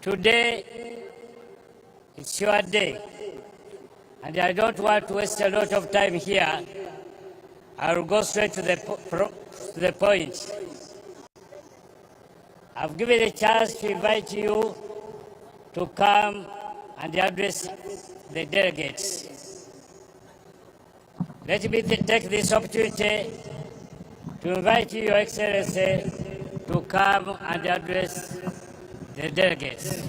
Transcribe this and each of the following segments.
Today, it's your day, and I don't want to waste a lot of time here. I will go straight to the point. I've given a chance to invite you to come and address the delegates. Let me take this opportunity to invite you, Your Excellency, to come and address the delegates.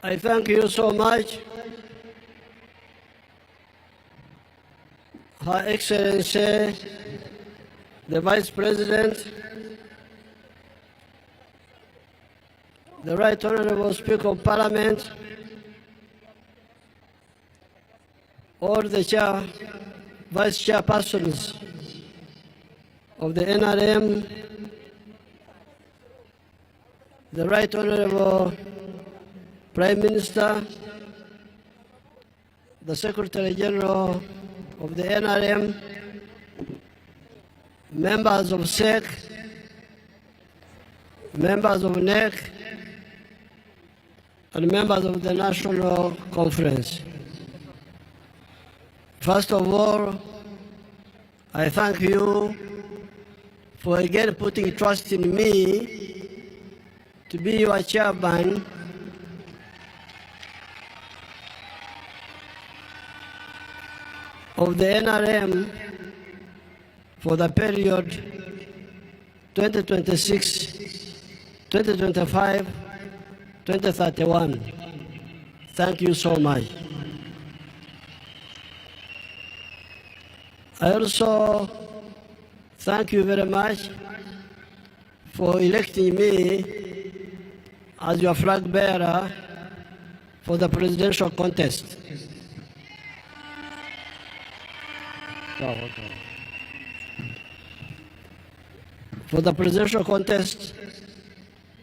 I thank you so much, Her Excellency, the Vice President, the Right Honorable Speaker of Parliament, all the Vice Chairpersons of the NRM, the Right Honorable Prime Minister, the Secretary General of the NRM, members of SEC, members of NEC, and members of the National Conference. First of all, I thank you for again putting trust in me to be your chairman of the NRM for the period 2026, 2025, 2031. Thank you so much. I also thank you very much for electing me as your flag bearer for the presidential contest. For the presidential contest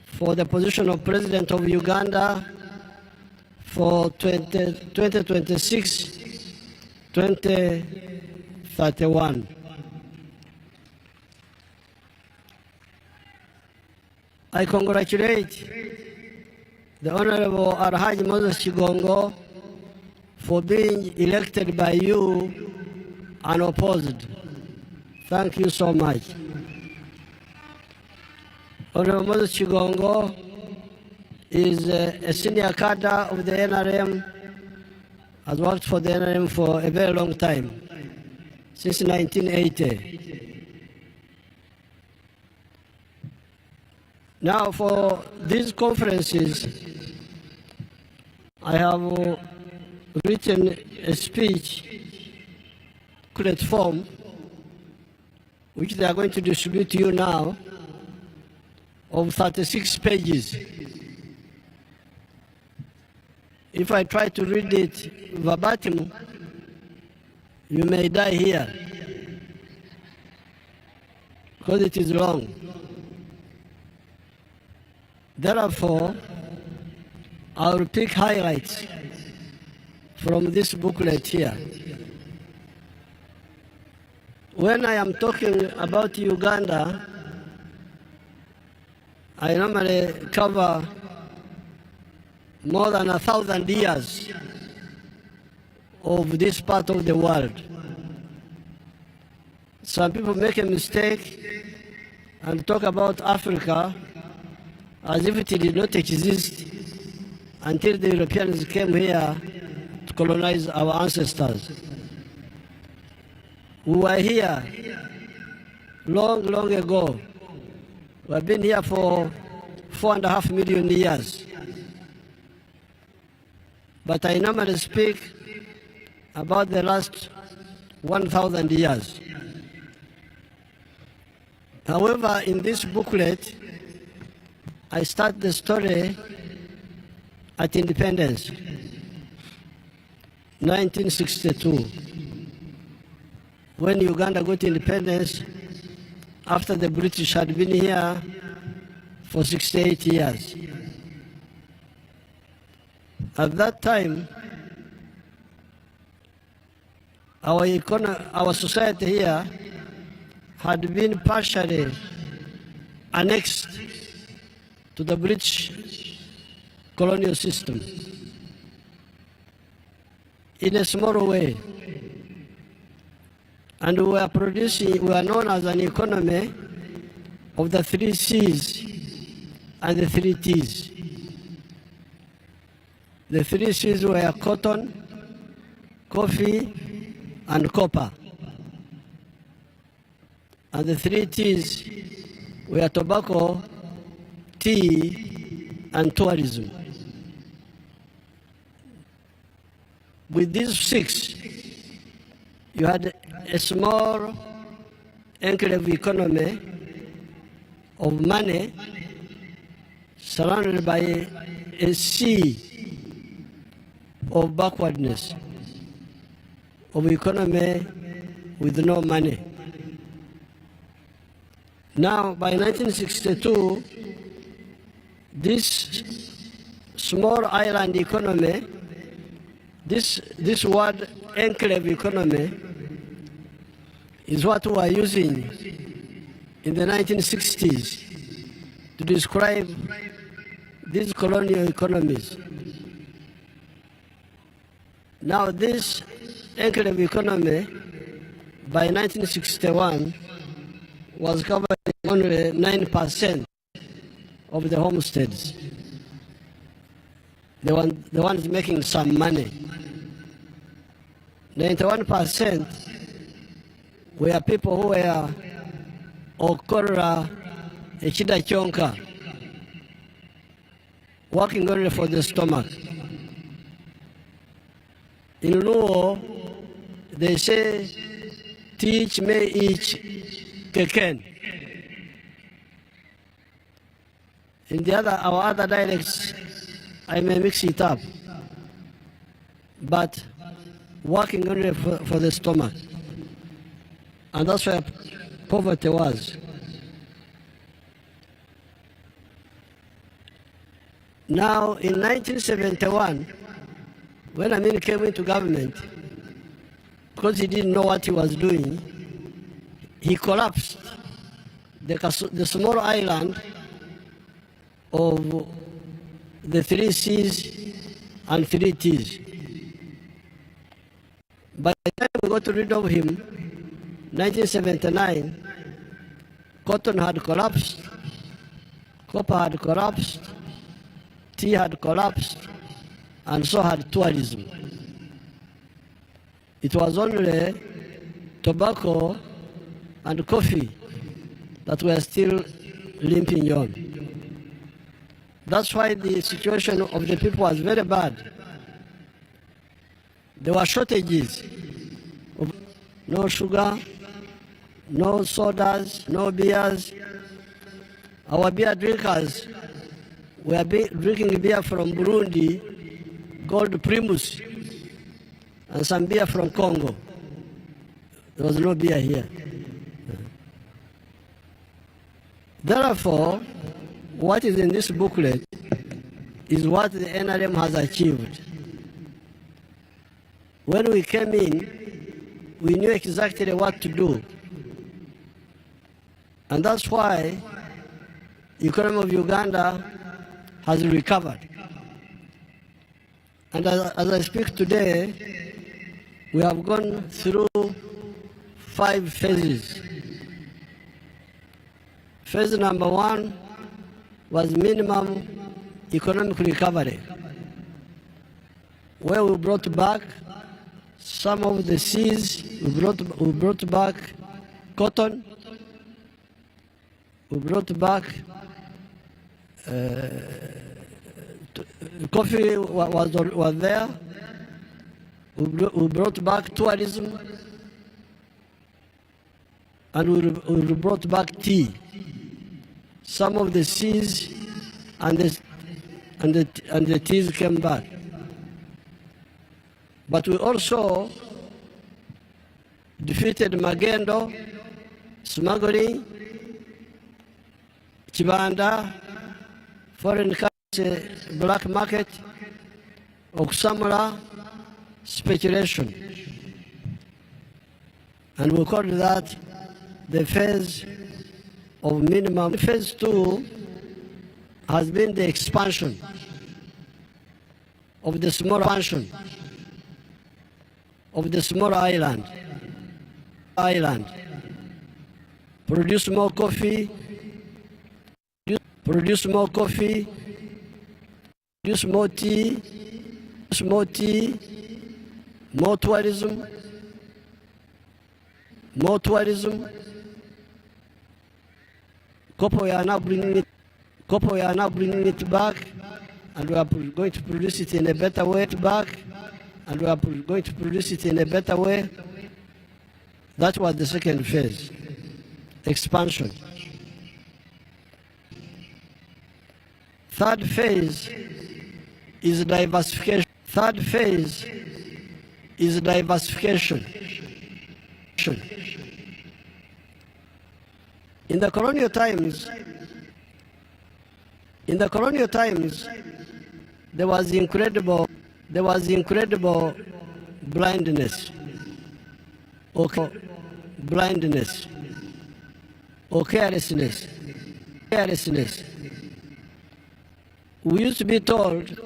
for the position of President of Uganda for 2026-2031. I congratulate the Honorable Alhaji Moses Chigongo for being elected by you unopposed. Thank you so much. Honorable Moses Chigongo is a senior cadre of the NRM, has worked for the NRM for a very long time, since 1980. Now for these conferences, I have written a speech form, which they are going to distribute to you now, of 36 pages. If I try to read it verbatim, you may die here, because it is long. Therefore, I will pick highlights from this booklet here. When I am talking about Uganda, I normally cover more than 1,000 years of this part of the world. Some people make a mistake and talk about Africa as if it did not exist until the Europeans came here to colonize our ancestors. We were here long, long ago. We have been here for 4.5 million years. But I normally speak about the last 1,000 years. However, in this booklet, I start the story at independence, 1962, when Uganda got independence after the British had been here for 68 years. At that time, our society here had been partially annexed to the British colonial system in a small way. And we were known as an economy of the 3 C's and the 3 T's. The 3 C's were cotton, coffee, and copper. And the 3 T's were tobacco, tea, and tourism. With these 6, you had a small enclave economy of money surrounded by a sea of backwardness, of economy with no money. Now, by 1962, this small island economy, this word enclave economy, is what we are using in the 1960s to describe these colonial economies. Now, this enclave economy, by 1961, was covering only 9% of the homesteads, the ones making some money. 91% were people who were okora echida chonka, working only for the stomach. In Luo, they say, teach me each keken. In our other dialects, I may mix it up, but working only for the stomach. And that's where poverty was. Now, in 1971, when Amin came into government, because he didn't know what he was doing, he collapsed the small island of the 3 C's and 3 T's. By the time we got rid of him, 1979, cotton had collapsed, copper had collapsed, tea had collapsed, and so had tourism. It was only tobacco and coffee that were still limping on. That's why the situation of the people was very bad. There were shortages of no sugar, no sodas, no beers. Our beer drinkers were drinking beer from Burundi, called Primus, and some beer from Congo. There was no beer here. Therefore, what is in this booklet is what the NRM has achieved. When we came in, we knew exactly what to do. And that's why the economy of Uganda has recovered. And as I speak today, we have gone through 5 phases. Phase number 1 was minimum economic recovery, where we brought back some of the seeds, we brought back cotton, we brought back coffee was there, we brought back tourism, and we brought back tea. Some of the seeds and the teas came back. But we also defeated magendo, smuggling, chibanda, foreign currency, black market, oksamala, speculation. And we called that the phase of minimum. Phase 2 has been the expansion of the small expansion of the small island. Produce more coffee, produce more coffee, produce more tea, more tourism, Copper, we are now bringing it back, and we are going to produce it in a better way back, and we are going to produce it in a better way. That was the second phase, expansion. Third phase is diversification. Third phase is diversification. In the colonial times, there was incredible blindness or carelessness. We used to be told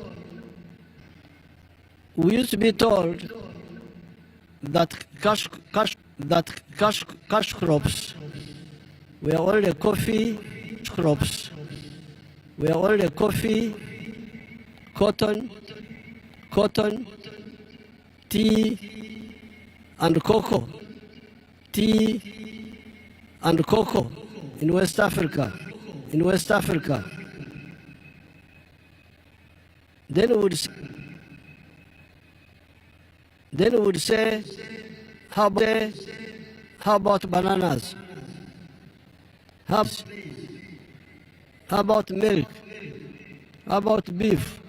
that cash crops were only coffee crops. We are only coffee, cotton, tea, and cocoa. Tea and cocoa in West Africa. Then we would say, how about bananas? How about milk? How about beef?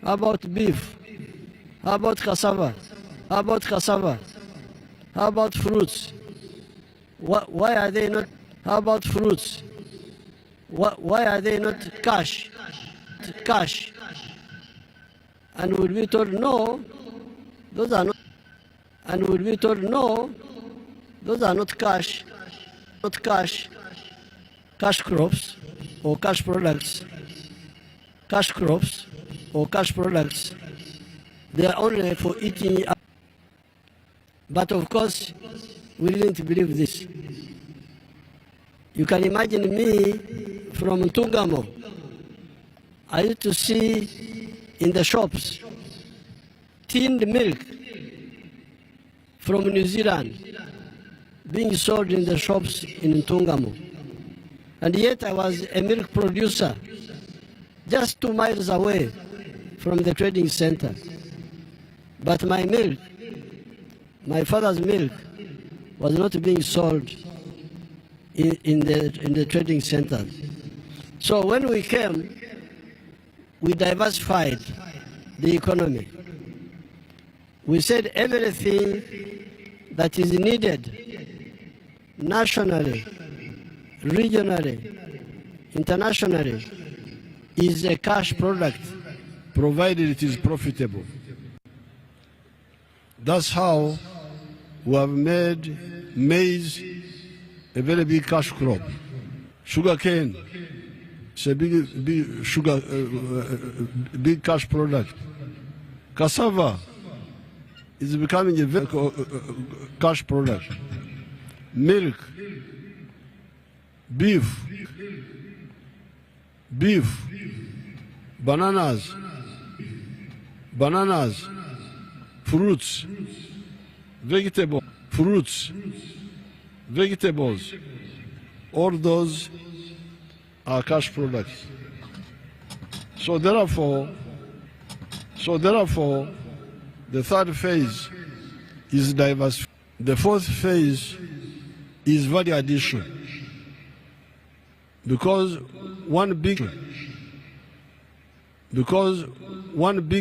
How about beef? How about cassava? How about fruits? Why are they not? How about fruits? Why are they not cash? And we'll be told no, those are not. And we'll be told no, those are not cash. Cash crops or cash products. Cash crops or cash products. They are only for eating. But of course, we didn't believe this. You can imagine me from Ntungamo. I used to see in the shops tinned milk from New Zealand being sold in the shops in Ntungamo. And yet I was a milk producer just 2 miles away from the trading center. But my milk, my father's milk, was not being sold in the trading center. So when we came, we diversified the economy. We said everything that is needed nationally, regionally, internationally is a cash product, provided it is profitable. That's how we have made maize a very big cash crop. Sugarcane is a big cash product. Cassava is becoming a very cash product. Milk beef, bananas, fruits, vegetables, all those are cash products. So therefore, the third phase is diversification. The fourth phase is value addition. Because one big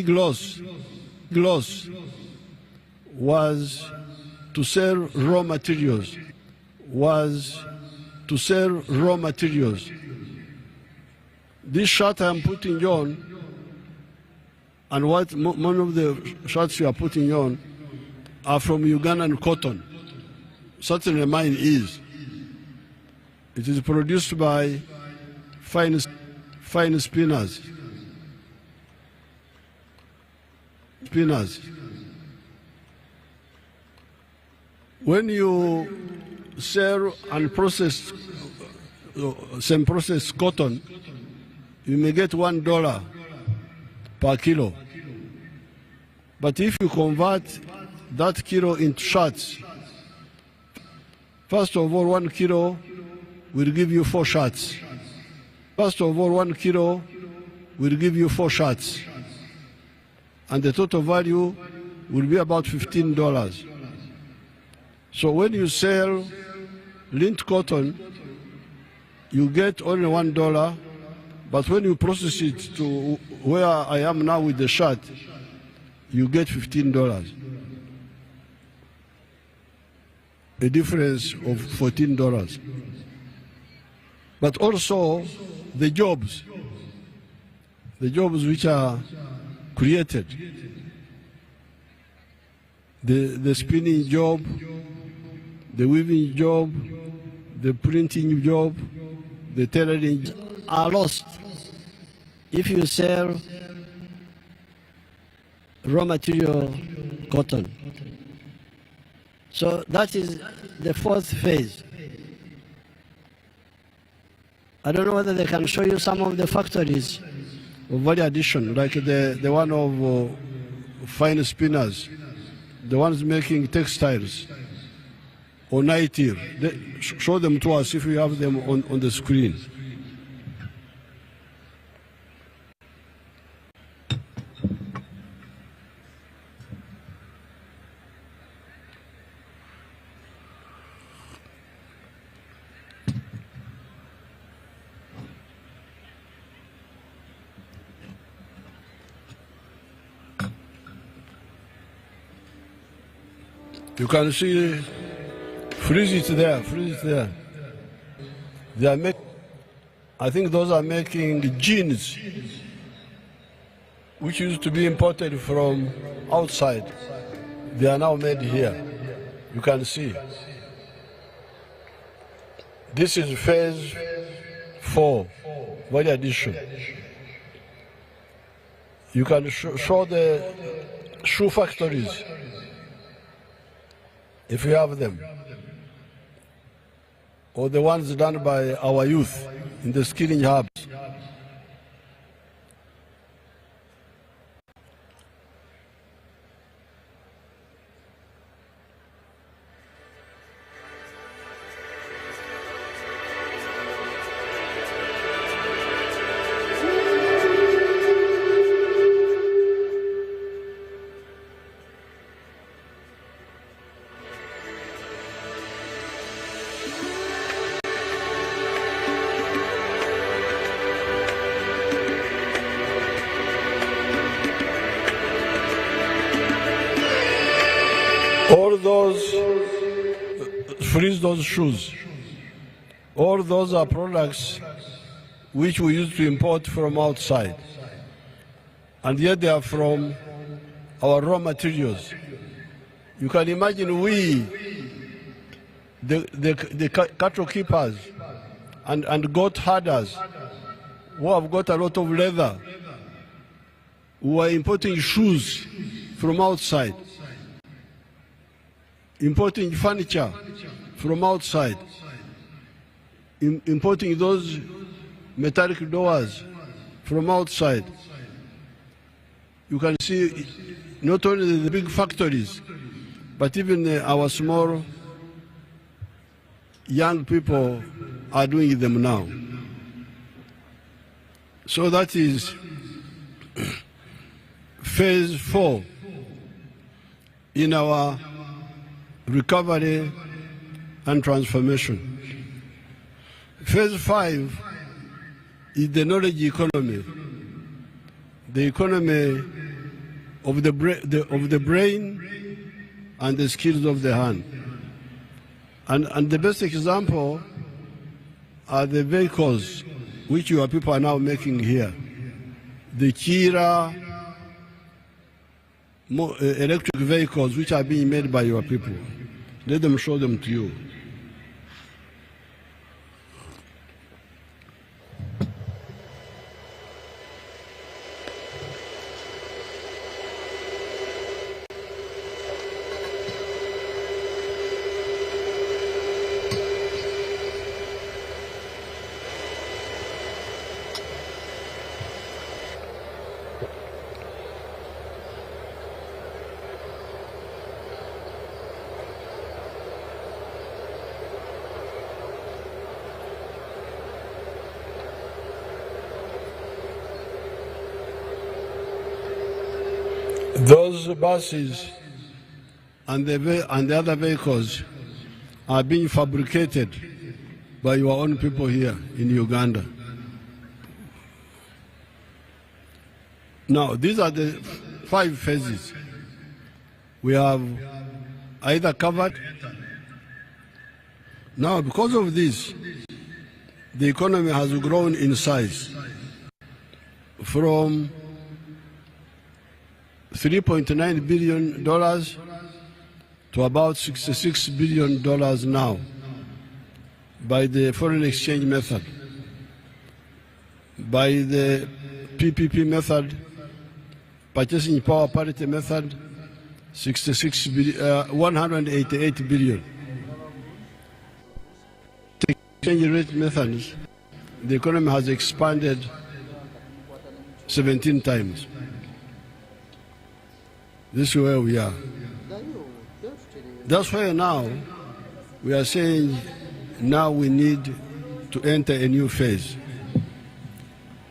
loss was to sell raw materials, This shirt I'm putting on, and what one of the shirts you are putting on, are from Ugandan cotton. Certainly mine is. It is produced by fine spinners. When you sell and process semi-processed cotton, you may get $1 per kilo. But if you convert that kilo into shirts, first of all, 1 kilo will give you 4 shirts. And the total value will be about $15. So when you sell lint cotton, you get only $1, but when you process it to where I am now with the shirt, you get $15. A difference of $14. But also the jobs which are created, the spinning job, the weaving job, the printing job, the tailoring are lost if you sell raw material cotton. So that is the fourth phase. I don't know whether they can show you some of the factories of value addition, like the one of fine spinners, the ones making textiles or nightie. Show them to us if you have them on the screen. You can see, freeze it there. They are I think those are making jeans, which used to be imported from outside. They are now made here. You can see. This is phase 4, value addition. You can show the shoe factories, if you have them, or the ones done by our youth in the skilling hubs. Freeze those shoes. All those are products which we used to import from outside, and yet they are from our raw materials. You can imagine the cattle keepers and goat herders who have got a lot of leather, who are importing shoes from outside, importing furniture from outside. importing those metallic doors from outside. You can see not only the big factories, but even our small young people are doing them now. So that is phase 4 in our recovery and transformation. Phase 5 is the knowledge economy, the economy of the brain and the skills of the hand. And the best example are the vehicles which your people are now making here. The Kira electric vehicles which are being made by your people. Let them show them to you. Those buses and the other vehicles are being fabricated by your own people here in Uganda. Now, these are the 5 phases. We have either covered. Now, because of this, the economy has grown in size from $3.9 billion to about $66 billion now by the foreign exchange method. By the PPP method, purchasing power parity method, 188 billion. The exchange rate methods, the economy has expanded 17 times. This is where we are. That's why now we are saying now we need to enter a new phase.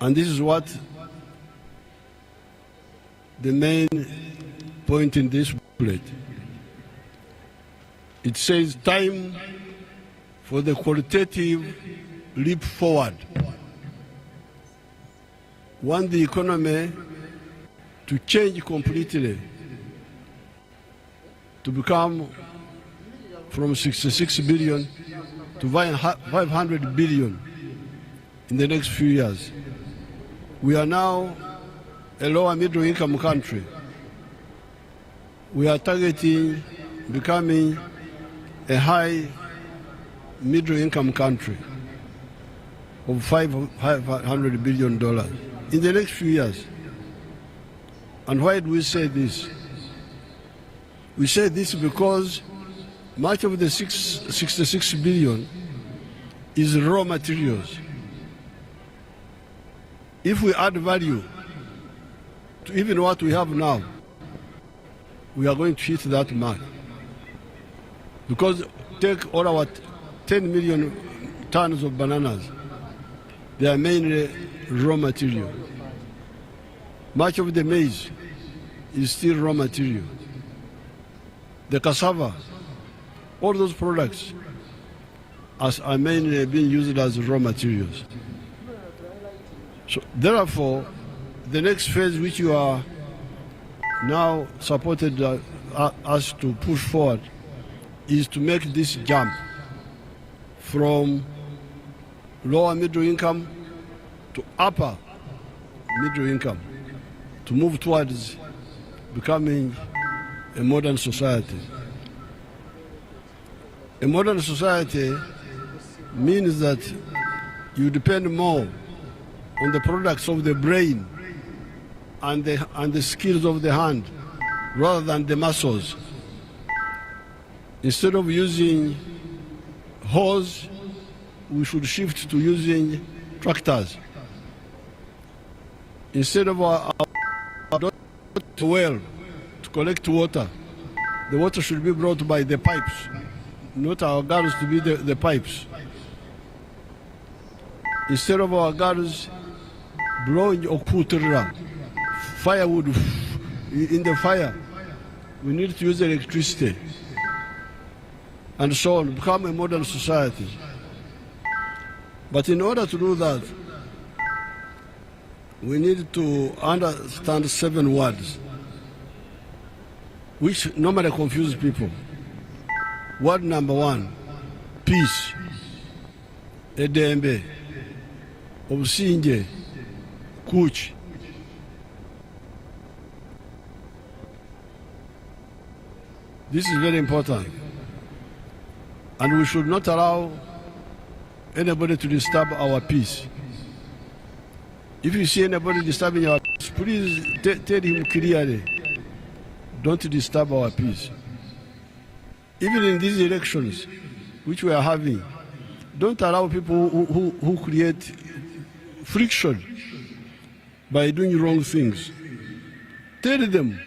And this is what the main point in this booklet. It says time for the qualitative leap forward. Want the economy to change completely, to become from 66 billion to 500 billion in the next few years. We are now a lower middle income country. We are targeting becoming a high middle income country of $500 billion in the next few years. And why do we say this? We say this because much of the 66 billion is raw materials. If we add value to even what we have now, we are going to hit that mark. Because take all our 10 million tons of bananas, they are mainly raw material. Much of the maize is still raw material. The cassava, all those products are mainly being used as raw materials. So therefore, the next phase which you are now supported us to push forward is to make this jump from lower middle income to upper middle income, to move towards becoming a modern society. A modern society means that you depend more on the products of the brain and the skills of the hand rather than the muscles. Instead of using hose we should shift to using tractors. Instead of our well to collect water, the water should be brought by the pipes, not our girls to be the pipes. Instead of our girls blowing firewood in the fire, we need to use electricity and so on, become a modern society. But in order to do that, we need to understand 7 words, which normally confuse people. Word number 1, peace. Edembe, obusinge, kuch. This is very important. And we should not allow anybody to disturb our peace. If you see anybody disturbing our peace, please tell him clearly, don't disturb our peace. Even in these elections, which we are having, don't allow people who create friction by doing wrong things. Tell them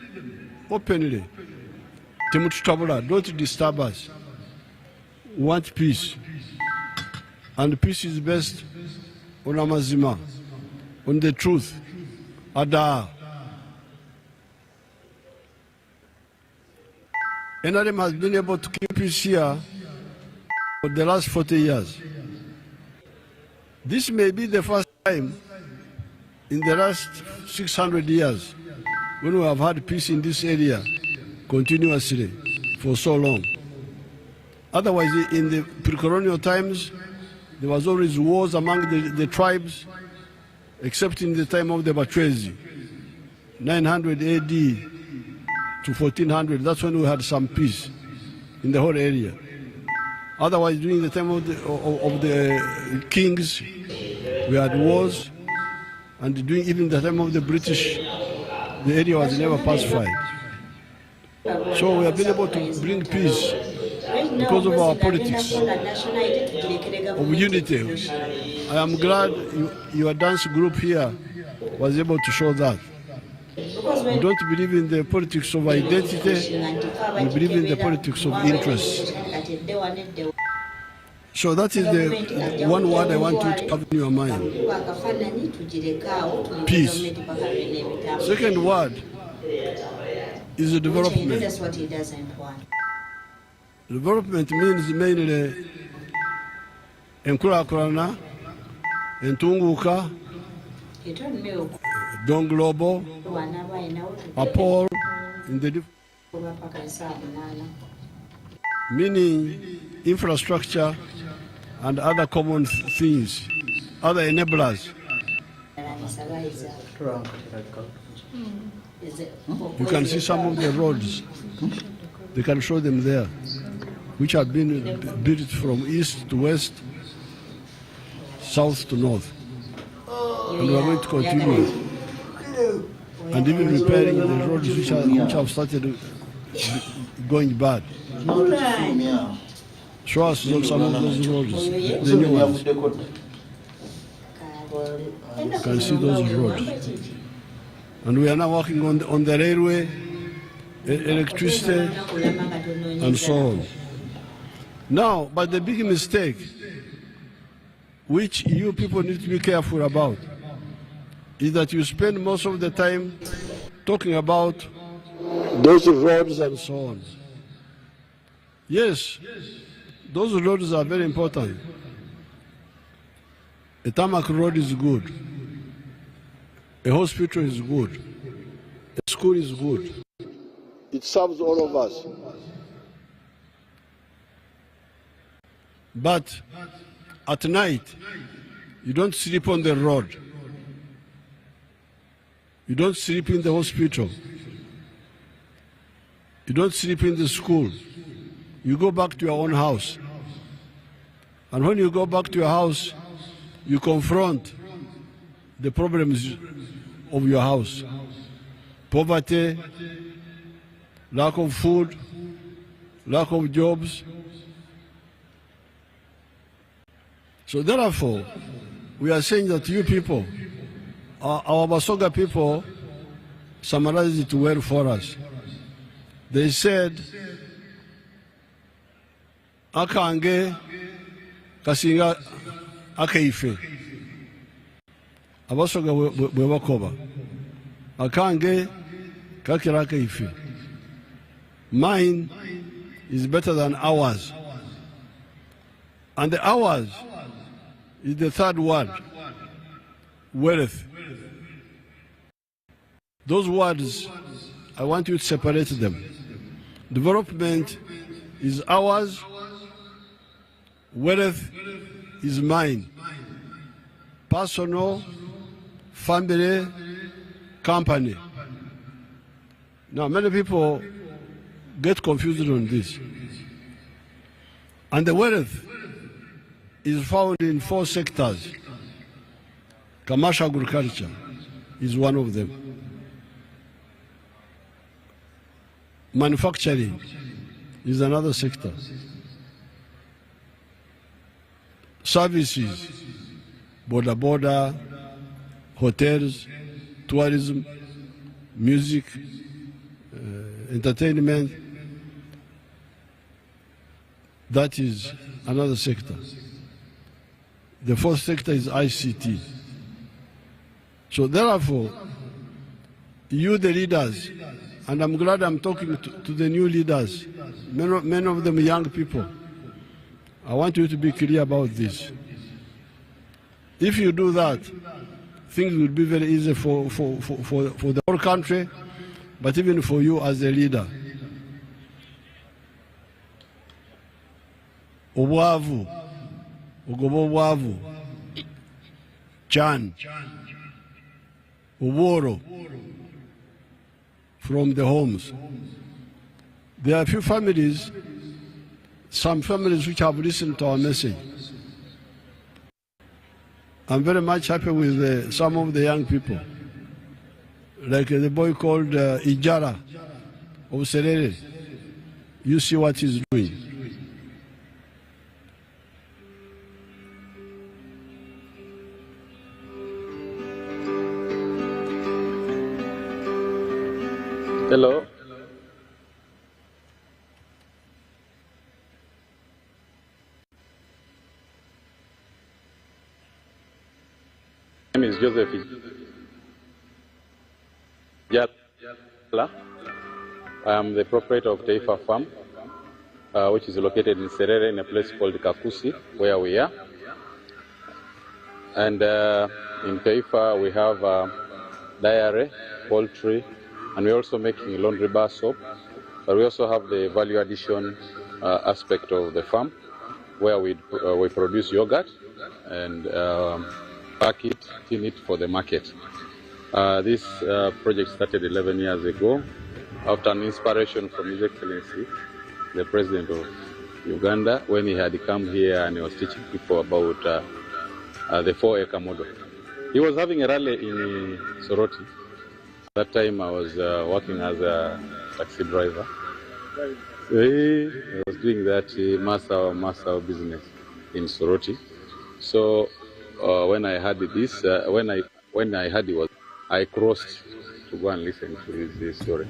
openly, don't disturb us. We want peace. And peace is based on amazima, on the truth. Ada. NRM has been able to keep peace here for the last 40 years. This may be the first time in the last 600 years when we have had peace in this area continuously for so long. Otherwise, in the pre-colonial times, there was always wars among the tribes, except in the time of the Batwezi, 900 AD to 1400. That's when we had some peace in the whole area. Otherwise, during the time of the kings, we had wars, and during even the time of the British, the area was never pacified. So we have been able to bring peace because of our politics of unity. I am glad your dance group here was able to show that. We don't believe in the politics of identity, we believe in the politics of interest. So that is the one word I want you to have in your mind. Peace. Second word is the development. That's what he doesn't want. Development means mainly enkulakulana, entunguka, don global, apol, in the meaning infrastructure and other common things, other enablers. You can see some of the roads. They can show them there, which have been built from east to west, south to north. And we are going to continue. And even repairing the roads which have started going bad. Show us some of those roads, the new ones. You can see those roads. And we are now working on the railway, electricity, and so on. Now, but the big mistake, which you people need to be careful about, is that you spend most of the time talking about those roads and so on. Yes, those roads are very important. A tarmac road is good. A hospital is good. A school is good. It serves all of us. But at night, you don't sleep on the road. You don't sleep in the hospital. You don't sleep in the school. You go back to your own house. And when you go back to your house, you confront the problems of your house. Poverty, lack of food, lack of jobs. So therefore, we are saying that you people, our Basoga people, summarized it well for us. They said, Akange kasinga akeife. Abasoga bwebakoba. Akange kakira akeife. Mine is better than ours. And the ours is the third word, wealth. Those words, I want you to separate them. Development is ours, wealth is mine. Personal, family, company. Now, many people get confused on this. And the wealth is found in 4 sectors. Commercial agriculture is one of them. Manufacturing is another sector. Services, border, hotels, tourism, music, entertainment, that is another sector. The 4th sector is ICT. So therefore, you the leaders, and I'm glad I'm talking to the new leaders, many of them young people. I want you to be clear about this. If you do that, things will be very easy for the whole country, but even for you as a leader. Obwavu, Ogobo Obwavu, Chan, Oboro, from the homes. There are a few families, some families which have listened to our message. I'm very much happy with some of the young people, like the boy called Ijara of Serere. You see what he's doing. Hello. My name is Joseph Yala. I am the proprietor of Taifa Farm, which is located in Serere in a place called Kakusi, where we are. And in Taifa we have dairy, poultry, and we're also making laundry bar soap. But we also have the value addition aspect of the farm, where we produce yogurt and pack it, tin it for the market. This project started 11 years ago after an inspiration from His Excellency, the President of Uganda, when he had come here and he was teaching people about the 4-acre model. He was having a rally in Soroti. That time I was working as a taxi driver. I was doing that master business in Soroti. So when I had this, when I had it, I crossed to go and listen to his story.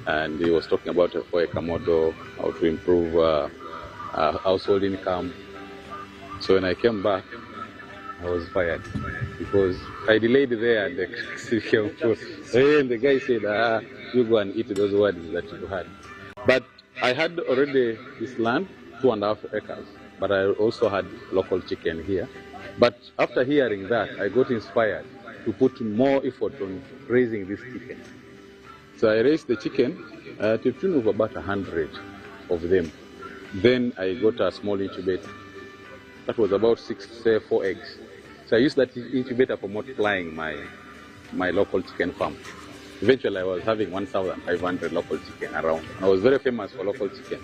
And he was talking about a 4-acre model, how to improve household income. So when I came back, I was fired because I delayed there and the taxi came close. And the guy said, you go and eat those words that you had. But I had already this land, 2.5 acres, but I also had local chicken here. But after hearing that, I got inspired to put more effort on raising this chicken. So I raised the chicken to the tune of about 100 of them. Then I got a small incubator. That was about 4 eggs. So I used that incubator for multiplying my local chicken farm. Eventually I was having 1,500 local chicken around. I was very famous for local chicken.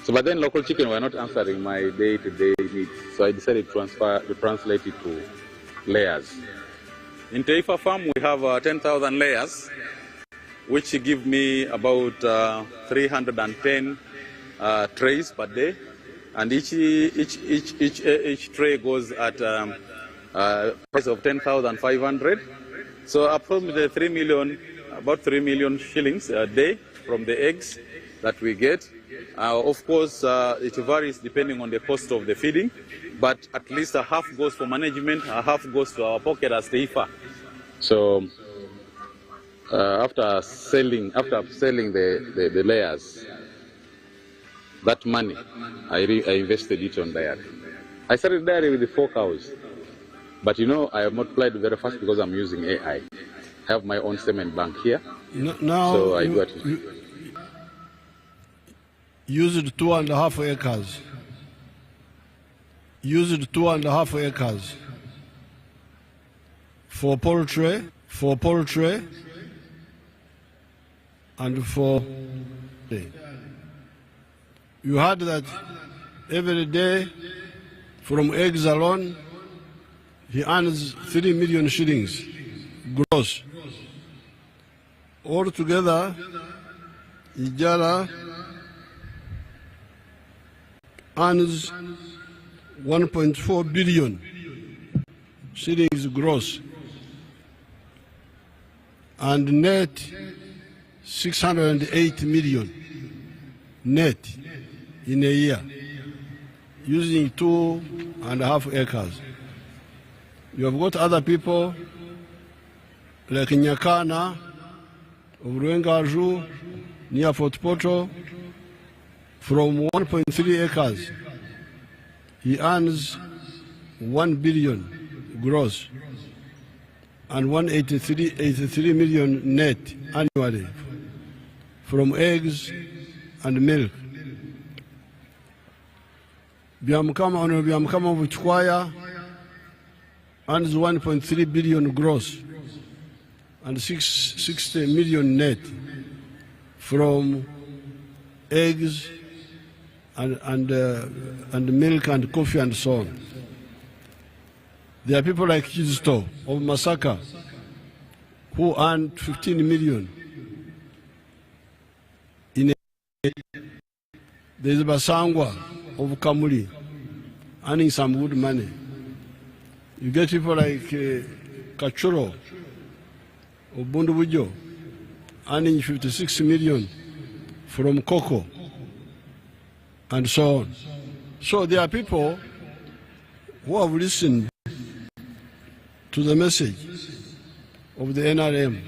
So but then local chicken were not answering my day-to-day needs. So I decided to translate it to layers. In Taifa Farm we have 10,000 layers, which give me about 310 trays per day. and each tray goes at price of 10,500. So approximately 3 million, about 3 million shillings a day from the eggs that we get. Of course, it varies depending on the cost of the feeding, but at least a half goes for management, a half goes to our pocket as taifa. So after selling the layers, that money, I invested it on dairy. I started dairy with the 4 cows. But you know, I have multiplied very fast because I'm using AI. I have my own semen bank here. Now so I got used 2.5 acres. Used 2.5 acres for poultry, and for. You heard that every day from eggs alone, he earns 3 million shillings gross. Altogether, Ijara earns 1.4 billion shillings gross, and net 608 million net in a year, using 2.5 acres. You have got other people like Nyakana of Ruengaju near Fort Portal from 1.3 acres. He earns 1 billion gross and 183 million net annually from eggs and milk. Byamukama of Chikwaya earns 1.3 billion gross and 60 million net from eggs and milk and coffee and so on. There are people like Kizito of Masaka who earn 15 million. There is Basangwa of Kamuli earning some good money. You get people like Kachuro of Bundubujo earning 56 million from cocoa and so on. So there are people who have listened to the message of the NRM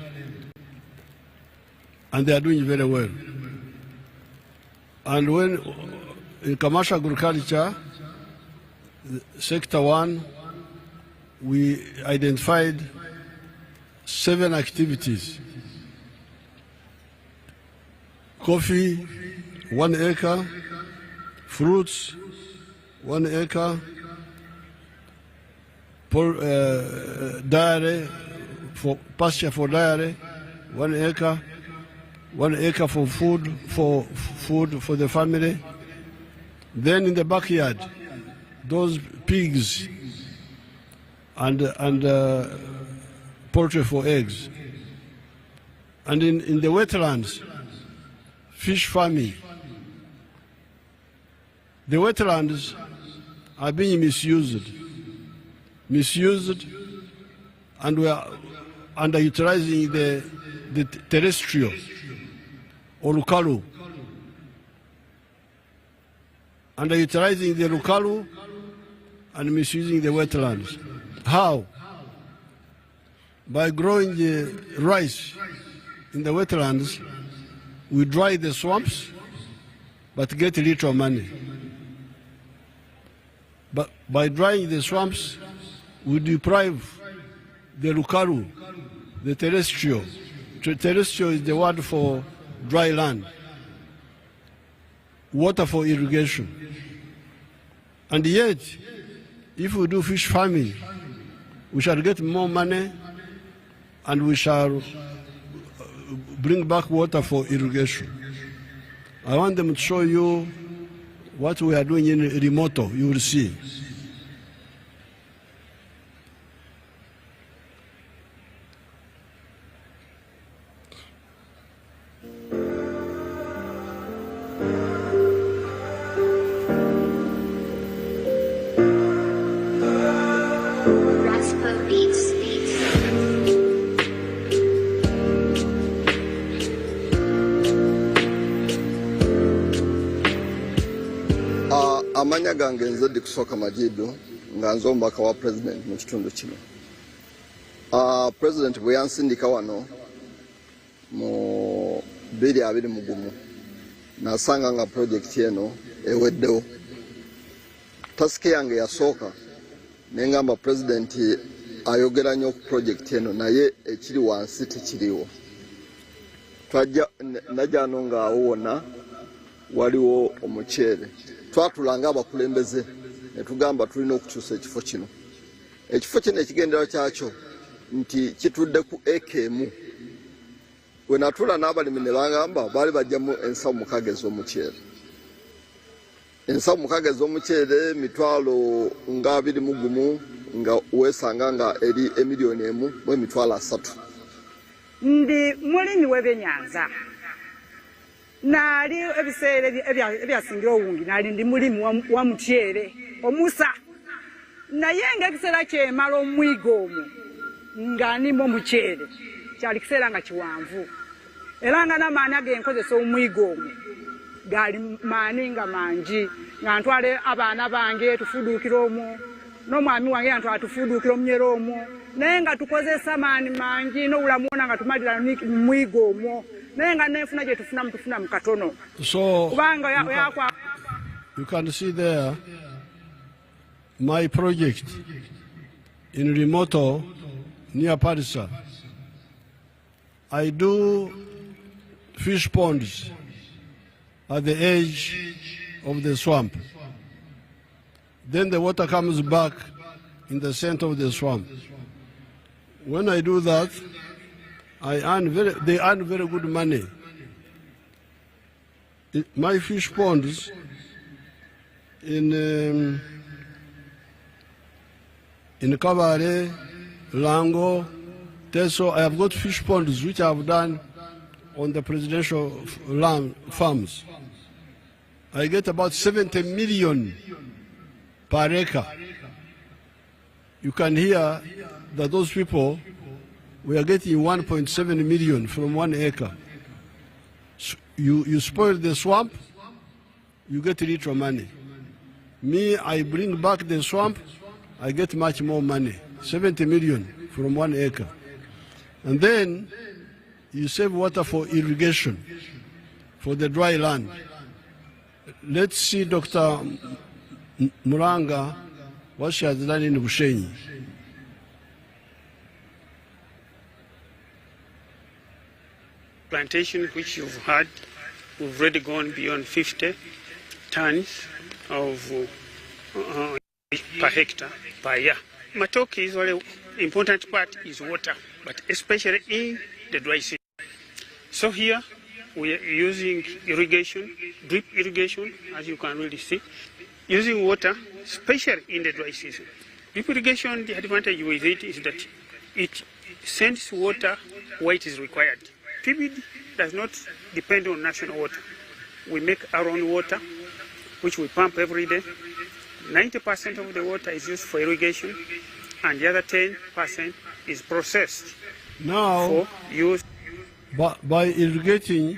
and they are doing very well. And when in commercial agriculture, sector 1, we identified 7 activities. Coffee, 1 acre, fruits, 1 acre, dairy, for pasture for dairy, 1 acre, 1 acre for food for the family. Then in the backyard, those pigs and poultry for eggs. And in the wetlands, fish farming. The wetlands are being misused, and we are underutilizing the terrestrial or lukalu, underutilizing the lukalu and misusing the wetlands. How? By growing the rice in the wetlands, we dry the swamps, but get little money. But by drying the swamps, we deprive the lukalu, the terrestrial. Terrestrial is the word for dry land. Water for irrigation. And yet, if we do fish farming, we shall get more money and we shall bring back water for irrigation. I want them to show you what we are doing in Remoto, you will see. Amanya gange nzedi kusoka majidu nga nzo omubaka wa president mu kitundu kino. President bwe yansindika wano mu 2020 nasanga nga project eno eweddewo. Tasike yange yasooka nengamba president ayogera nnyo ku project eno naye ekiri wansi tekiriwo. Najja ano ng'awo wonna waliwo omuceere. Twatulanga abakulembeze ne tugamba tulina okukyusa ekifo kino. Ekifo kino ekigendero kyakyo nti kitudde ku ekemu. We natula n'abalimi ne bangamba baali bajjamu ensawo mukaaga ez'omuceere. Ensawo mukaaga ez'omuceere mitwalo nga 21 nga weesanga nga eri emiliyoni 1 mu emitwalo 3. Ndi mulimi w'ebyenyanza. Nali ebiseera ebyasingira obungi nali ndi mulimi wa muceere omusa. Naye ng'ekiseera kyemala omwiga omwo nga nimo omuceere kyali kiseera nga kiwanvu. Era nga n'amaani agenkozesa omwiga omwo gali maani nga mangi nga ntwale abaana bange tufuduukira omwo n'omwami wange yantwala tufuduukira omunyera omwo naye nga tukozesa maani mangi n'obulamu wona nga tumalira mu mwiga omwo naye nga n'enfuna gye tufuna mu katono. So kubanga you can see there my project in Remoto near Parisa. I do fish ponds at the edge of the swamp. Then the water comes back in the center of the swamp. When I do that, they earn very good money. My fish ponds in Kabare, Lango, Teso, I have got fish ponds which I have done on the presidential land farms. I get about 70 million per acre. You can hear that those people, we are getting 1.7 million from 1 acre. You spoil the swamp, you get little money. Me, I bring back the swamp, I get much more money, 70 million from 1 acre. And then you save water for irrigation, for the dry land. Let's see Dr. Muranga, what she has done in Bushenyi. Plantation which you've had, we've already gone beyond 50 tons of per hectare per year. Matoke is very important part is water, but especially in the dry season. So here we are using irrigation, drip irrigation, as you can really see, using water, especially in the dry season. Drip irrigation, the advantage with it is that it sends water where it is required. PBD does not depend on national water. We make our own water, which we pump every day. 90% of the water is used for irrigation, and the other 10% is processed now for use. By irrigating,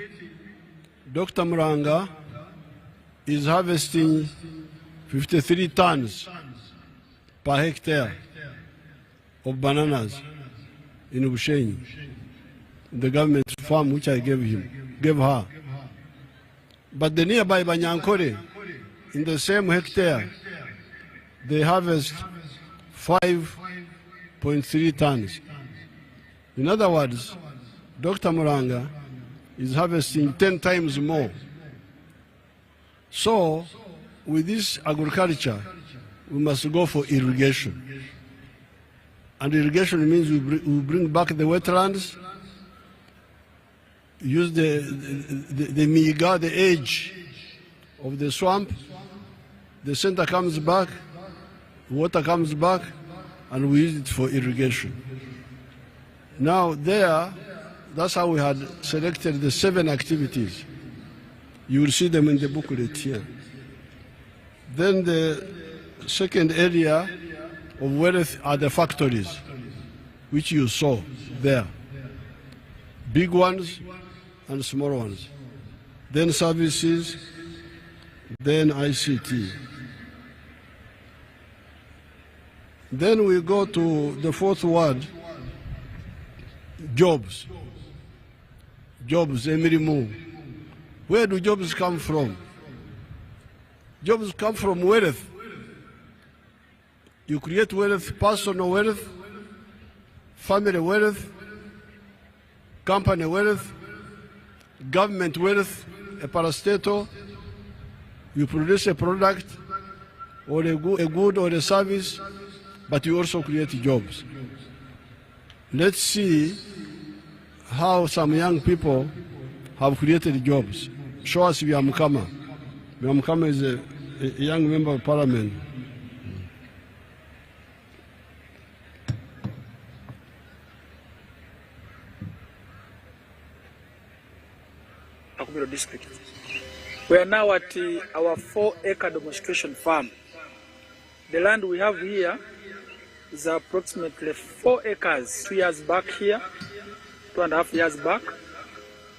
Dr. Muranga is harvesting 53 tons per hectare of bananas in Bushenyi, the government farm which I gave her. But the nearby Banyankore, in the same hectare, they harvest 5.3 tons. In other words, Dr. Muranga is harvesting 10 times more. So, with this agriculture, we must go for irrigation. And irrigation means we bring back the wetlands, use the miga, the edge of the swamp, the center comes back, water comes back, and we use it for irrigation. Now there, that's how we had selected the 7 activities. You will see them in the booklet here. Then the second area of wealth are the factories, which you saw there. Big ones and small ones. Then services, then ICT. Then we go to the fourth word, jobs. Jobs, emirimu. Where do jobs come from? Jobs come from wealth. You create wealth, personal wealth, family wealth, company wealth, government wealth, a parastatal. You produce a product or a good or a service, but you also create jobs. Let's see how some young people have created jobs. Show us Byamukama. Byamukama is a young member of parliament. District. We are now at our 4-acre demonstration farm. The land we have here is approximately 4 acres. 2 years back here, 2.5 years back.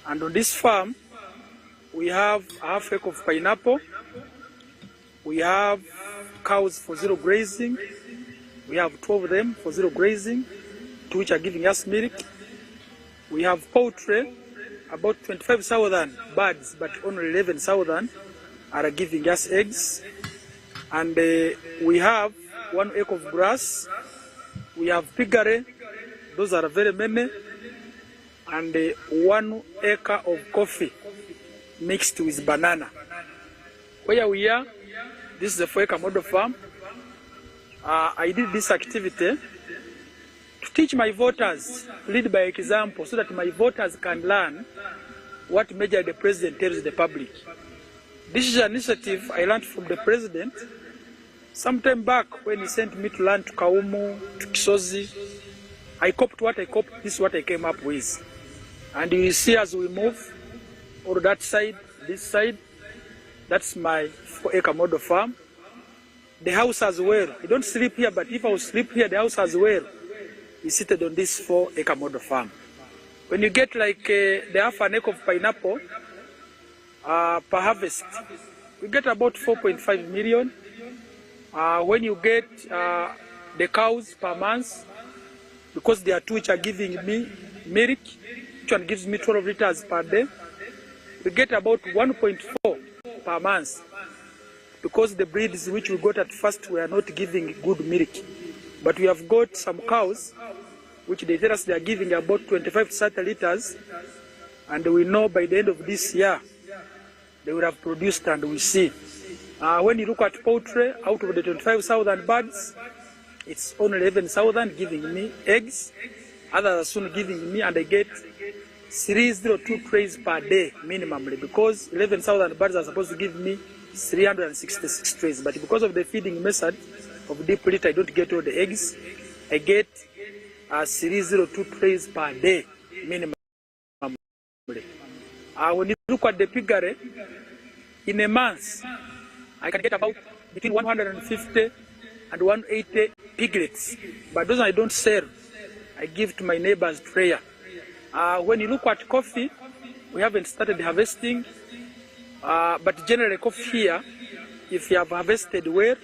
And on this farm, we have a half acre of pineapple. We have cows for zero grazing. We have 12 of them for zero grazing, 2 which are giving us milk. We have poultry, about 25,000 birds, but only 11,000 are giving us eggs. And we have 1 acre of grass. We have piggery, those are very many. And 1 acre of coffee mixed with banana. Where we are, this is a 4-acre model farm. I did this activity to teach my voters, lead by example, so that my voters can learn what measure the president tells the public. This is an initiative I learned from the president sometime back when he sent me to learn to Kaumu, to Kisozi. I copied what I copied, this is what I came up with. And you will see as we move, or that side, this side, that's my 4-acre model farm. The house as well. I don't sleep here, but if I will sleep here, the house as well is seated on this 4-acre model farm. When you get like the half an acre of pineapple per harvest, we get about 4.5 million. When you get the cows per month, because there are 2 which are giving me milk, each one gives me 12 liters per day, we get about 1.4 per month, because the breeds which we got at first were not giving good milk. But we have got some cows which they tell us they are giving about 25 to 30 liters, and we know by the end of this year they will have produced, and we see. When you look at poultry, out of the 25,000 birds, it's only 11,000 giving me eggs. Others are soon giving me, and I get 302 trays per day minimally, because 11,000 birds are supposed to give me 366 trays. But because of the feeding method of deep litter, I don't get all the eggs. I get 302 trays per day minimum. When you look at the piggery, in a month, I can get about between 150 and 180 piglets. But those I don't sell, I give to my neighbors prayer. When you look at coffee, we haven't started harvesting, but generally coffee here, if you have harvested well,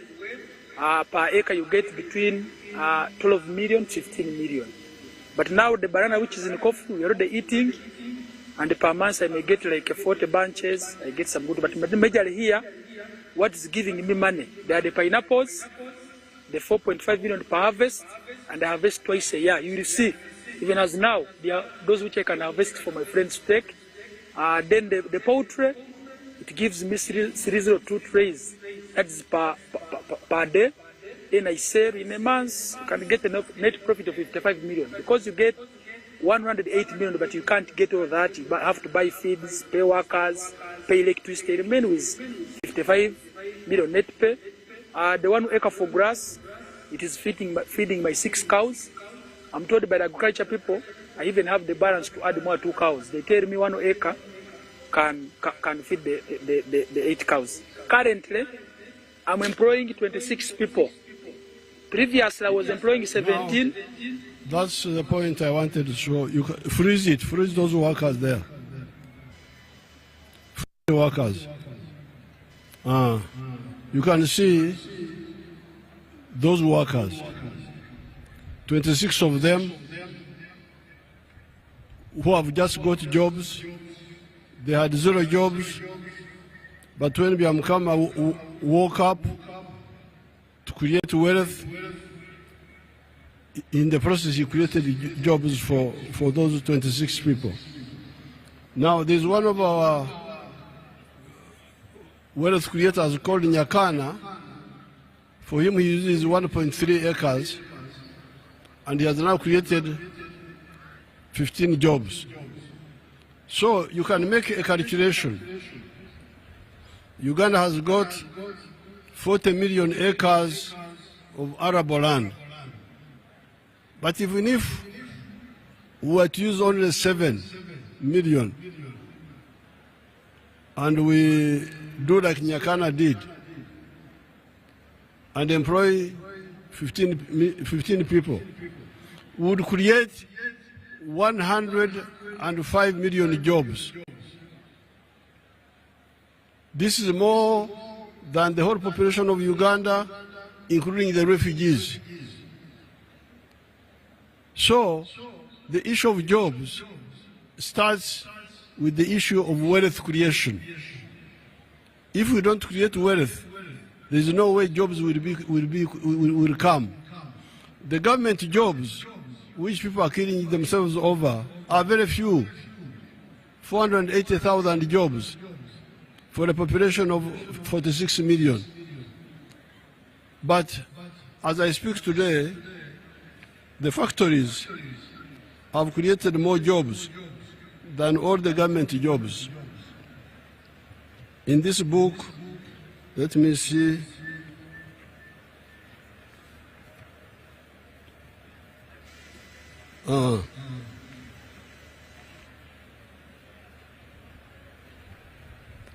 per acre you get between 12 million, 15 million. But now the banana which is in coffee, we're already eating, and per month I may get like 40 bunches, I get some good, but majorly here, what is giving me money? They are the pineapples, the 4.5 million per harvest, and I harvest twice a year. You will see, even as now, there are those which I can harvest for my friends to take. Then the poultry, it gives me 302 trays. That's per day. Then I sell in a month, you can get a net profit of 55 million. Because you get 108 million, but you can't get all that. You have to buy feeds, pay workers, pay electricity. You remain with 55 million net pay. The 1 acre for grass, it is feeding my 6 cows. I'm told by the agriculture people, I even have the balance to add more 2 cows. They tell me 1 acre can feed the 8 cows. Currently, I'm employing 26 people. Previously, I was employing 17. Now, that's the point I wanted to show. You freeze it, freeze those workers there. Freeze the workers. You can see those workers. 26 of them who have just got jobs. They had 0 jobs, but when Byamukama woke up to create wealth, in the process he created jobs for those 26 people. Now there's one of our wealth creators called Nyakana. For him, he uses 1.3 acres, and he has now created 15 jobs. So you can make a calculation. Uganda has got 40 million acres of arable land. But even if we were to use only 7 million, and we do like Nyakana did, and employ 15 people, we would create 105 million jobs. This is more than the whole population of Uganda, including the refugees. So the issue of jobs starts with the issue of wealth creation. If we don't create wealth, there is no way jobs will come. The government jobs, which people are killing themselves over, are very few. 480,000 jobs for a population of 46 million. But as I speak today, the factories have created more jobs than all the government jobs. In this book, let me see.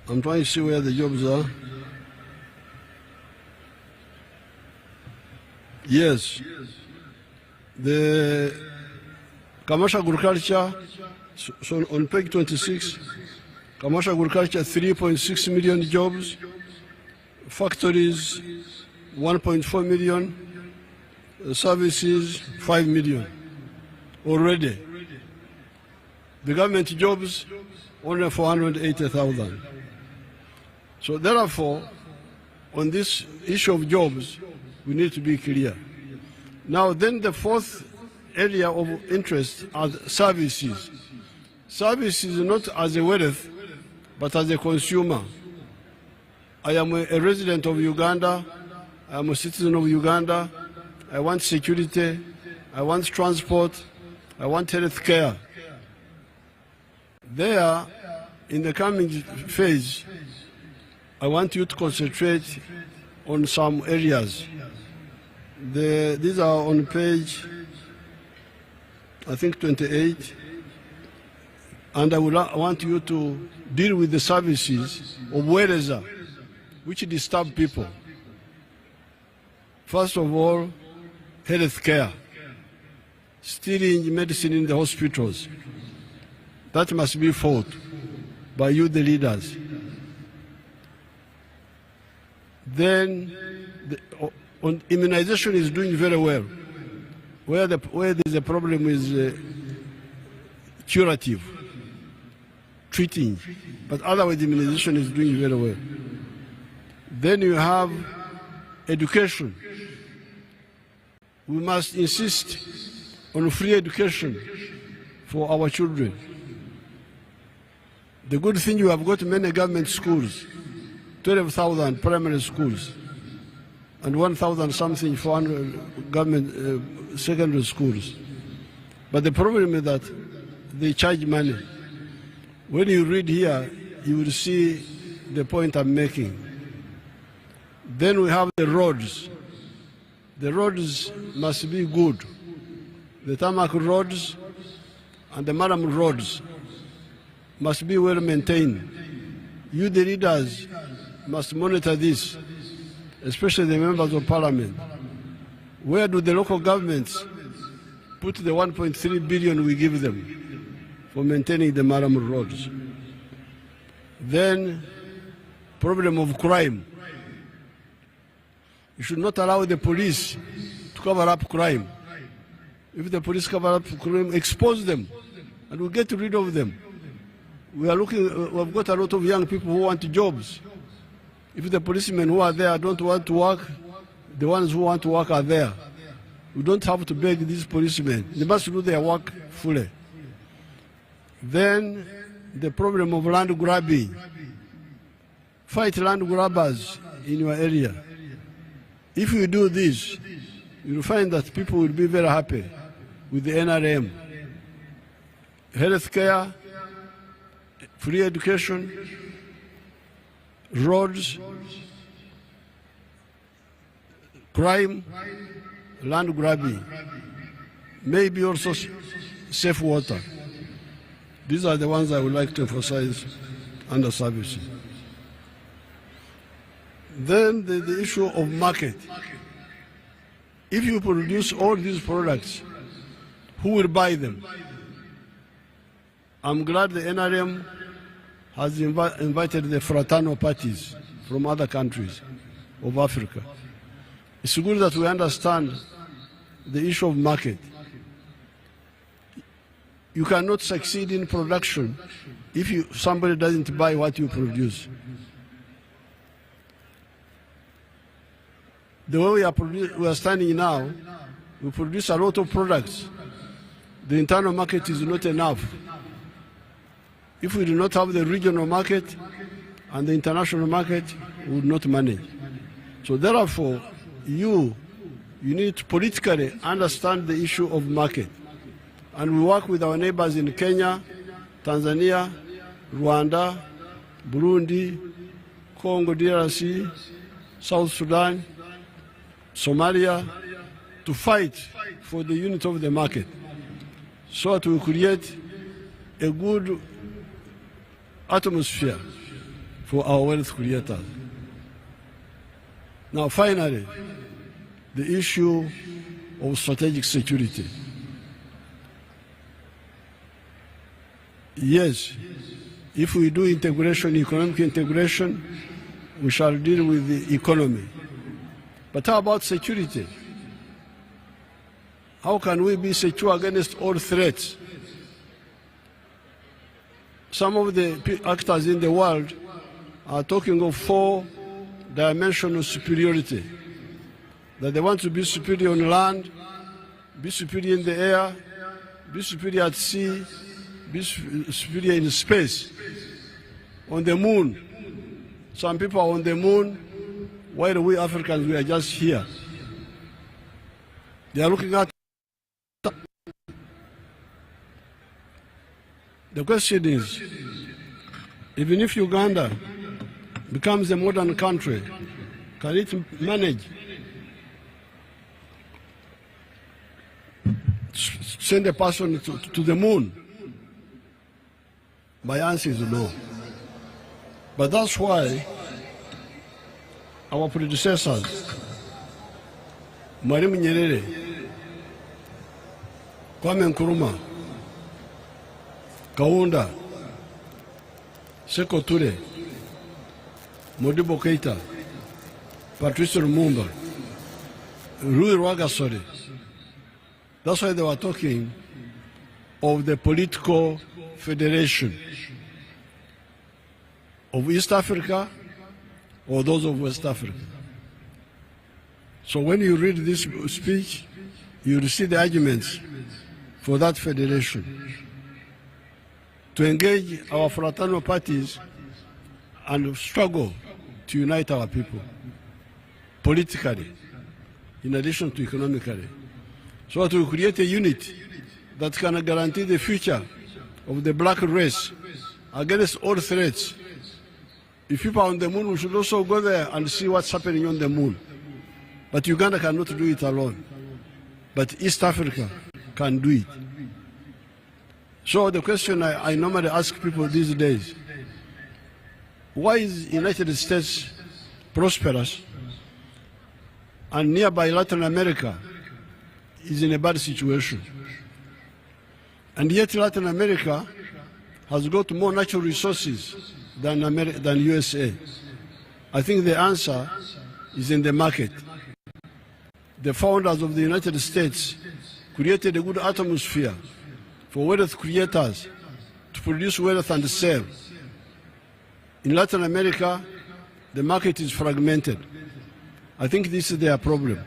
I'm trying to see where the jobs are. Yes. The commercial agriculture, so on page 26, commercial agriculture, 3.6 million jobs, factories, 1.4 million, services, 5 million already. The government jobs, only 480,000. So therefore, on this issue of jobs, we need to be clear. Now then, the fourth area of interest are services. Services not as a wealth, but as a consumer. I am a resident of Uganda. I am a citizen of Uganda. I want security. I want transport. I want health care. There, in the coming phase, I want you to concentrate on some areas. These are on page, I think, 28. And I want you to deal with the services of wherever, which disturb people. First of all, health care. Stealing medicine in the hospitals. That must be fought by you, the leaders. Then, on immunization is doing very well. Where there's a problem is curative, treating, but otherwise immunization is doing very well. Then you have education. We must insist on free education for our children. The good thing, you have got many government schools, 12,000 primary schools, and 1,000 something 400 government secondary schools. But the problem is that they charge money. When you read here, you will see the point I'm making. Then we have the roads. The roads must be good. The tarmac roads and the Maram roads must be well maintained. You, the leaders, must monitor this, especially the members of parliament. Where do the local governments put the 1.3 billion we give them for maintaining the Maram roads? Then, problem of crime. You should not allow the police to cover up crime. If the police cover up crime, expose them, and we get rid of them. We are looking, we've got a lot of young people who want jobs. If the policemen who are there don't want to work, the ones who want to work are there. We don't have to beg these policemen. They must do their work fully. Then the problem of land grabbing. Fight land grabbers in your area. If you do this, you'll find that people will be very happy with the NRM. Healthcare, free education, roads, crime, land grabbing, maybe also safe water. These are the ones I would like to emphasize under services. Then the issue of market. If you produce all these products, who will buy them? I'm glad the NRM has invited the fraternal parties from other countries of Africa. It's good that we understand the issue of market. You cannot succeed in production if somebody doesn't buy what you produce. The way we are standing now, we produce a lot of products. The internal market is not enough. If we do not have the regional market and the international market, we will not manage. So therefore, you need to politically understand the issue of market. And we work with our neighbors in Kenya, Tanzania, Rwanda, Burundi, Congo DRC, South Sudan, Somalia, to fight for the unity of the market, so that we create a good atmosphere for our wealth creators. Now finally, the issue of strategic security. Yes, if we do integration, economic integration, we shall deal with the economy. But how about security? How can we be secure against all threats? Some of the actors in the world are talking of 4-dimensional superiority, that they want to be superior on land, be superior in the air, be superior at sea, be superior in space. On the moon, some people are on the moon, while we Africans, we are just here. They are looking at. The question is, even if Uganda becomes a modern country, can it manage to send a person to the moon? My answer is no. But that's why our predecessors, Mwalimu Nyerere, Kwame Nkrumah, Kaunda, Sekou Touré, Modibo Keita, Patrice Lumumba, Louis Rwagasore. That's why they were talking of the political federation of East Africa or those of West Africa. So when you read this speech, you will see the arguments for that federation, to engage our fraternal parties and struggle to unite our people politically, in addition to economically, so that we create a unit that can guarantee the future of the black race against all threats. If people are on the moon, we should also go there and see what's happening on the moon. But Uganda cannot do it alone. But East Africa can do it. So the question I normally ask people these days, why is the United States prosperous and nearby Latin America is in a bad situation? And yet Latin America has got more natural resources than USA. I think the answer is in the market. The founders of the United States created a good atmosphere for wealth creators to produce wealth and sell. In Latin America, the market is fragmented. I think this is their problem.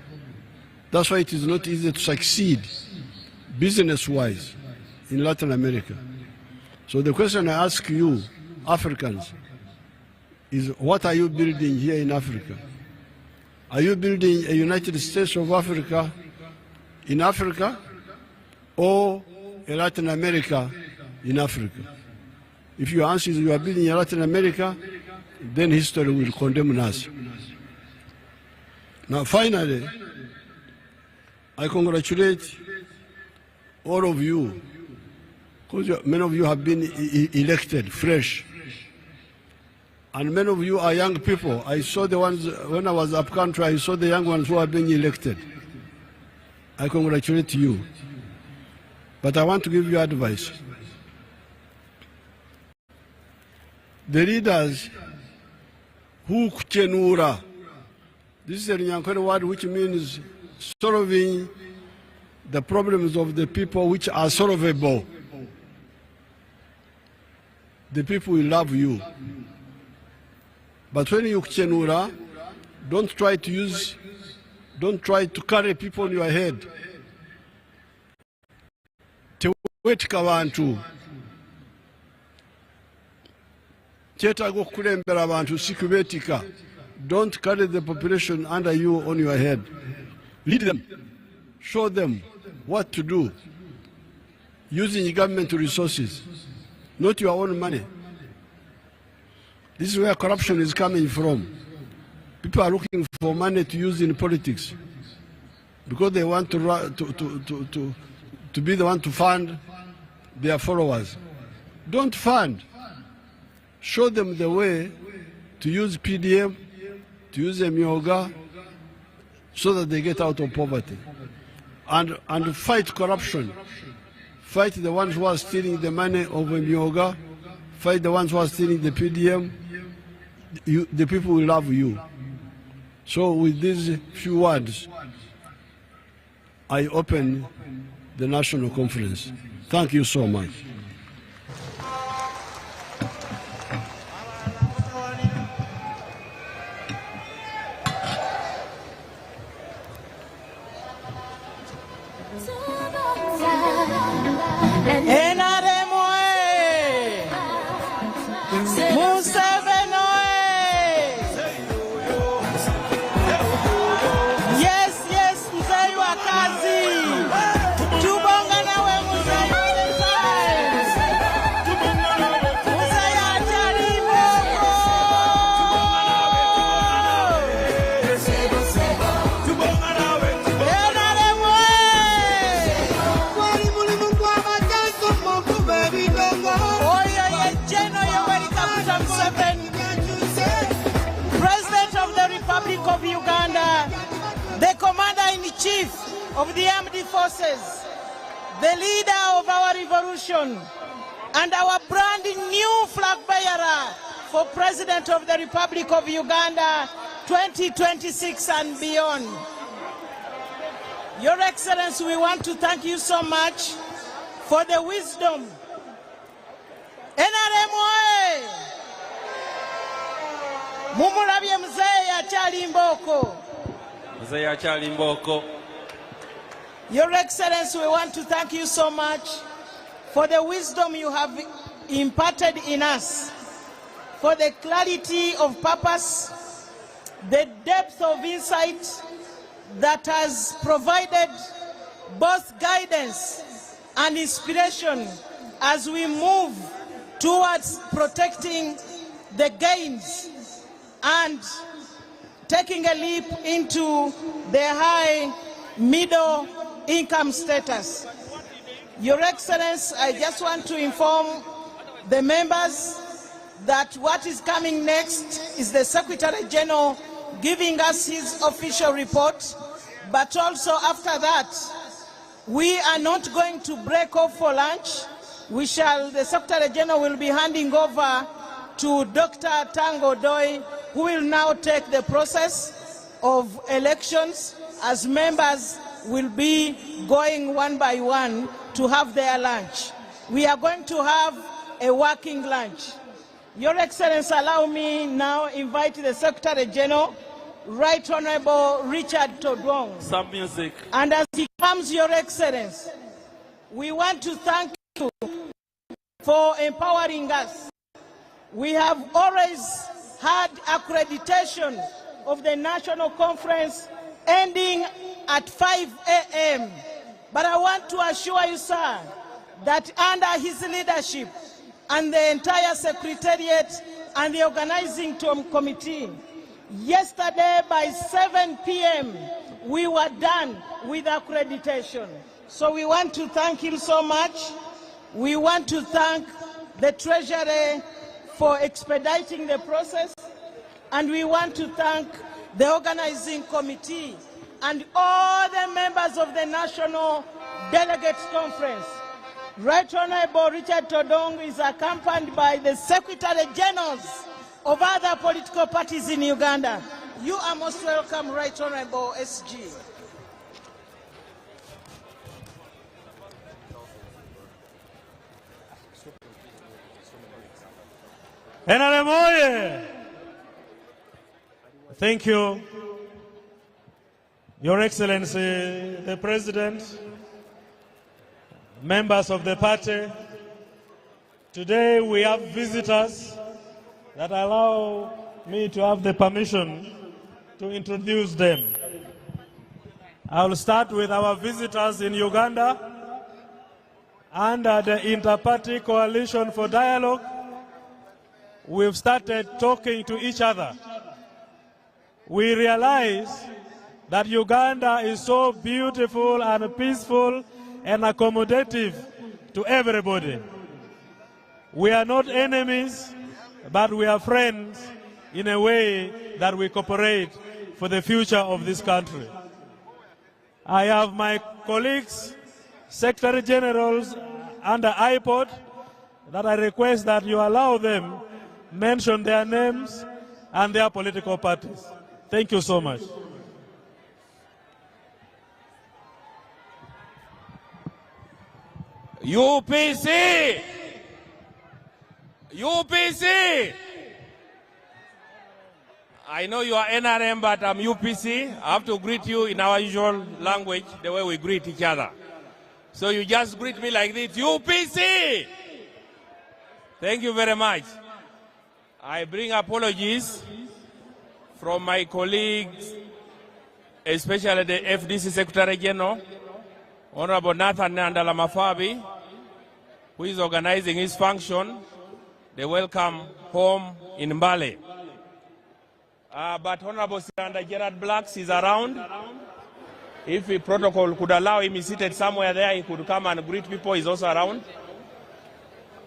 That's why it is not easy to succeed business-wise in Latin America. So the question I ask you, Africans, is what are you building here in Africa? Are you building a United States of Africa in Africa, or a Latin America in Africa? If your answer is you are building a Latin America, then history will condemn us. Now finally, I congratulate all of you, because many of you have been elected fresh. And many of you are young people. I saw the ones, when I was up country, I saw the young ones who are being elected. I congratulate you. But I want to give you advice. The leaders who kuchenura, this is a Nyankore word which means solving the problems of the people which are solvable. The people will love you. But when you kuchenura, don't try to carry people on your head. Tewetika abantu. Kyetaaga okukulembera abantu si kubeetika. Don't carry the population under you on your head. Lead them. Show them what to do using government resources, not your own money. This is where corruption is coming from. People are looking for money to use in politics because they want to be the one to fund their followers. Don't fund. Show them the way to use PDM, to use Myoga, so that they get out of poverty. And fight corruption. Fight the ones who are stealing the money of Myoga. Fight the ones who are stealing the PDM. The people will love you. So with these few words, I open the national conference. Thank you so much. NRM Museveni. Yes, yes, mzee wa kazi. Tubonga nawe mzee wa mzee ajali mboko. NRM kwani mulimu kwa matanzo moko baby dongo. Yoweri Kaguta Museveni, President of the Republic of Uganda, the Commander-in-Chief of the Armed Forces, the leader of our revolution, and our brand new flag bearer for President of the Republic of Uganda 2026 and beyond. Your Excellency, we want to thank you so much for the wisdom. NRM mumulabye mzee akyali mboko. Mzee akyali mboko. Your Excellency, we want to thank you so much for the wisdom you have imparted in us, for the clarity of purpose, the depth of insight that has provided both guidance and inspiration as we move towards protecting the gains and taking a leap into the high middle income status. Your Excellency, I just want to inform the members that what is coming next is the Secretary General giving us his official report, but also after that, we are not going to break off for lunch. The Secretary General will be handing over to Dr. Tango Doi, who will now take the process of elections as members will be going one by one to have their lunch. We are going to have a working lunch. Your Excellency, allow me now invite the Secretary General, Right Honorable Richard Todwong. Some music. And as he comes, Your Excellency, we want to thank you for empowering us. We have always had accreditation of the national conference ending at 5 a.m. But I want to assure you, sir, that under his leadership and the entire Secretariat and the organizing committee, yesterday by 7 p.m. we were done with accreditation. So we want to thank him so much. We want to thank the Treasury for expediting the process, and we want to thank the organizing committee and all the members of the National Delegates Conference. Right Honorable Richard Todong is accompanied by the Secretary Generals of other political parties in Uganda. You are most welcome, Right Honorable SG. NRM oye! Thank you, Your Excellency, the President, members of the party. Today we have visitors that allow me to have the permission to introduce them. I will start with our visitors in Uganda under the Inter-Party Coalition for Dialogue. We've started talking to each other. We realize that Uganda is so beautiful and peaceful and accommodative to everybody. We are not enemies, but we are friends in a way that we cooperate for the future of this country. I have my colleagues, Secretary Generals under IPOD, that I request that you allow them mention their names and their political parties. Thank you so much. UPC! UPC! I know you are NRM, but I'm UPC. I have to greet you in our usual language, the way we greet each other. So you just greet me like this, UPC! Thank you very much. I bring apologies from my colleagues, especially the FDC Secretary General, Honorable Nathan Nandala Mafabi, who is organizing his function, the welcome home in Mbale. But Honorable Senator Gerard Blacks is around. If the protocol could allow him, he's seated somewhere there, he could come and greet people, he's also around.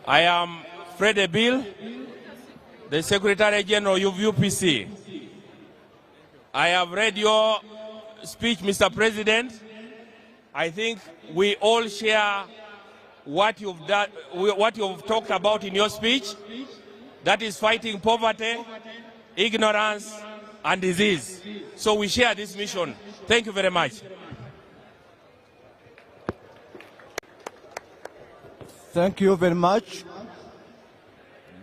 I am Freddie Bill, the Secretary General of UPC. I have read your speech, Mr. President. I think we all share what you've done, what you've talked about in your speech. That is fighting poverty, ignorance, and disease. So we share this mission. Thank you very much. Thank you very much.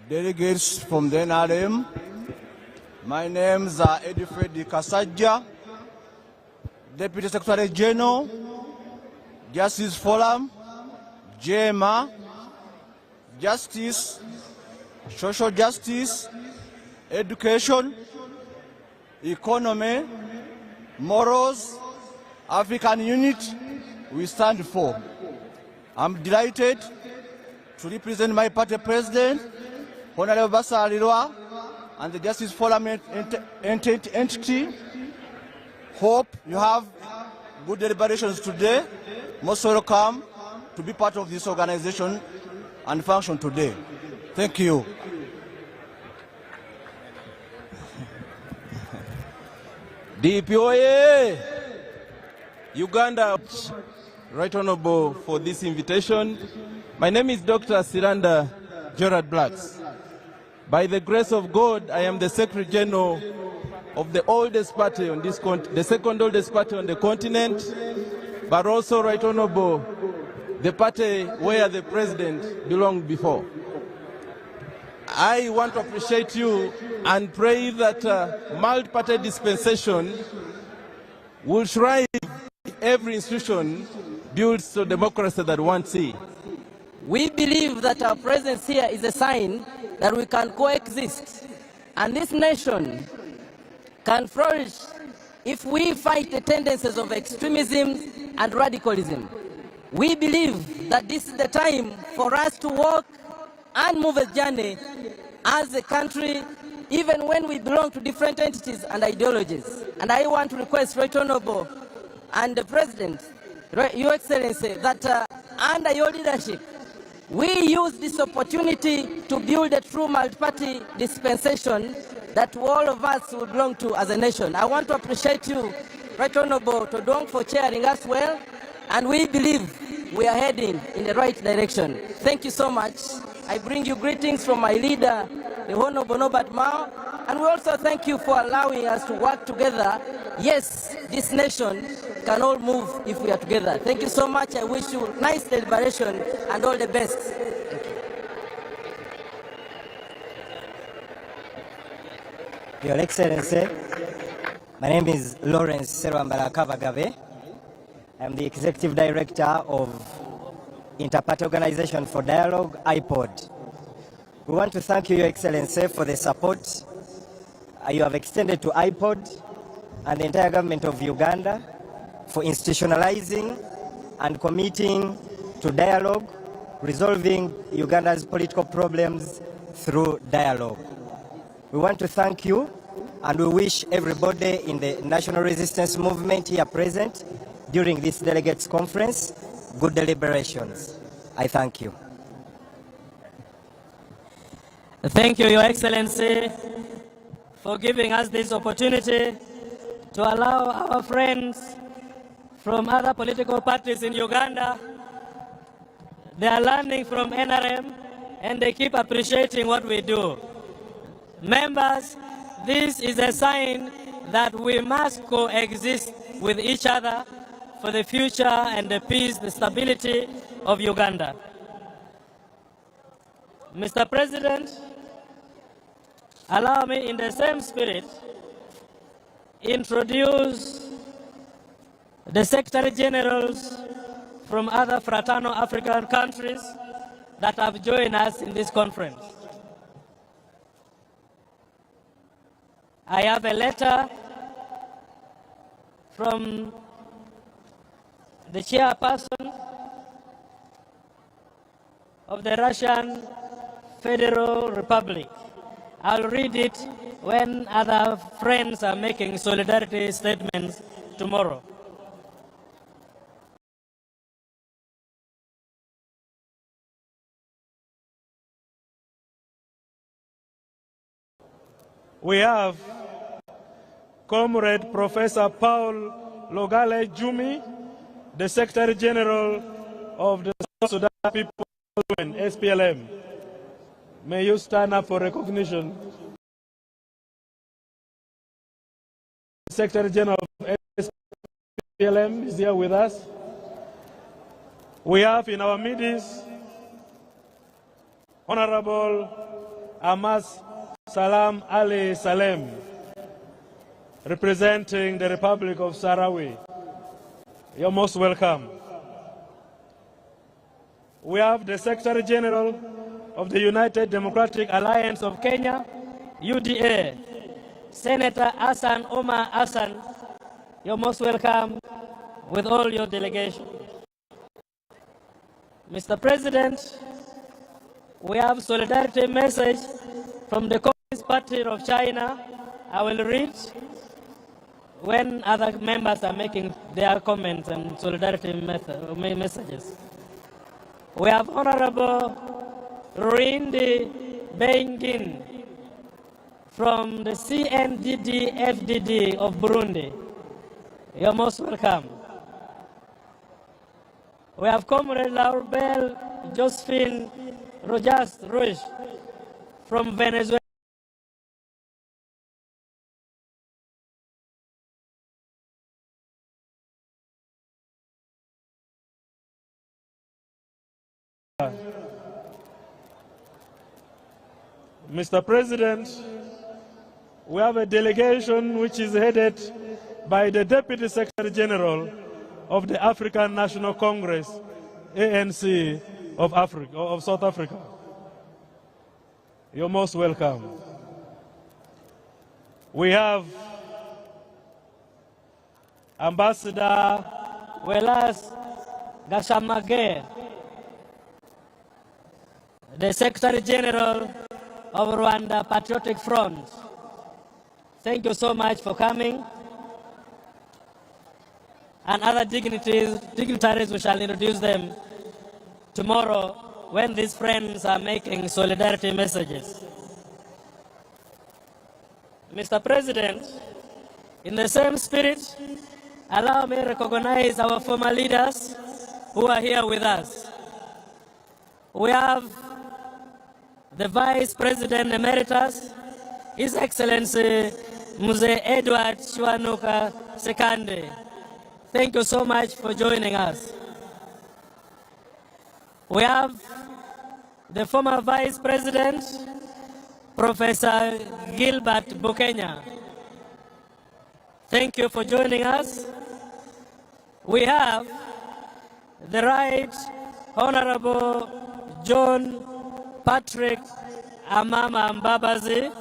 Delegates from the NRM. My name is Edifred Kasajja, Deputy Secretary General, Justice Forum, JMA, Justice, Social Justice, Education, Economy, Morals, African Unity, we stand for. I'm delighted to represent my party president, Honorable Basalirwa, and the Justice Forum entity. Hope you have good deliberations today. Most welcome to be part of this organization and function today. Thank you. DPOA! Uganda, Right Honorable, for this invitation. My name is Dr. Siranda Gerard Blacks. By the grace of God, I am the Secretary General of the oldest party on this continent, the second oldest party on the continent, but also, Right Honorable, the party where the president belonged before. I want to appreciate you and pray that multi-party dispensation will thrive every institution builds the democracy that we want to see. We believe that our presence here is a sign that we can coexist, and this nation can flourish if we fight the tendencies of extremism and radicalism. We believe that this is the time for us to walk and move a journey as a country, even when we belong to different entities and ideologies. And I want to request Right Honorable and the President, Your Excellency, that under your leadership, we use this opportunity to build a true multi-party dispensation that all of us will belong to as a nation. I want to appreciate you, Right Honorable Todong, for chairing us well, and we believe we are heading in the right direction. Thank you so much. I bring you greetings from my leader, the Honorable Norbert Mao, and we also thank you for allowing us to work together. Yes, this nation can all move if we are together. Thank you so much. I wish you nice deliberation and all the best. Your Excellency, my name is Lawrence Serwambalakavagabe. I'm the Executive Director of Interparty Organization for Dialogue, IPOD. We want to thank you, Your Excellency, for the support you have extended to IPOD and the entire government of Uganda for institutionalizing and committing to dialogue, resolving Uganda's political problems through dialogue. We want to thank you, and we wish everybody in the National Resistance Movement here present during this delegates conference good deliberations. I thank you. Thank you, Your Excellency, for giving us this opportunity to allow our friends from other political parties in Uganda. They are learning from NRM and they keep appreciating what we do. Members, this is a sign that we must coexist with each other for the future and the peace, the stability of Uganda. Mr. President, allow me in the same spirit introduce the Secretary Generals from other fraternal African countries that have joined us in this conference. I have a letter from the chairperson of the Russian Federal Republic. I'll read it when other friends are making solidarity statements tomorrow. We have Comrade Professor Paul Logale Jumi, the Secretary General of the South Sudan People Movement, SPLM. May you stand up for recognition. The Secretary General of SPLM is here with us. We have in our midst Honorable Amas Salam Ali Salem, representing the Republic of Sahrawi. You're most welcome. We have the Secretary General of the United Democratic Alliance of Kenya, UDA, Senator Hassan Omar Hassan. You're most welcome with all your delegation. Mr. President, we have solidarity message from the Communist Party of China. I will read when other members are making their comments and solidarity messages. We have Honorable Ruindi Bengin from the CNDD-FDD of Burundi. You're most welcome. We have Comrade Laurel Josephine Rojas Ruiz from Venezuela. Mr. President, we have a delegation which is headed by the Deputy Secretary General of the African National Congress, ANC of South Africa. You're most welcome. We have Ambassador Welas Gashamage, the Secretary General of Rwanda Patriotic Front. Thank you so much for coming. And other dignitaries, we shall introduce them tomorrow when these friends are making solidarity messages. Mr. President, in the same spirit, allow me to recognize our former leaders who are here with us. We have the Vice President Emeritus, His Excellency Mzee Edward Shwanuka Sekande. Thank you so much for joining us. We have the former Vice President, Professor Gilbert Bukenya. Thank you for joining us. We have the Right Honorable John Patrick Amama Mbabazi,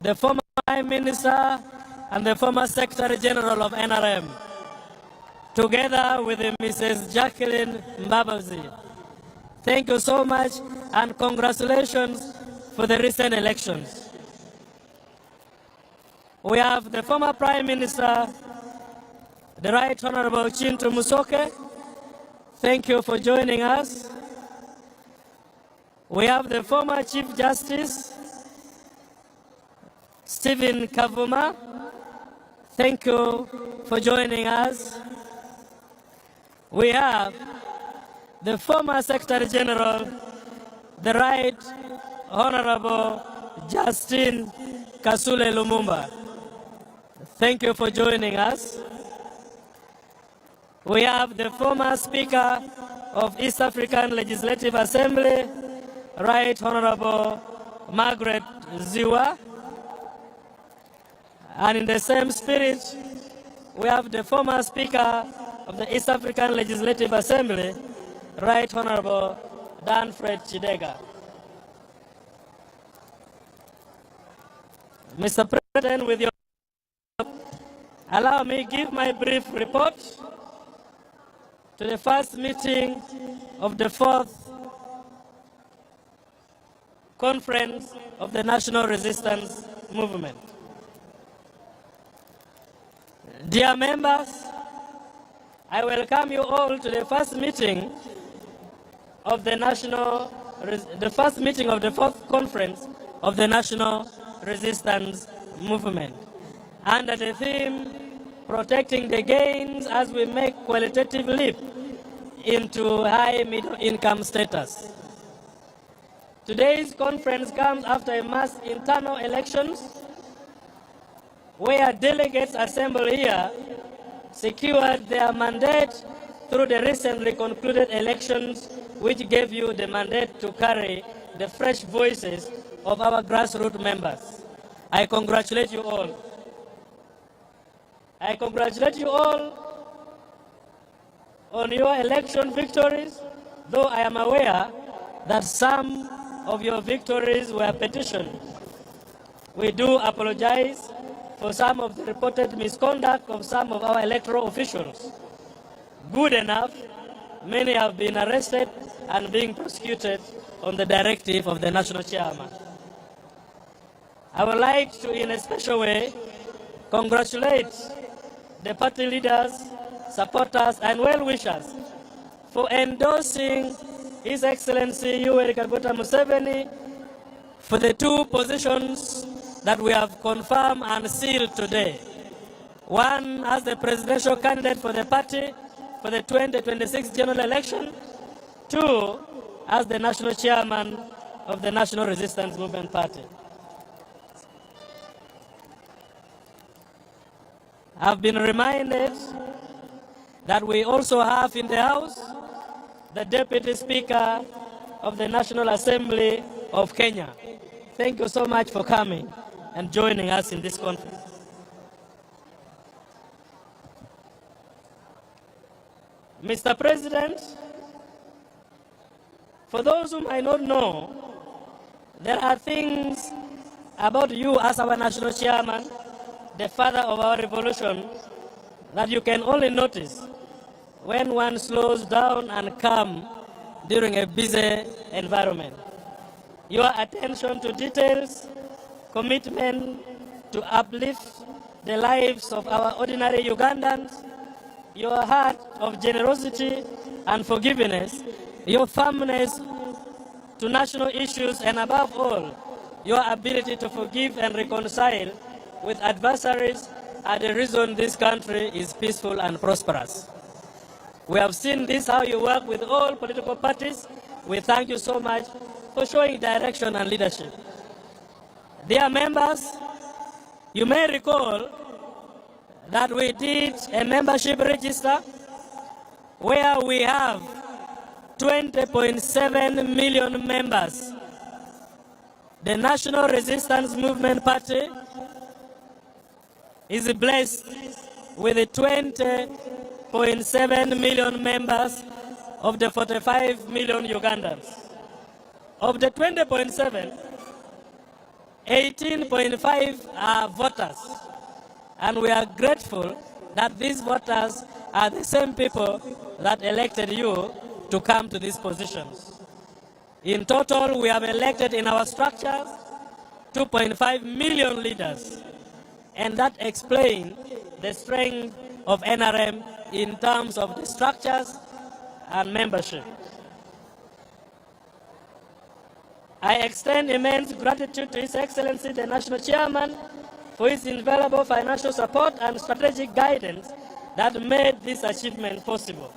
the former Prime Minister and the former Secretary General of NRM, together with Mrs. Jacqueline Mbabazi. Thank you so much and congratulations for the recent elections. We have the former Prime Minister, the Right Honorable Chintu Musoke. Thank you for joining us. We have the former Chief Justice, Stephen Kavuma. Thank you for joining us. We have the former Secretary General, the Right Honorable Justin Kasule Lumumba. Thank you for joining us. We have the former Speaker of East African Legislative Assembly, Right Honorable Margaret Ziwa. And in the same spirit, we have the former Speaker of the East African Legislative Assembly, Right Honorable Danfred Chidega. Mr. President, with your allow me to give my brief report to the first meeting of the 4th Conference of the National Resistance Movement. Dear members, I welcome you all to the first meeting of the first meeting of the 4th Conference of the National Resistance Movement, under the theme, Protecting the Gains as we make qualitative leap into high middle income status. Today's conference comes after a mass internal elections where delegates assembled here secured their mandate through the recently concluded elections, which gave you the mandate to carry the fresh voices of our grassroots members. I congratulate you all. I congratulate you all on your election victories, though I am aware that some of your victories were petitioned. We do apologize for some of the reported misconduct of some of our electoral officials. Good enough, many have been arrested and being prosecuted on the directive of the national chairman. I would like to, in a special way, congratulate the party leaders, supporters, and well-wishers for endorsing His Excellency Yoweri Kaguta Museveni for the 2 positions that we have confirmed and sealed today. One as the presidential candidate for the party for the 2026 general election, 2 as the national chairman of the National Resistance Movement Party. I've been reminded that we also have in the House the Deputy Speaker of the National Assembly of Kenya. thank you so much for coming and joining us in this conference. Mr. President, for those who might not know, there are things about you as our national chairman, the father of our revolution, that you can only notice when one slows down and calm during a busy environment. Your attention to details, commitment to uplift the lives of our ordinary Ugandans, your heart of generosity and forgiveness, your firmness to national issues, and above all, your ability to forgive and reconcile with adversaries are the reason this country is peaceful and prosperous. We have seen this, how you work with all political parties. We thank you so much for showing direction and leadership. Dear members, you may recall that we did a membership register where we have 20.7 million members. The National Resistance Movement Party is blessed with 20.7 million members of the 45 million Ugandans. Of the 20.7, 18.5 are voters. And we are grateful that these voters are the same people that elected you to come to these positions. In total, we have elected in our structures 2.5 million leaders. And that explains the strength of NRM in terms of the structures and membership. I extend immense gratitude to His Excellency, the National Chairman, for his invaluable financial support and strategic guidance that made this achievement possible.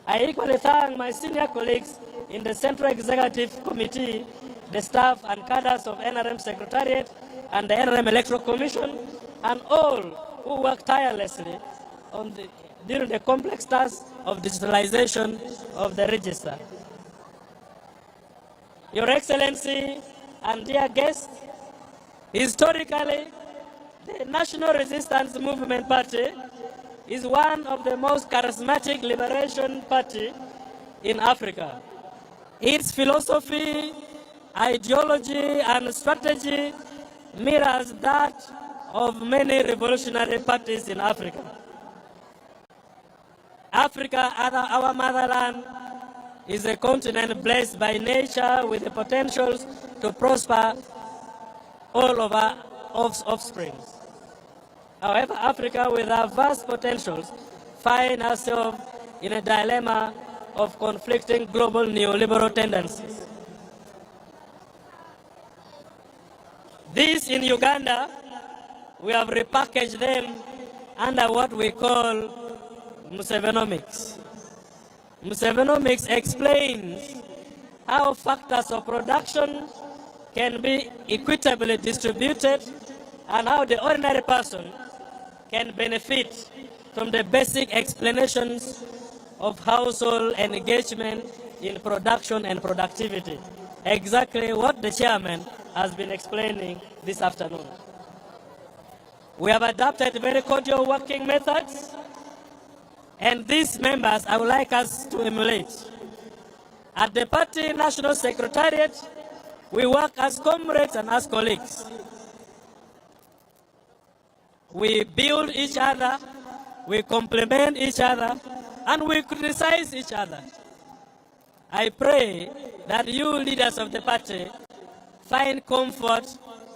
I equally thank my senior colleagues in the Central Executive Committee, the staff and cadres of NRM Secretariat and the NRM Electoral Commission, and all who worked tirelessly during the complex task of digitalization of the register. Your Excellency and dear guests, historically, the National Resistance Movement Party is one of the most charismatic liberation parties in Africa. Its philosophy, ideology, and strategy mirrors that of many revolutionary parties in Africa. Africa, our motherland, is a continent blessed by nature with the potentials to prosper all of our offspring. However, Africa, with our vast potentials, finds herself in a dilemma of conflicting global neoliberal tendencies. This in Uganda, we have repackaged them under what we call Musevenomics. Musevenomics explains how factors of production can be equitably distributed and how the ordinary person can benefit from the basic explanations of household engagement in production and productivity. Exactly what the chairman has been explaining this afternoon. We have adopted very cordial working methods, and these members I would like us to emulate. At the party national secretariat, we work as comrades and as colleagues. We build each other, we complement each other, and we criticize each other. I pray that you leaders of the party find comfort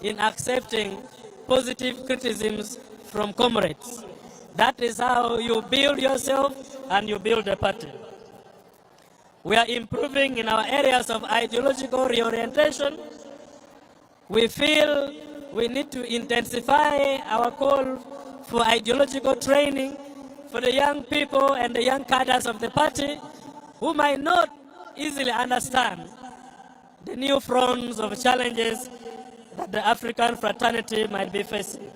in accepting positive criticisms from comrades. That is how you build yourself and you build the party. We are improving in our areas of ideological reorientation. We feel we need to intensify our call for ideological training for the young people and the young cadres of the party who might not easily understand the new fronts of challenges that the African fraternity might be facing.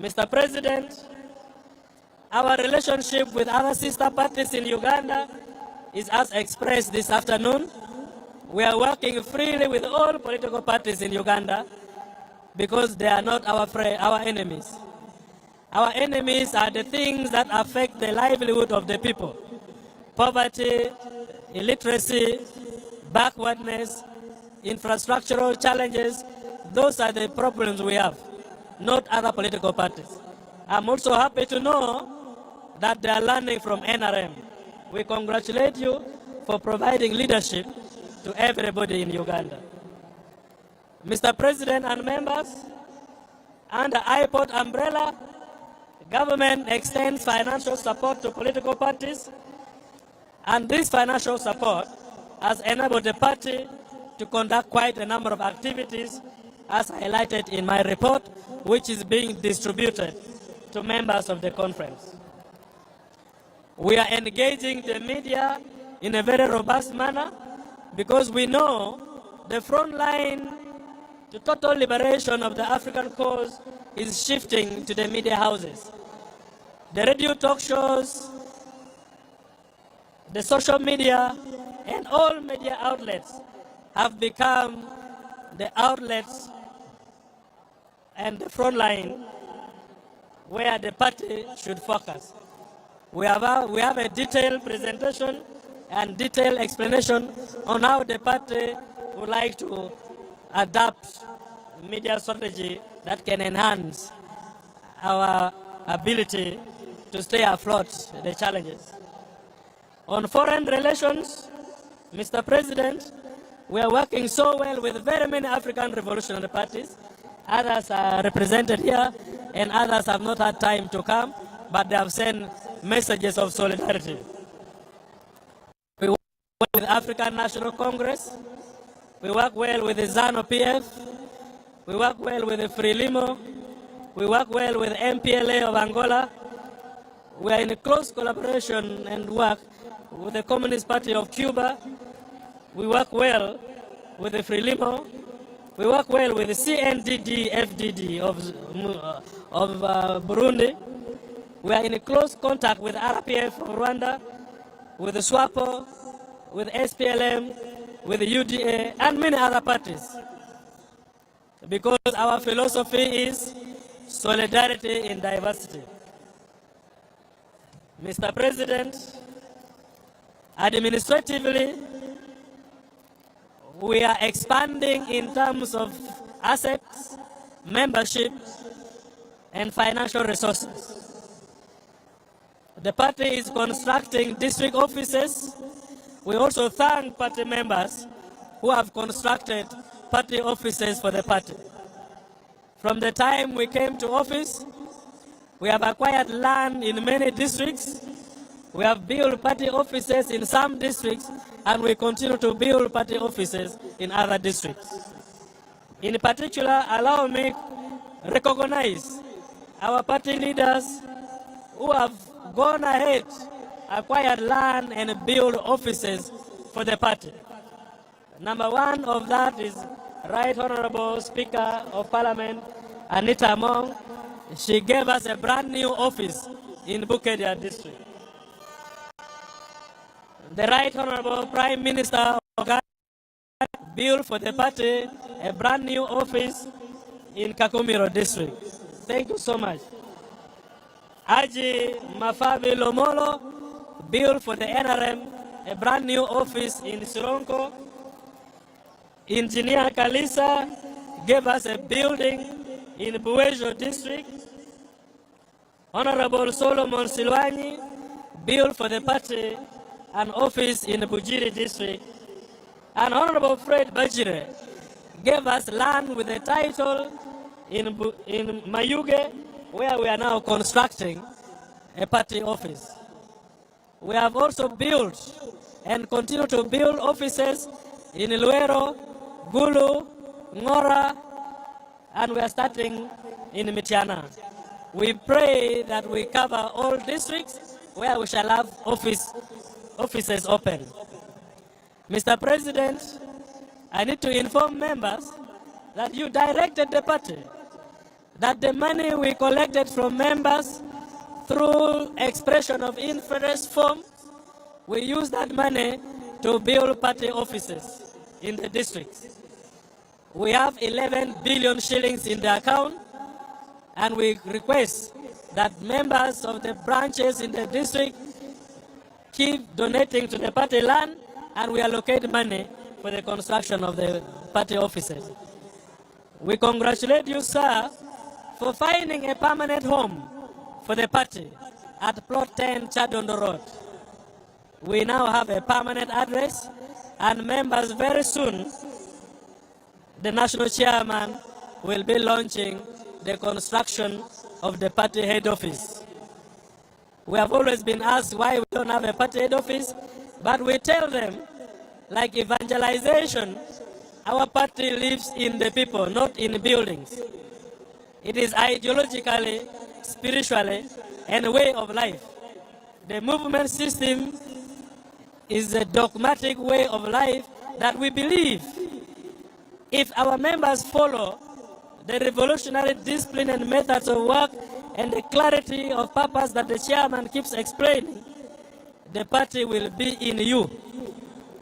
Mr. President, our relationship with other sister parties in Uganda is as expressed this afternoon. we are working freely with all political parties in Uganda because they are not our enemies. Our enemies are the things that affect the livelihood of the people. Poverty, illiteracy, backwardness, infrastructural challenges, those are the problems we have, not other political parties. I'm also happy to know that they are learning from NRM. We congratulate you for providing leadership to everybody in Uganda. Mr. President and members, under IPOD umbrella, government extends financial support to political parties, and this financial support has enabled the party to conduct quite a number of activities as highlighted in my report, which is being distributed to members of the conference. We are engaging the media in a very robust manner because we know the front line to total liberation of the African cause is shifting to the media houses. The radio talk shows, the social media, and all media outlets have become the outlets and the front line where the party should focus. We have a detailed presentation and detailed explanation on how the party would like to adapt media strategy that can enhance our ability to stay afloat the challenges. On foreign relations, Mr. President, we are working so well with very many African revolutionary parties. Others are represented here, and others have not had time to come, but they have sent messages of solidarity. We work with African National Congress. We work well with the ZANU-PF. We work well with the FRELIMO. We work well with MPLA of Angola. We are in close collaboration and work with the Communist Party of Cuba. We work well with the FRELIMO. We work well with the CNDD-FDD of Burundi. We are in close contact with RPF of Rwanda, with the SWAPO, with SPLM, with the UDA, and many other parties. Because our philosophy is solidarity in diversity. Mr. President, administratively, we are expanding in terms of assets, membership, and financial resources. The party is constructing district offices. We also thank party members who have constructed party offices for the party. From the time we came to office, we have acquired land in many districts. We have built party offices in some districts, and we continue to build party offices in other districts. In particular, allow me to recognize our party leaders who have gone ahead, acquired land, and built offices for the party. Number one of that is Right Honorable Speaker of Parliament, Anita Among. She gave us a brand new office in Bukedia district. The Right Honorable Prime Minister of Uganda built for the party a brand new office in Kakumiro district. Thank you so much. Haji Mafabi Lomolo built for the NRM a brand new office in Sironko. Engineer Kalisa gave us a building in Buwejo district. Honorable Solomon Silwani built for the party an office in the Bujiri district. And Honorable Fred Bajire gave us land with a title in Mayuge, where we are now constructing a party office. We have also built and continue to build offices in Luero, Gulu, Ngora, and we are starting in Mitiana. We pray that we cover all districts where we shall have offices open. Mr. President, I need to inform members that you directed the party that the money we collected from members through expression of interest form, we use that money to build party offices in the district. We have 11 billion shillings in the account, and we request that members of the branches in the district keep donating to the party land, and we allocate money for the construction of the party offices. We congratulate you, sir, for finding a permanent home for the party at Plot 10 Chadondo Road. We now have a permanent address, and members, very soon, the national chairman will be launching the construction of the party head office. We have always been asked why we don't have a party head office, but we tell them, like evangelization, our party lives in the people, not in buildings. It is ideologically, spiritually, and a way of life. The movement system is a dogmatic way of life that we believe. If our members follow the revolutionary discipline and methods of work and the clarity of purpose that the chairman keeps explaining, the party will be in you.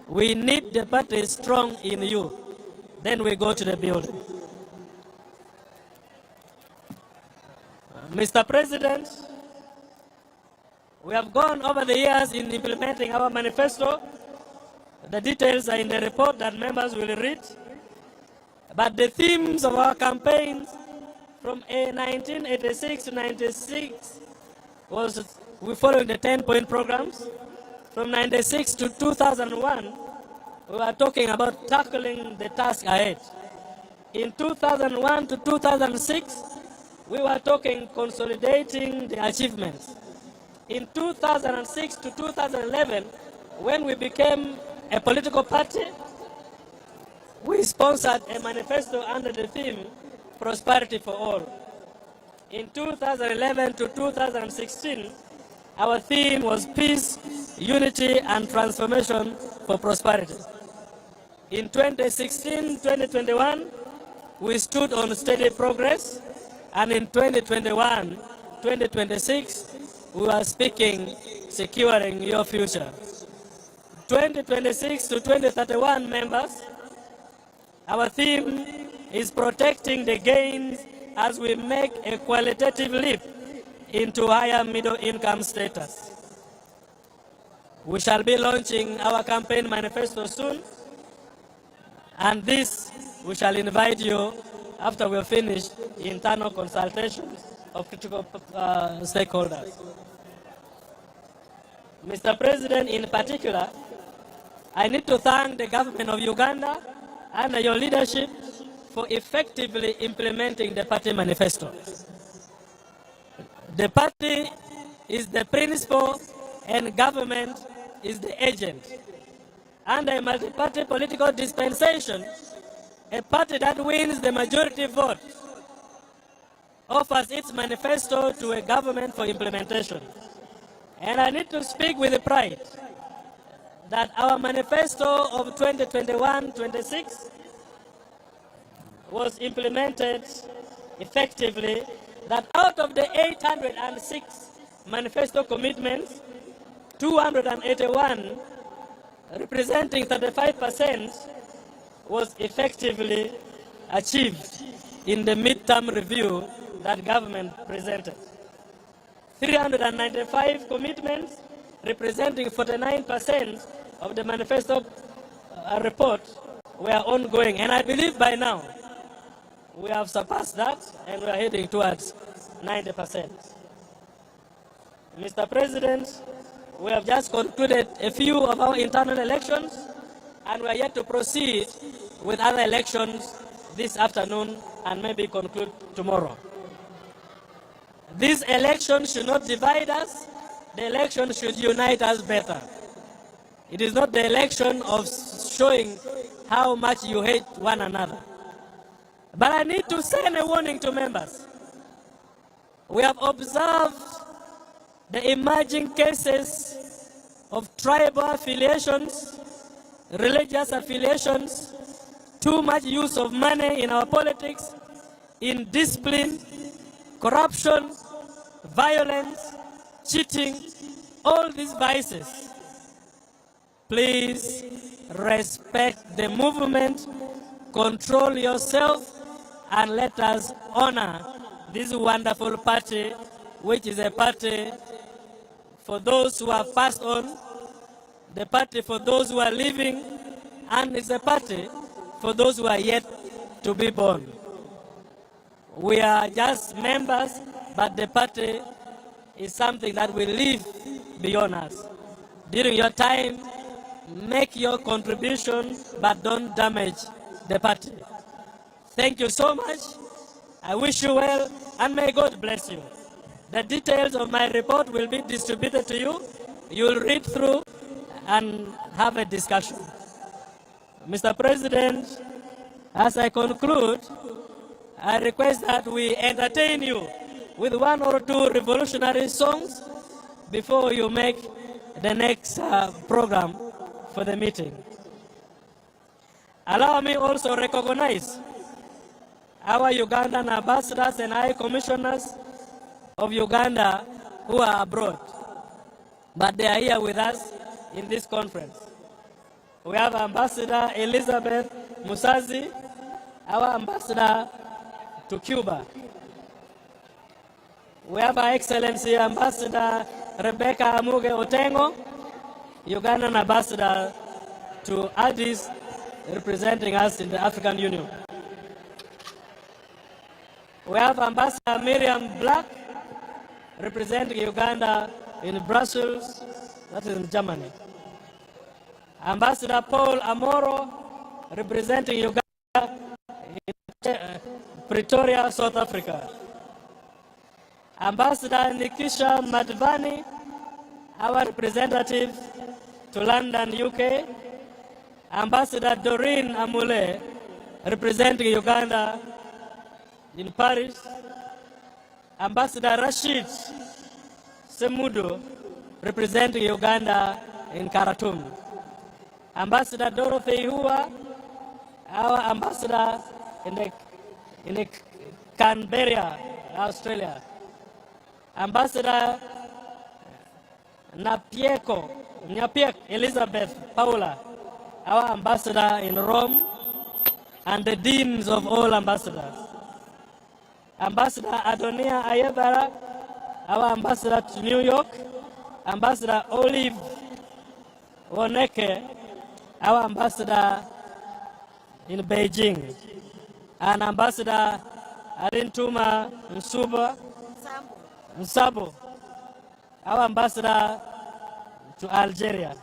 We need the party strong in you. Then we go to the building. Mr. President, we have gone over the years in implementing our manifesto. The details are in the report that members will read. But the themes of our campaigns from 1986 to 96 was we followed the 10-point programs. From 96 to 2001, we were talking about tackling the task ahead. In 2001 to 2006, we were talking consolidating the achievements. In 2006 to 2011, when we became a political party, we sponsored a manifesto under the theme, Prosperity for All. In 2011 to 2016, our theme was Peace, Unity, and Transformation for Prosperity. In 2016-2021, we stood on steady progress, and in 2021-2026, we are speaking securing your future. 2026 to 2031 members, our theme is protecting the gains as we make a qualitative leap into higher middle income status. We shall be launching our campaign manifesto soon, and this we shall invite you after we have finished internal consultations of critical stakeholders. Mr. President, in particular, I need to thank the government of Uganda and your leadership for effectively implementing the party manifesto. The party is the principal and government is the agent. Under a multi-party political dispensation, a party that wins the majority vote offers its manifesto to a government for implementation. And I need to speak with pride that our manifesto of 2021-26 was implemented effectively, that out of the 806 manifesto commitments, 281, representing 35%, was effectively achieved in the midterm review that government presented. 395 commitments, representing 49% of the manifesto report, were ongoing. And I believe by now, we have surpassed that, and we are heading towards 90%. Mr. President, we have just concluded a few of our internal elections, and we are yet to proceed with other elections this afternoon and maybe conclude tomorrow. These elections should not divide us. The election should unite us better. It is not the election of showing how much you hate one another. But I need to send a warning to members. We have observed the emerging cases of tribal affiliations, religious affiliations, too much use of money in our politics, indiscipline, corruption, violence, cheating, all these vices. Please respect the movement, control yourself, and let us honor this wonderful party, which is a party for those who have passed on, the party for those who are living, and it's a party for those who are yet to be born. We are just members, but the party is something that will live beyond us. During your time, make your contribution, but don't damage the party. Thank you so much. I wish you well, and may God bless you. The details of my report will be distributed to you. You'll read through and have a discussion. Mr. President, as I conclude, I request that we entertain you with one or two revolutionary songs before you make the next program for the meeting. Allow me also recognize our Ugandan ambassadors and high commissioners of Uganda who are abroad, but they are here with us in this conference. We have Ambassador Elizabeth Musazi, our ambassador to Cuba. We have Her Excellency Ambassador Rebecca Amuge Otengo, Ugandan ambassador to Addis, representing us in the African Union. We have Ambassador Miriam Black, representing Uganda in Brussels, that is in Germany. Ambassador Paul Amoro, representing Uganda in Pretoria, South Africa. Ambassador Nikisha Madvani, our representative to London, UK. Ambassador Doreen Amule, representing Uganda in Paris. Ambassador Rashid Semudo, representing Uganda in Khartoum. Ambassador Dorothy Hua, our ambassador in Canberra, Australia. Ambassador Napiek Elizabeth Paula, our ambassador in Rome, and the deans of all ambassadors. Ambassador Adonia Ayebara, our ambassador to New York. Ambassador Olive Woneke, our ambassador in Beijing. And Ambassador Arintuma Nsabo, our ambassador to Algeria.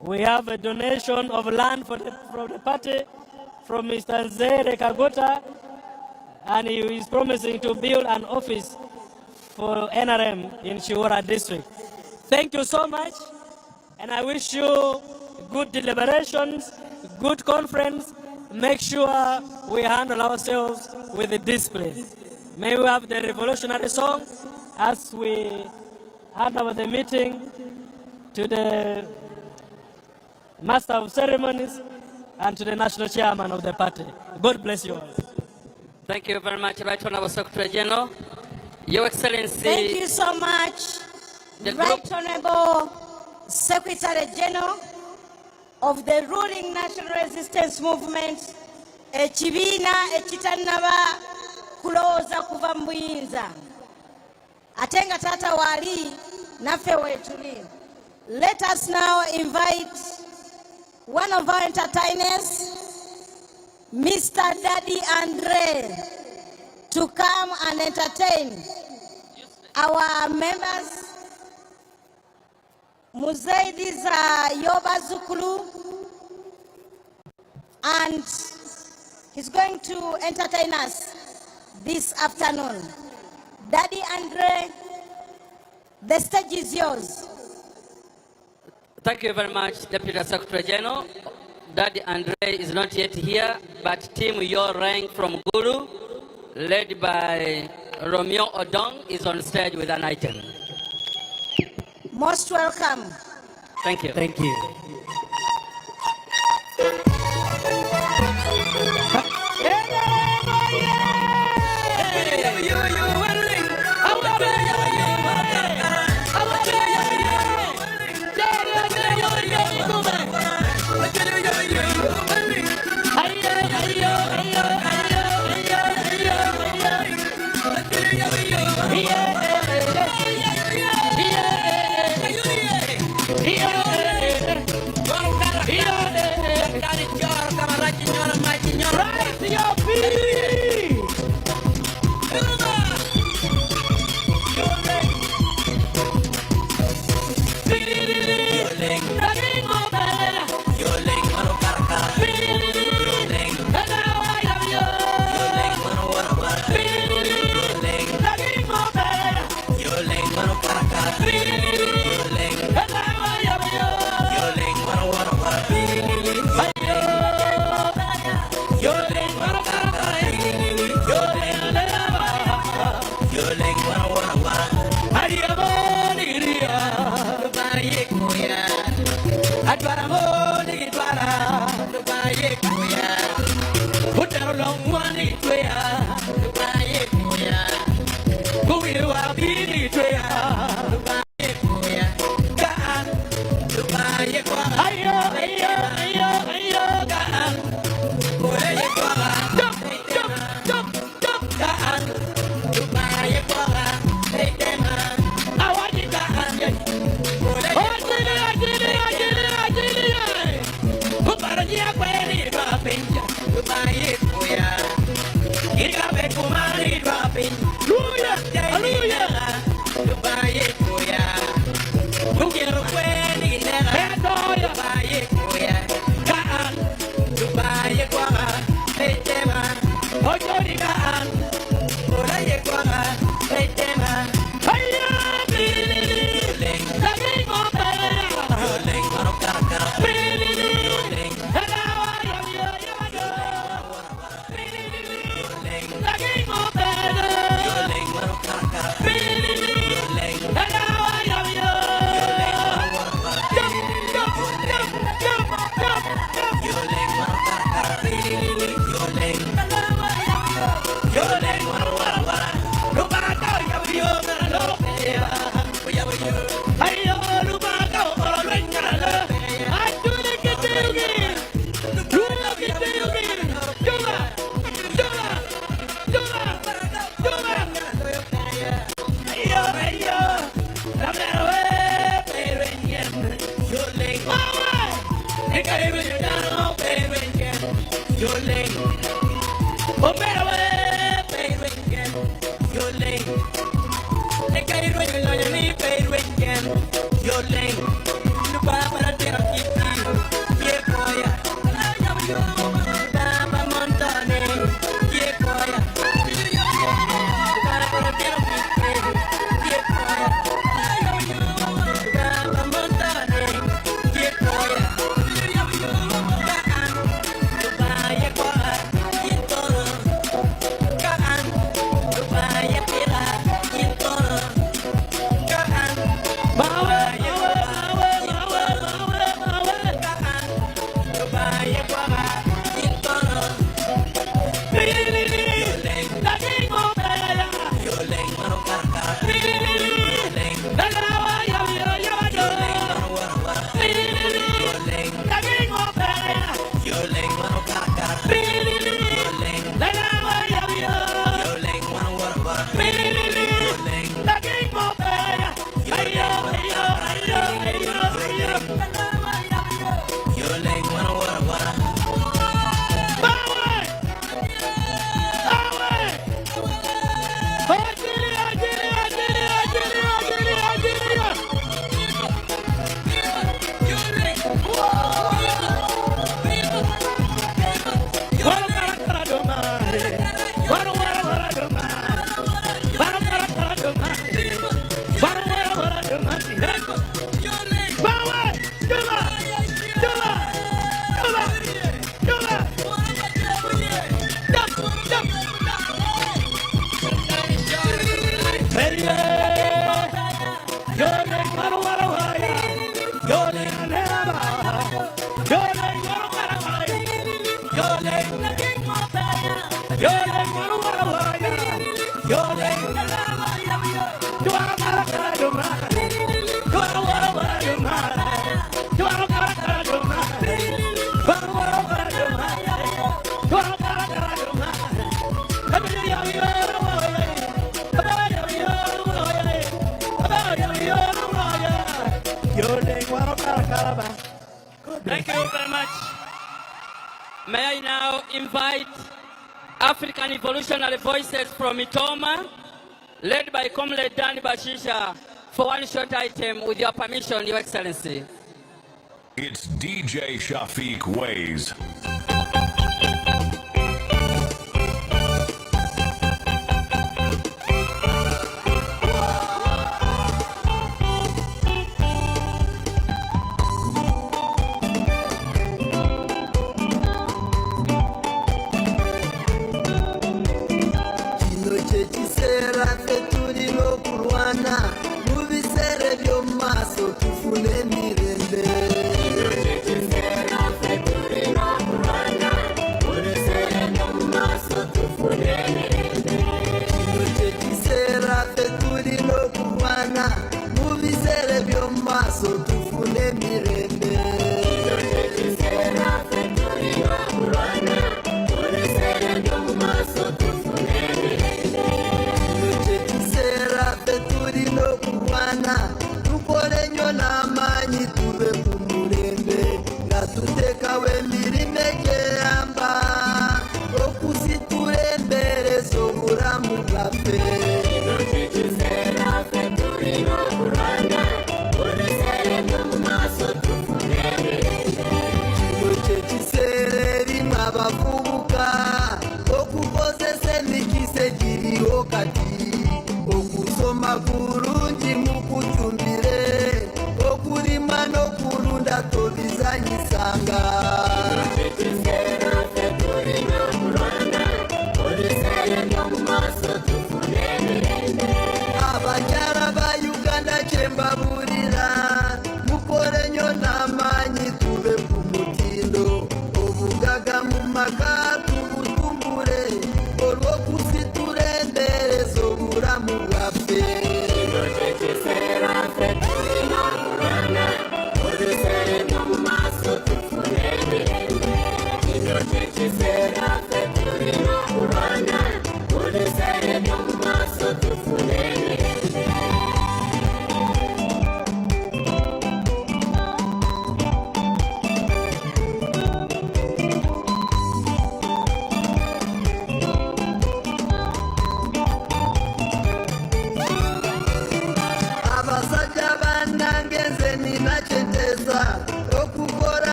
We have a donation of land from the party from Mr. Yoweri Kaguta, and he is promising to build an office for NRM in Chiwara district. Thank you so much, and I wish you good deliberations, good conference. Make sure we handle ourselves with discipline. May we have the revolutionary song as we hand over the meeting to the Master of Ceremonies and to the National Chairman of the party. God bless you all. Thank you very much, Right Honorable Secretary General. Your Excellency. Thank you so much, Right Honorable Secretary General of the ruling National Resistance Movement, ekibiina ekitanaba kulowooza kuva mu buyinza. Ate nga taata wali naffe weetuli. Let us now invite one of our entertainers, Mr. Daddy Andre, to come and entertain our members. Muzaidiza Yoba Zukulu, and he's going to entertain us this afternoon. Daddy Andre, the stage is yours. Thank you very much, Deputy Secretary General. Daddy Andre is not yet here, but Team Your Rank from Guru, led by Romeo Odong, is on stage with an item. Most welcome. Thank you. Thank you. Thank you very much. May I now invite African Revolutionary Voices from Itoma, led by Comrade Dan Bashisha, for one short item, with your permission, Your Excellency. It's DJ Shafiq Ways.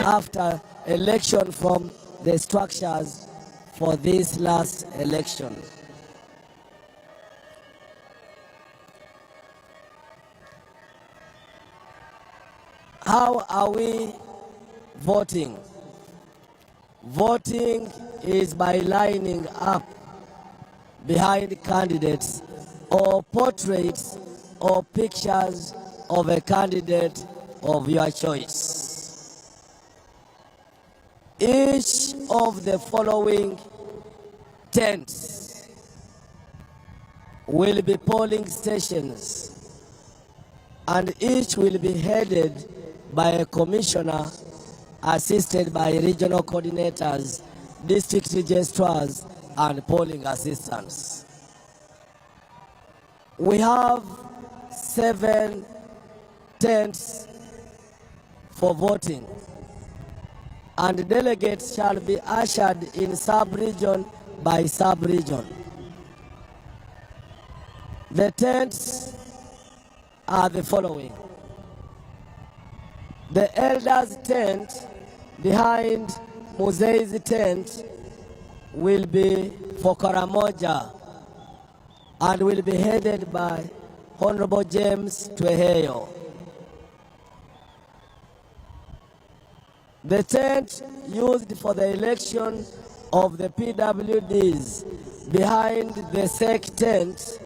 After election from the structures for this last election. How are we voting? Voting is by lining up behind candidates or portraits or pictures of a candidate of your choice. Each of the following tents will be polling stations, and each will be headed by a commissioner assisted by regional coordinators, district registrars, and polling assistants. We have 7 tents for voting, and delegates shall be ushered in sub-region by sub-region. The tents are the following. The elders' tent behind Muzee's tent will be for Karamoja and will be headed by Honorable James Tweheyo. The tent used for the election of the PWDs behind the SEC tent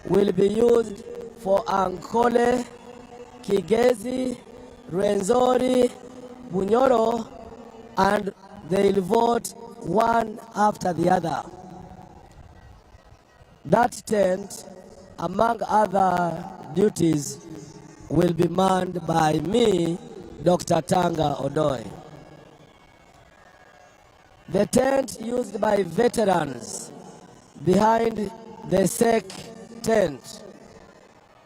will be used for Ankole Kigezi, Rwenzori, Bunyoro, and they'll vote one after the other. That tent, among other duties, will be manned by me, Dr. Tanga Odoi. The tent used by veterans behind the SEC tent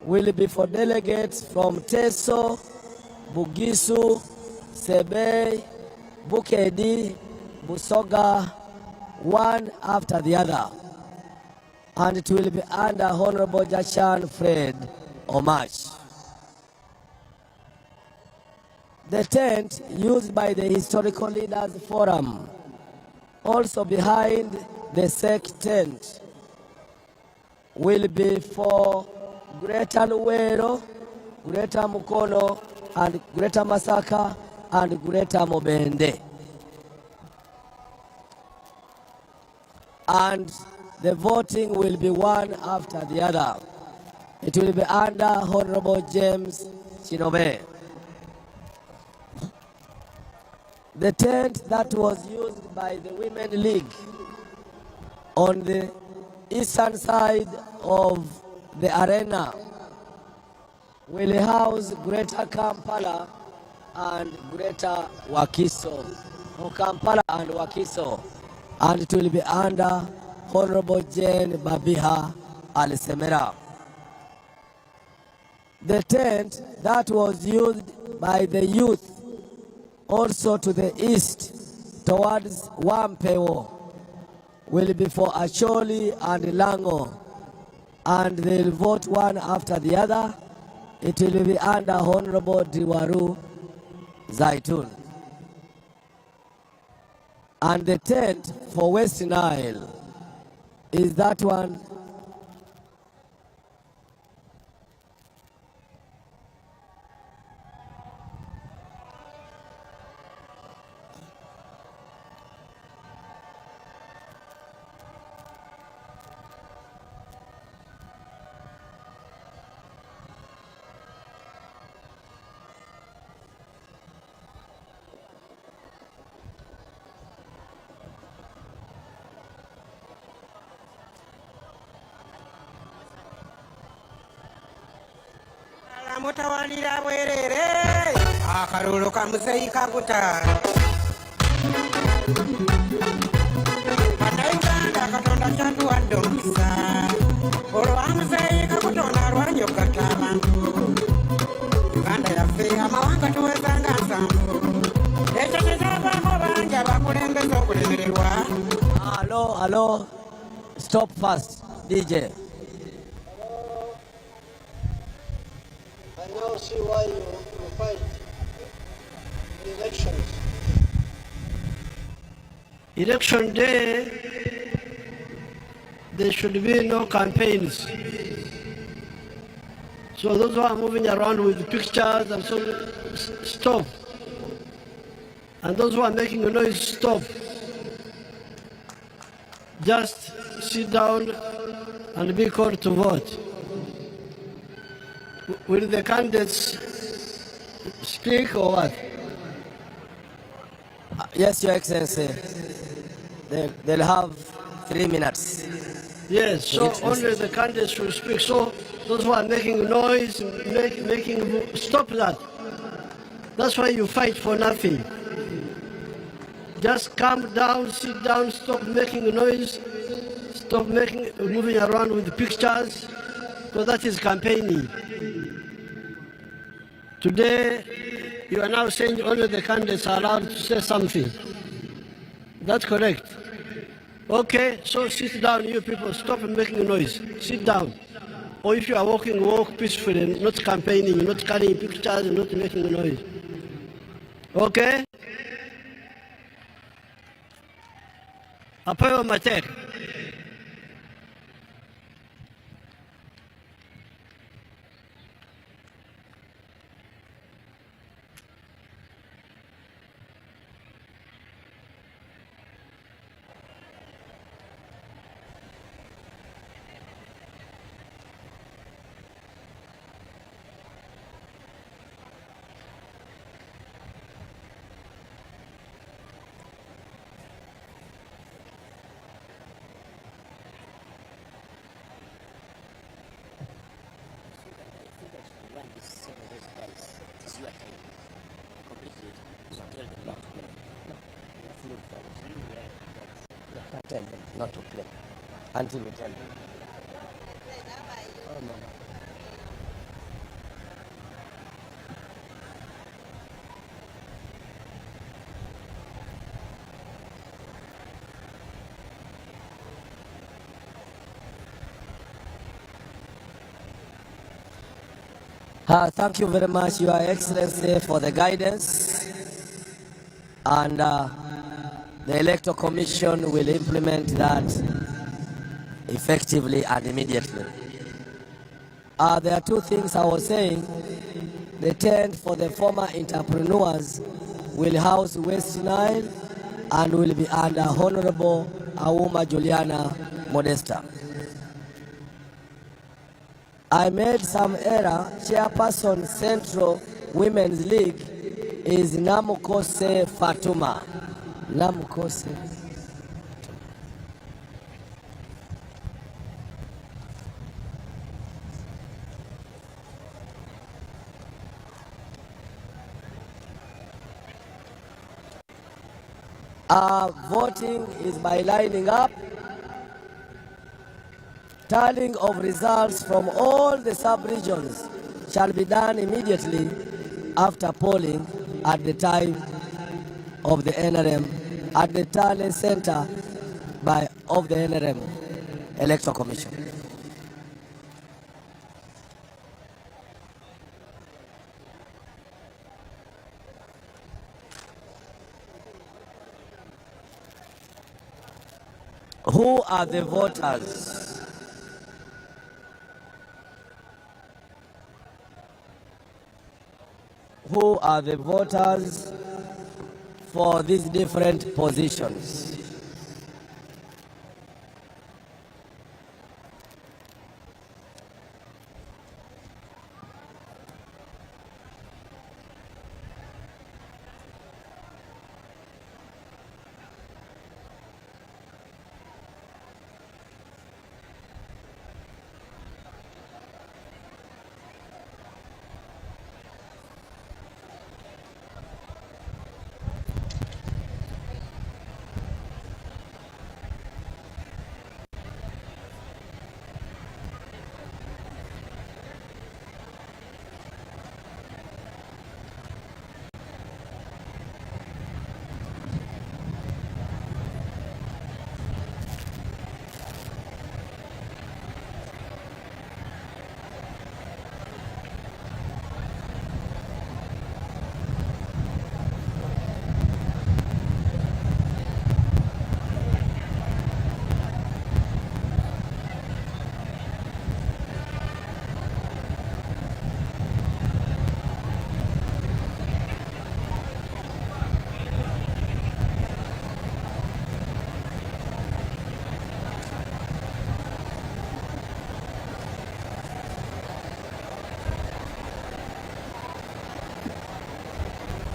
will be for delegates from Teso, Bugisu, Sebe, Bukedi, Busoga, one after the other. And it will be under Honorable Jachan Fred Omach. The tent used by the Historical Leaders Forum, also behind the SEC tent, will be for Greater Luwero, Greater Mukono, and Greater Masaka, and Greater Mobende. And the voting will be one after the other. It will be under Honorable James Chinobe. The tent that was used by the Women League on the eastern side of the arena will house Greater Kampala and Greater Wakiso, or Kampala and Wakiso, and it will be under Honorable Jane Babiha Al-Semera. The tent that was used by the youth also to the east towards Wampewo will be for Acholi and Lango, and they'll vote one after the other. It will be under Honorable Diwaru Zaitun. And the tent for West Nile is that one mutawalira bwerere akalulu ka Muzeeyi Kaguta Uganda katonda kyatuwadde omukisa olwa Muzeeyi Kaguta ono alwanyokata abantu Uganda yaffe amawanga tuwezanga nsanvu ekyo kizavaako bangi abakulembeza okulemererwa. Hello, stop fast, DJ. I now see why you fight elections. Election day, there should be no campaigns. So those who are moving around with pictures and so, stop. And those who are making a noise, stop. Just sit down and be called to vote. Will the candidates speak or what? Yes, Your Excellency. They'll have 3 minutes. Yes, so only the candidates will speak. So those who are making noise, stop that. That's why you fight for nothing. Just calm down, sit down, stop making noise, stop moving around with pictures, because that is campaigning. Today, you are now saying only the candidates are allowed to say something. That's correct. Okay, so sit down, you people, stop making noise. Sit down. Or if you are walking, walk peacefully, not campaigning, not carrying pictures, not making noise. Okay? Apoyo Matek. your time. Complete it. So tell them not to play. No. You can't tell them not to play until we tell them. Oh, no. Thank you very much, Your Excellency, for the guidance. And the Electoral Commission will implement that effectively and immediately. There are two things I was saying. The tent for the former entrepreneurs will house West Nile and will be under Honorable Auma Juliana Modesta. I made some error. Chairperson Central Women's League is Namukose Fatuma. Namukose. Voting is by lining up. Tallying of results from all the sub-regions shall be done immediately after polling at the time of the NRM at the tally center of the NRM Electoral Commission. Who are the voters? Who are the voters for these different positions?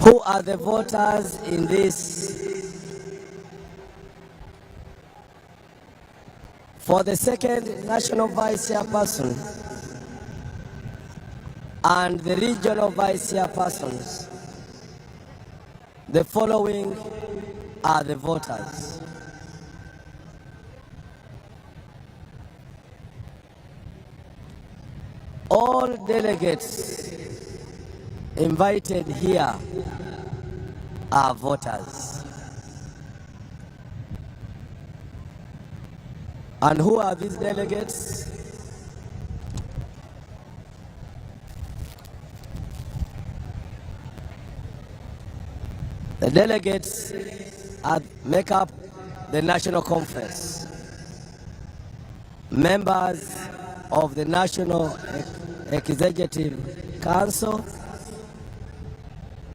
Who are the voters in this? For the second national vice chairperson and the regional vice chairpersons, the following are the voters. All delegates invited here are voters. And who are these delegates? The delegates make up the National Conference, members of the National Executive Council,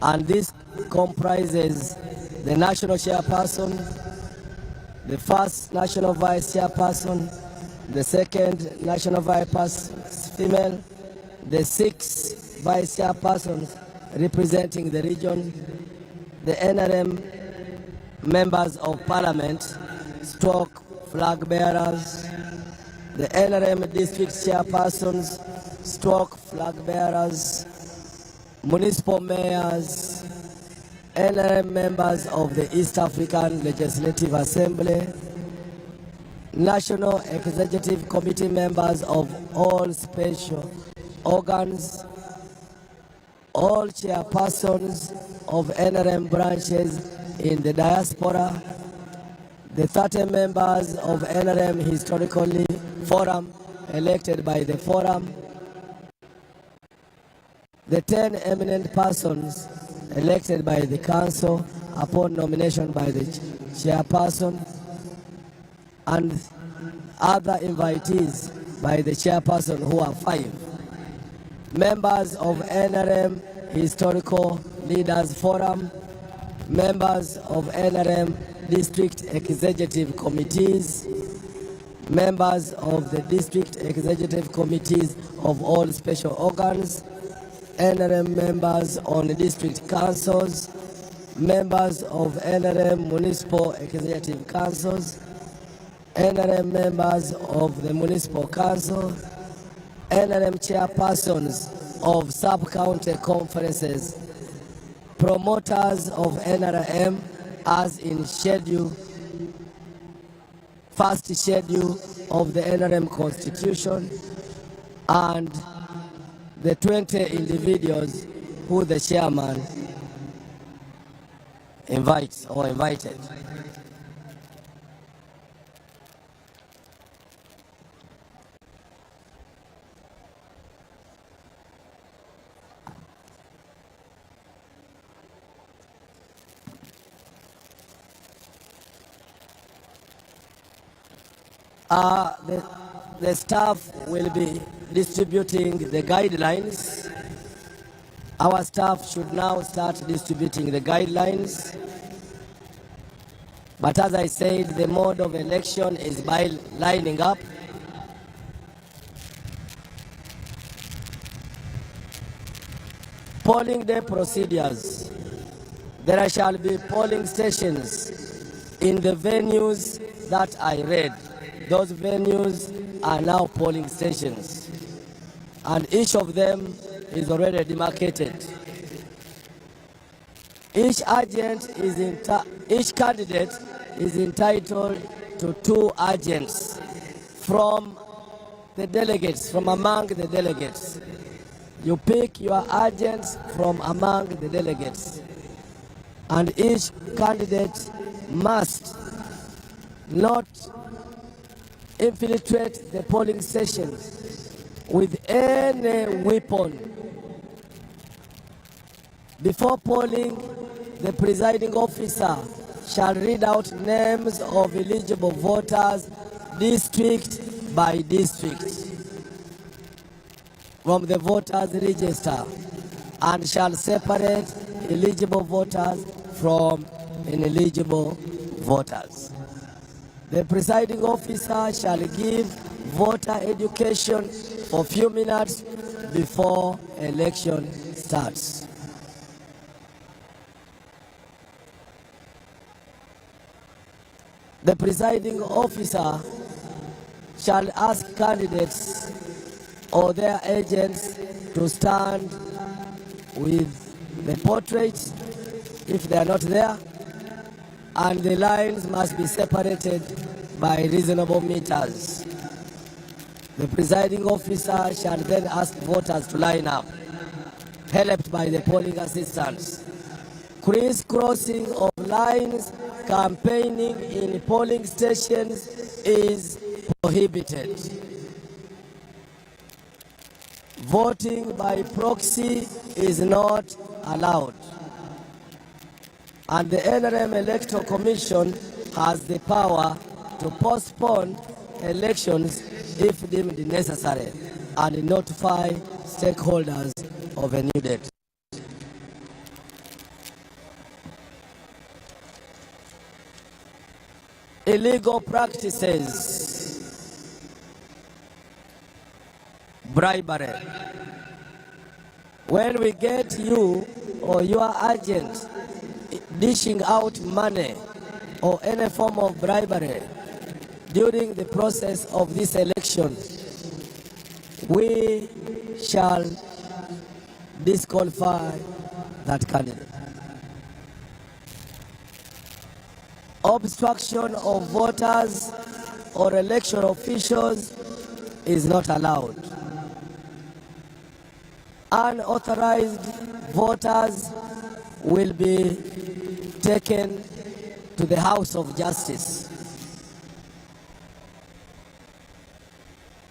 and this comprises the National Chairperson, the first National Vice Chairperson, the second National Vice female, the 6 Vice Chairpersons representing the region, the NRM members of Parliament, stroke flag bearers, the NRM district chairpersons, stroke flag bearers, municipal mayors, NRM members of the East African Legislative Assembly, National Executive Committee members of all special organs, all chairpersons of NRM branches in the diaspora, the 30 members of NRM Historical Forum elected by the Forum, the 10 eminent persons elected by the Council upon nomination by the chairperson, and other invitees by the chairperson, who are 5. Members of NRM Historical Leaders Forum, members of NRM District Executive Committees, members of the District Executive Committees of all special organs, NRM members on the district councils, members of NRM Municipal Executive Councils, NRM members of the Municipal Council, NRM chairpersons of sub-county conferences, promoters of NRM as in first schedule of the NRM Constitution, and the 20 individuals who the chairman invites or invited. The staff will be distributing the guidelines. Our staff should now start distributing the guidelines. But as I said, the mode of election is by lining up. Polling day procedures. There shall be polling stations in the venues that I read. Those venues are now polling stations, and each of them is already demarcated. Each candidate is entitled to 2 agents from the delegates, from among the delegates. You pick your agents from among the delegates, and each candidate must not infiltrate the polling station with any weapon. Before polling, the presiding officer shall read out names of eligible voters district by district from the voters register, and shall separate eligible voters from ineligible voters. The presiding officer shall give voter education for a few minutes before election starts. The presiding officer shall ask candidates or their agents to stand with the portrait if they are not there, and the lines must be separated by reasonable meters. The presiding officer shall then ask voters to line up, helped by the polling assistants. Crisscrossing of lines campaigning in polling stations is prohibited. Voting by proxy is not allowed. And the NRM Electoral Commission has the power to postpone elections if deemed necessary and notify stakeholders of a new date. Illegal practices, bribery. When we get you or your agent dishing out money or any form of bribery during the process of this election, we shall disqualify that candidate. Obstruction of voters or election officials is not allowed. Unauthorized voters will be taken to the House of Justice.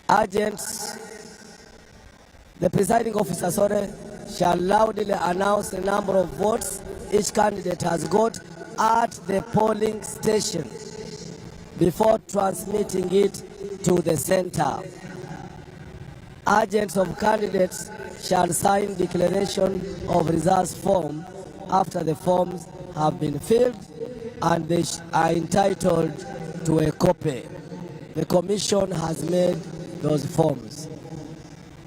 Agents, the presiding officer, shall loudly announce the number of votes each candidate has got at the polling station before transmitting it to the center. Agents of candidates shall sign declaration of results form after the forms have been filled, and they are entitled to a copy. The commission has made those forms.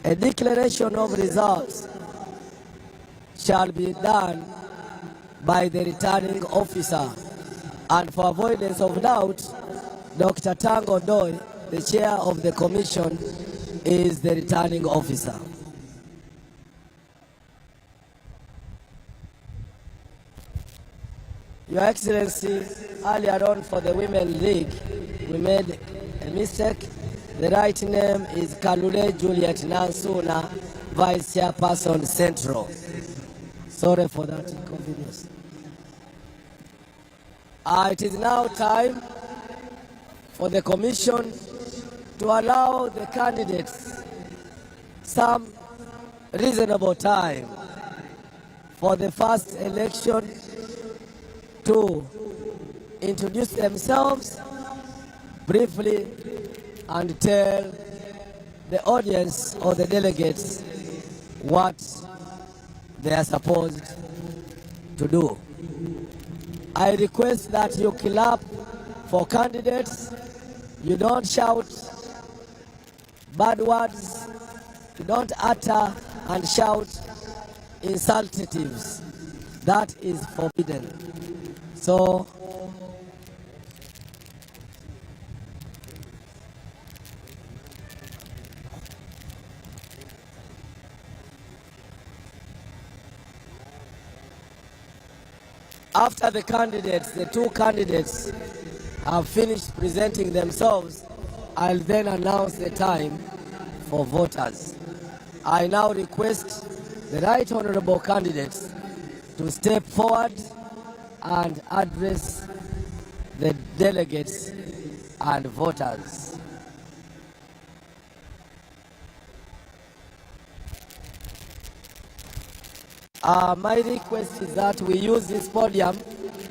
A declaration of results shall be done by the returning officer, and for avoidance of doubt, Dr. Tango Doi, the chair of the commission, is the returning officer. Your Excellency, earlier on for the Women League, we made a mistake. The right name is Kalule Juliet Nansuna, Vice Chairperson Central. Sorry for that inconvenience. It is now time for the Commission to allow the candidates some reasonable time for the first election to introduce themselves briefly and tell the audience or the delegates what they are supposed to do. I request that you clap for candidates. You don't shout bad words. You don't utter and shout insultatives. That is forbidden. So, after the candidates, the two candidates have finished presenting themselves, I'll then announce the time for voters. I now request the right honorable candidates to step forward and address the delegates and voters. My request is that we use this podium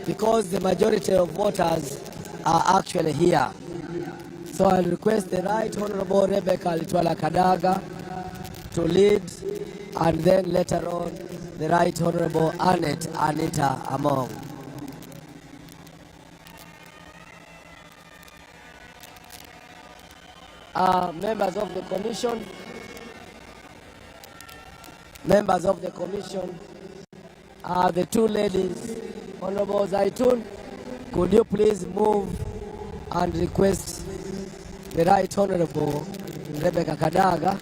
because the majority of voters are actually here. So I'll request the Right Honorable Rebecca Litwala Kadaga to lead, and then later on the Right Honorable Annette Anita Among. Members of the commission, the two ladies, Honorable Zaitun, could you please move and request the Right Honorable Rebecca Kadaga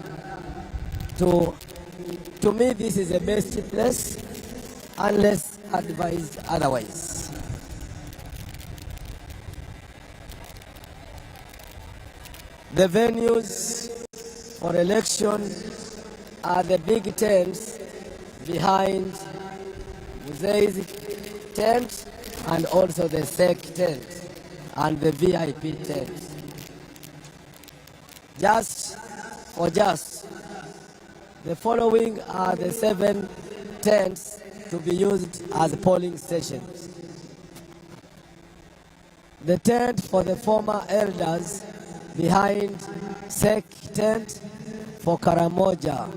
to me this is the best place unless advised otherwise. The venues for election are the big tents behind Muzei's tent and also the SEC tent and the VIP tent. The following are the 7 tents to be used as polling stations. The tent for the former elders behind SEC tent for Karamoja.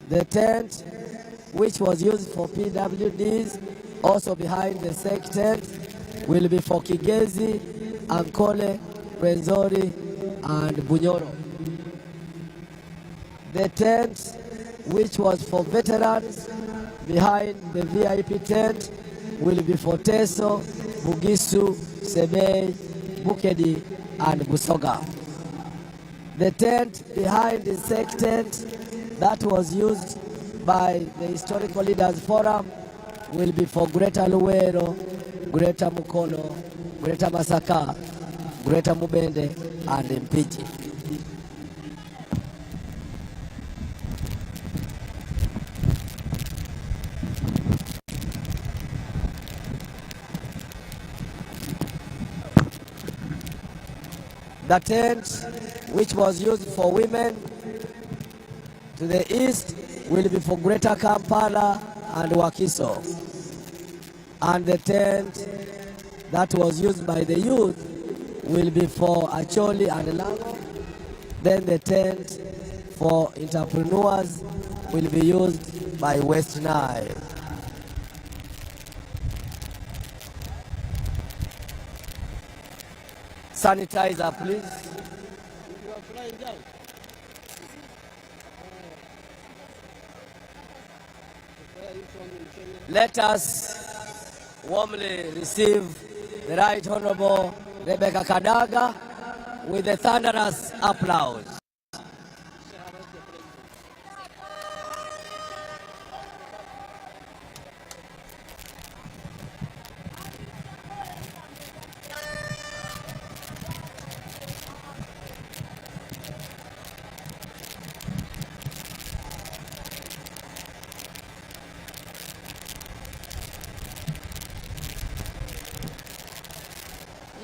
The tent which was used for PWDs also behind the SEC tent will be for Kigezi, Ankole, Rwenzori and Bunyoro. The tent which was for veterans behind the VIP tent will be for Teso, Bugisu, Sebei, Bukedi and Busoga. The tent behind the SEC tent that was used by the Historical Leaders Forum will be for Greater Luwero, Greater Mukono, Greater Masaka, Greater Mubende, and Mpiji. The tent, which was used for women to the east, will be for Greater Kampala and Wakiso. And the tent that was used by the youth will be for Acholi and Lango. Then the tent for entrepreneurs will be used by West Nile. Sanitizer, please. Let us warmly receive the Right Honorable Rebecca Kadaga with a thunderous applause.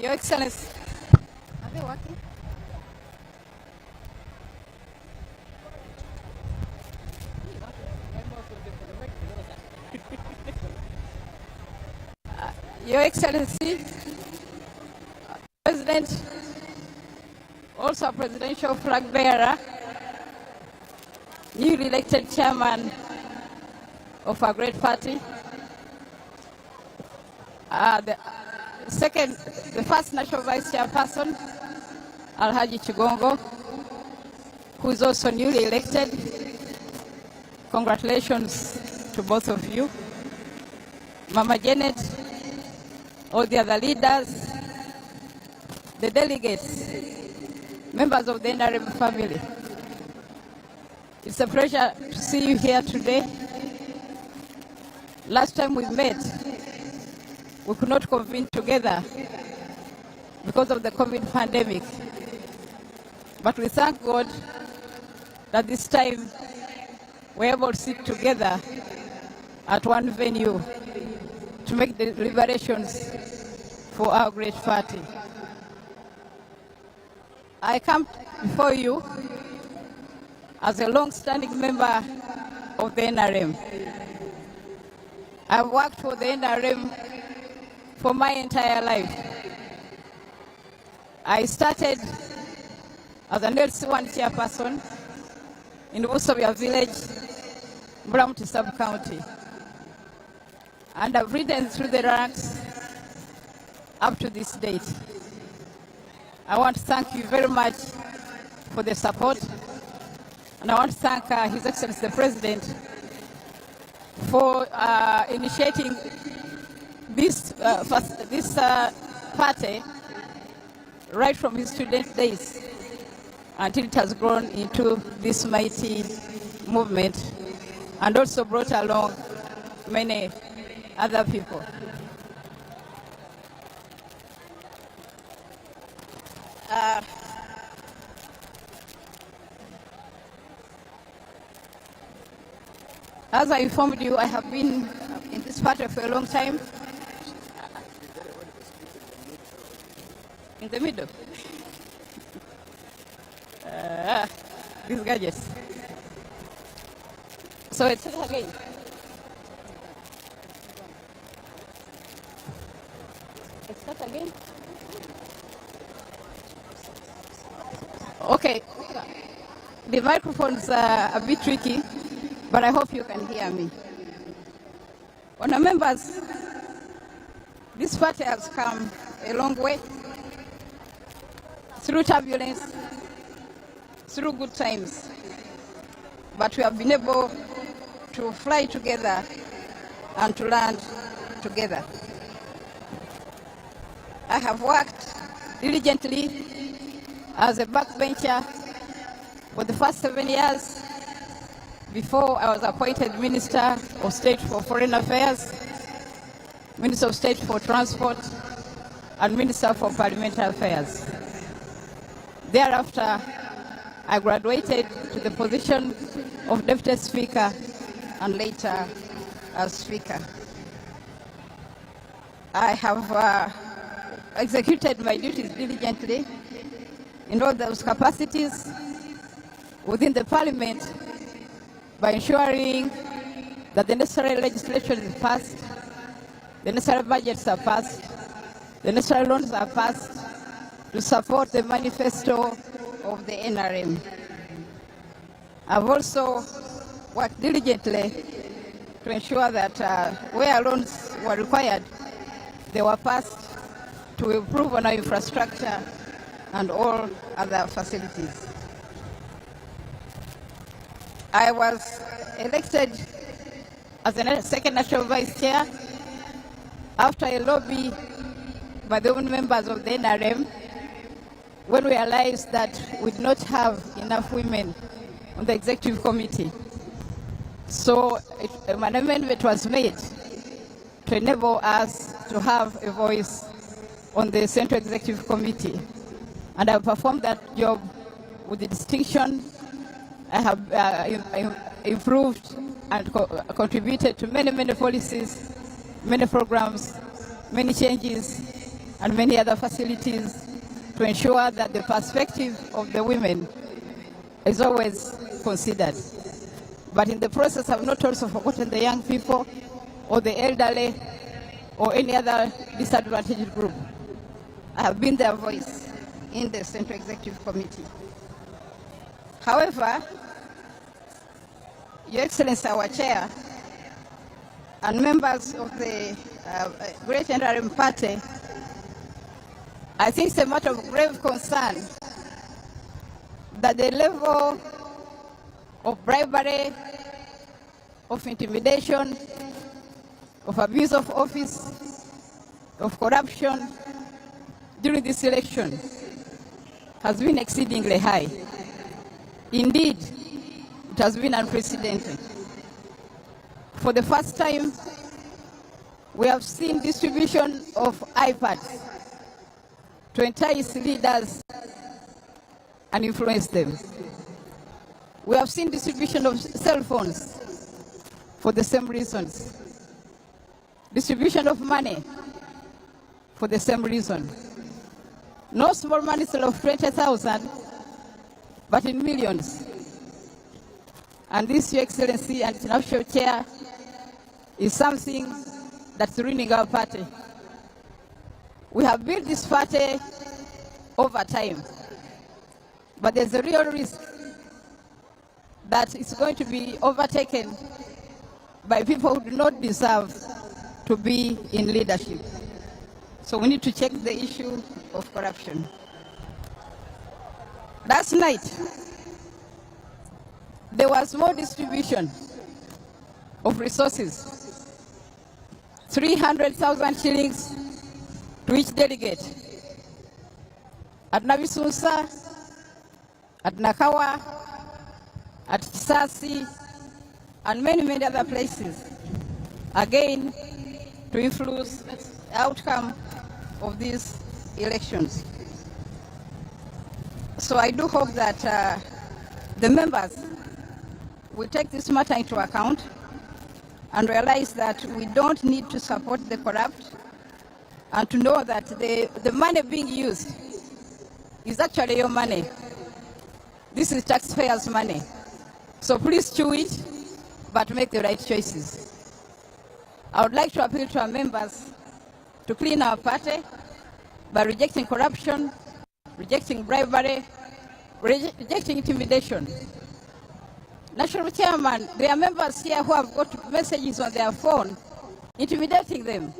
Your Excellency. Are they working? Your Excellency, President, also a presidential flag bearer, newly elected chairman of our great party, the first national vice chairperson, Alhaji Chigongo, who is also newly elected. Congratulations to both of you. Mama Janet, all the other leaders, the delegates, members of the NRM family. It's a pleasure to see you here today. Last time we met, we could not convene together because of the COVID pandemic. But we thank God that this time we're able to sit together at one venue to make the deliberations for our great party. I come before you as a long-standing member of the NRM. I've worked for the NRM for my entire life. I started as an LC1 chairperson in Busovia village, Mbulamti sub-county. And I've ridden through the ranks up to this date. I want to thank you very much for the support. And I want to thank His Excellency the President for initiating this party right from his student days until it has grown into this mighty movement and also brought along many other people. As I informed you, I have been in this party for a long time. In the middle. These gadgets. So it's again. Let's start again. Okay. The microphones are a bit tricky, but I hope you can hear me. Honourable members, this party has come a long way through turbulence, through good times, but we have been able to fly together and to land together. I have worked diligently as a backbencher for the first 7 years, Before I was appointed Minister of State for Foreign Affairs, Minister of State for Transport, and Minister for Parliamentary Affairs. Thereafter, I graduated to the position of Deputy Speaker and later as Speaker. I have executed my duties diligently in all those capacities within the Parliament by ensuring that the necessary legislation is passed, the necessary budgets are passed, the necessary loans are passed to support the manifesto of the NRM. I've also worked diligently to ensure that where loans were required, they were passed to improve on our infrastructure and all other facilities. I was elected as the second national vice chair after a lobby by the women members of the NRM when we realized that we did not have enough women on the executive committee. So an amendment was made to enable us to have a voice on the Central Executive Committee. And I performed that job with distinction. I have improved and contributed to many policies, many programs, many changes, and many other facilities to ensure that the perspective of the women is always considered. But in the process, I've not also forgotten the young people or the elderly or any other disadvantaged group. I have been their voice in the Central Executive Committee. However, Your Excellency, our Chair, and members of the Great NRM Party, I think it's a matter of grave concern that the level of bribery, of intimidation, of abuse of office, of corruption during this election has been exceedingly high. Indeed, it has been unprecedented. For the first time, we have seen distribution of iPads to entice leaders and influence them. We have seen distribution of cell phones for the same reasons. Distribution of money for the same reason. No small money of 20,000, but in millions. And this, Your Excellency and International Chair, is something that's ruining our party. We have built this party over time, but there's a real risk that it's going to be overtaken by people who do not deserve to be in leadership. So we need to check the issue of corruption. Last night, there was more distribution of resources, 300,000 shillings to each delegate at Nabisunsa, at Nakawa, at Kisasi, and many other places, again, to influence the outcome of these elections. So I do hope that the members will take this matter into account and realize that we don't need to support the corrupt, and to know that the money being used is actually your money. This is taxpayers' money. So please chew it, but make the right choices. I would like to appeal to our members to clean our party by rejecting corruption, rejecting bribery, rejecting intimidation. National Chairman, there are members here who have got messages on their phone intimidating them.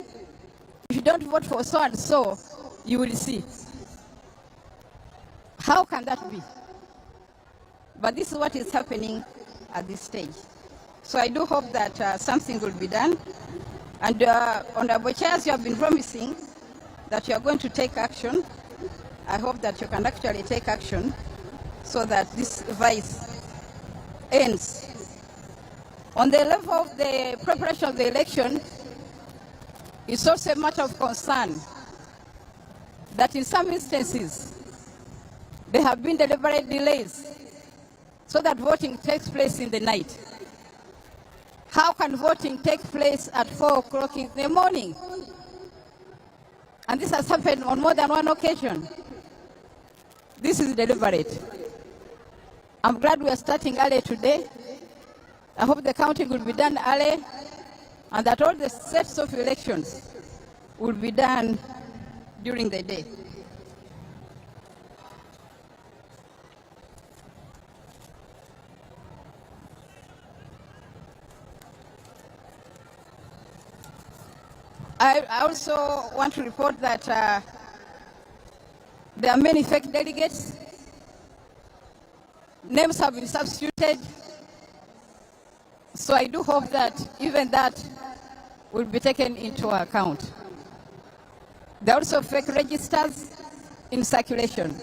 If you don't vote for so and so, you will see. How can that be? But this is what is happening at this stage. So I do hope that something will be done. And Honorable Chairs, you have been promising that you are going to take action. I hope that you can actually take action so that this vice ends On the level of the preparation of the election, it's also a matter of concern that in some instances there have been deliberate delays so that voting takes place in the night. How can voting take place at 4 o'clock in the morning? And this has happened on more than one occasion. This is deliberate. I'm glad we are starting early today. I hope the counting will be done early and that all the sets of elections will be done during the day. I also want to report that there are many fake delegates. Names have been substituted. So I do hope that even that will be taken into account. There are also fake registers in circulation.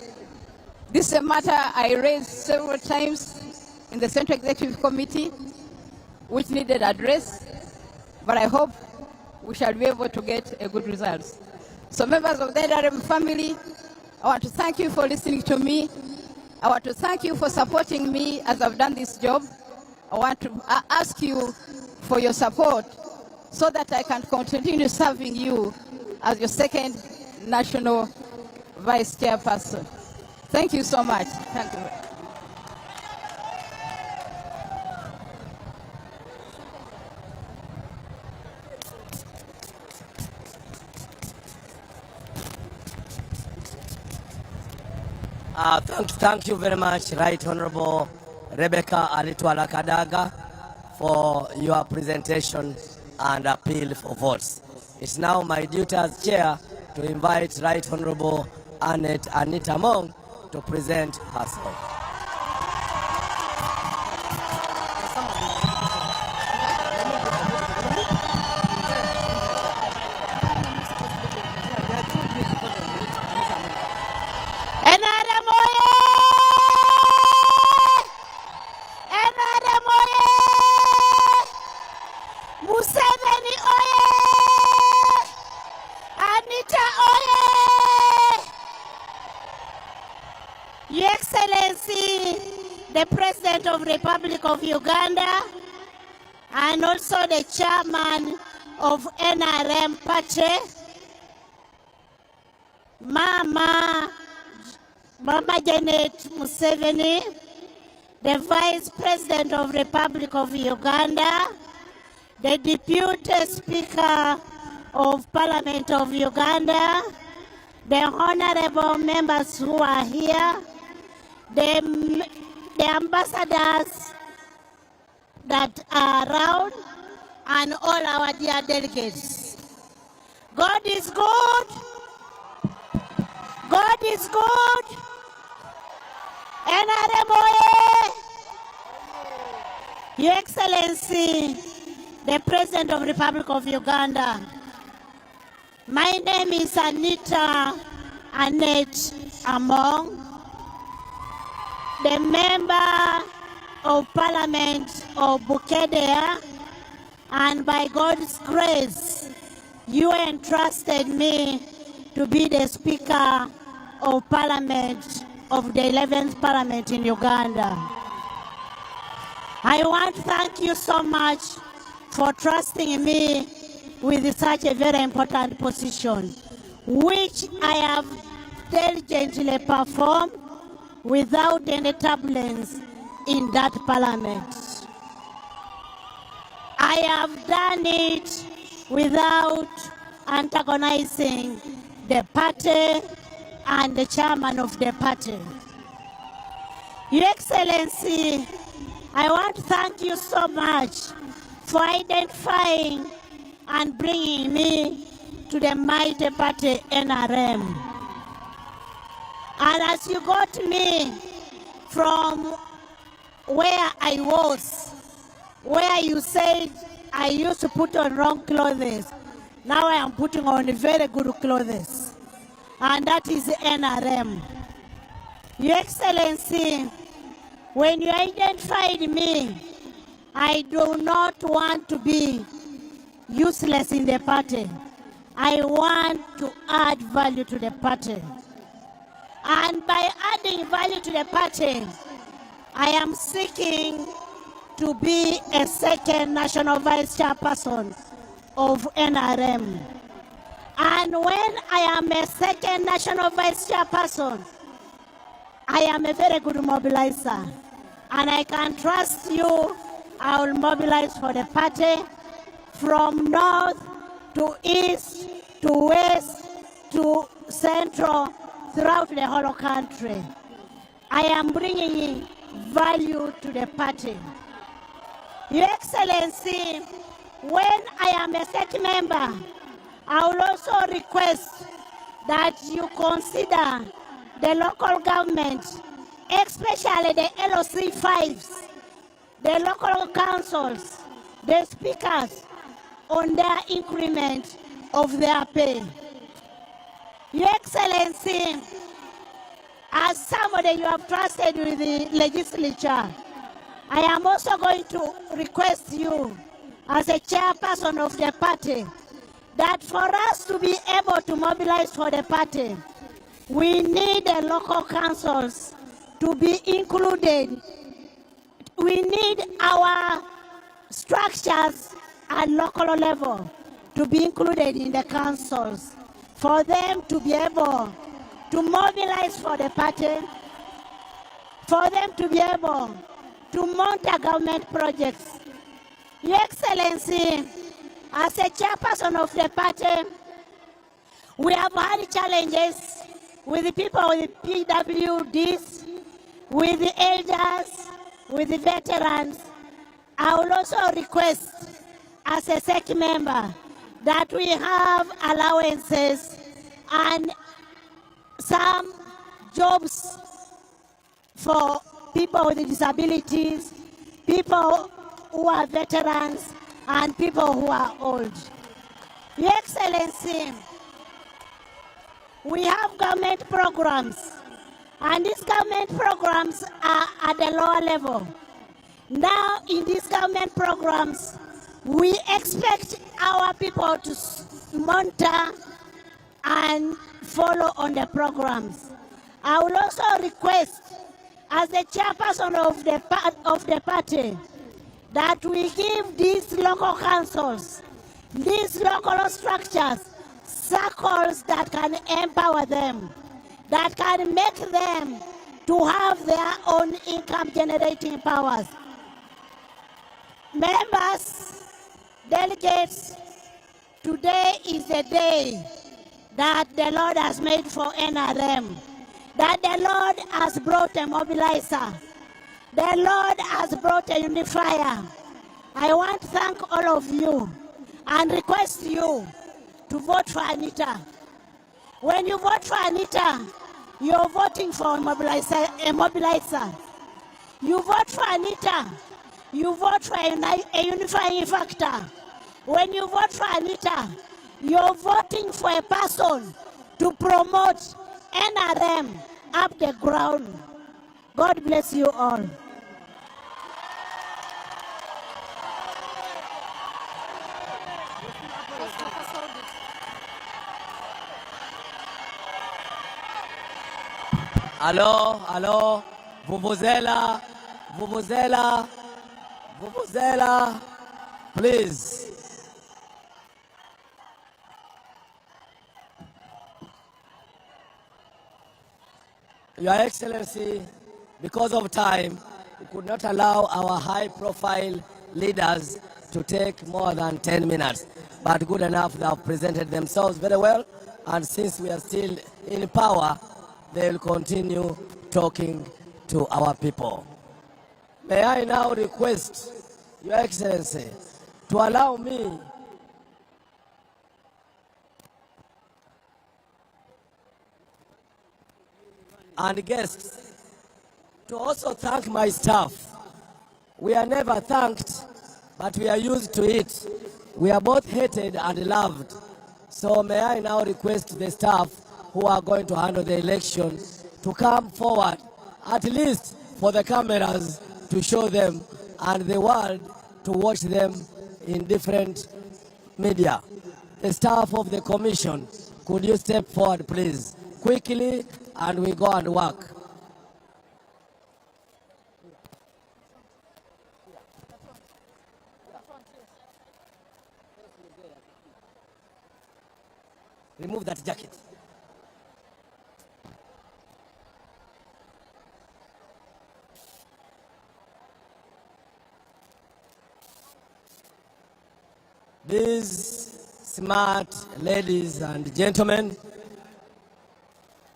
This is a matter I raised several times in the Central Executive Committee, which needed address, but I hope we shall be able to get a good result. So members of the NRM family, I want to thank you for listening to me. I want to thank you for supporting me as I've done this job. I want to ask you for your support so that I can continue serving you as your second national vice chairperson. Thank you so much. Thank you. Thank you very much, Right Honorable Rebecca Alitwala Kadaga, for your presentation and appeal for votes. It's now my duty as chair to invite Right Honorable Anita Mong to present herself. NRM oye! NRM oye! Museveni oye! Anita oye! Your Excellency, the President of the Republic of Uganda, and also the Chairman of NRM Party, Mama Janet Museveni, the Vice President of the Republic of Uganda, the Deputy Speaker of Parliament of Uganda, the honorable members who are here, the ambassadors that are around, and all our dear delegates. God is good. God is good. NRM oye! Your Excellency, the President of the Republic of Uganda, my name is Anita Annette Among, the Member of Parliament of Bukedea, and by God's grace, you entrusted me to be the Speaker of Parliament of the 11th Parliament in Uganda. I want to thank you so much for trusting me with such a very important position, which I have diligently performed without any turbulence in that Parliament. I have done it without antagonizing the party and the chairman of the party. Your Excellency, I want to thank you so much for identifying and bringing me to the mighty party NRM. And as you got me from where I was, where you said I used to put on wrong clothes, now I am putting on very good clothes. And that is NRM. Your Excellency, when you identified me I do not want to be useless in the party. I want to add value to the party. And by adding value to the party, I am seeking to be a second national vice chairperson of NRM. And when I am a second national vice chairperson, I am a very good mobilizer. And I can trust you, I will mobilize for the party from north to east to west to central throughout the whole country. I am bringing value to the party. Your Excellency, when I am a state member, I will also request that you consider the local government, especially the LOC 5s, the local councils, the speakers, on their increment of their pay. Your Excellency, as somebody you have trusted with the legislature, I am also going to request you, as a chairperson of the party, that for us to be able to mobilize for the party, we need the local councils to be included. We need our structures at local level to be included in the councils, for them to be able to mobilize for the party, for them to be able to mount a government projects. Your Excellency, as a chairperson of the party, we have had challenges with the people with the PWDs, with the elders, with the veterans. I will also request, as a SEC member, that we have allowances and some jobs for people with disabilities, people who are veterans, and people who are old. Your Excellency, we have government programs, and these government programs are at the lower level. Now, in these government programs, we expect our people to monitor and follow on the programs. I will also request, as the chairperson of the party, that we give these local councils, these local structures, circles that can empower them, that can make them to have their own income generating powers. Members, delegates, today is a day that the Lord has made for NRM, that the Lord has brought a mobilizer, the Lord has brought a unifier. I want to thank all of you and request you to vote for Anita. When you vote for Anita, you're voting for a mobilizer. You vote for Anita, you vote for a unifying factor. When you vote for Anita, you're voting for a person to promote NRM up the ground. God bless you all. Allo, Vuvuzela, Vuvuzela, Vuvuzela, please. Your Excellency, because of time, we could not allow our high-profile leaders to take more than 10 minutes. But good enough, they have presented themselves very well, and since we are still in power, they will continue talking to our people. May I now request Your Excellency to allow me and guests to also thank my staff. We are never thanked, but we are used to it. We are both hated and loved. So may I now request the staff who are going to handle the election to come forward, at least for the cameras to show them and the world to watch them in different media. The staff of the commission, could you step forward, please, quickly, and we go and work. Remove that jacket. These smart ladies and gentlemen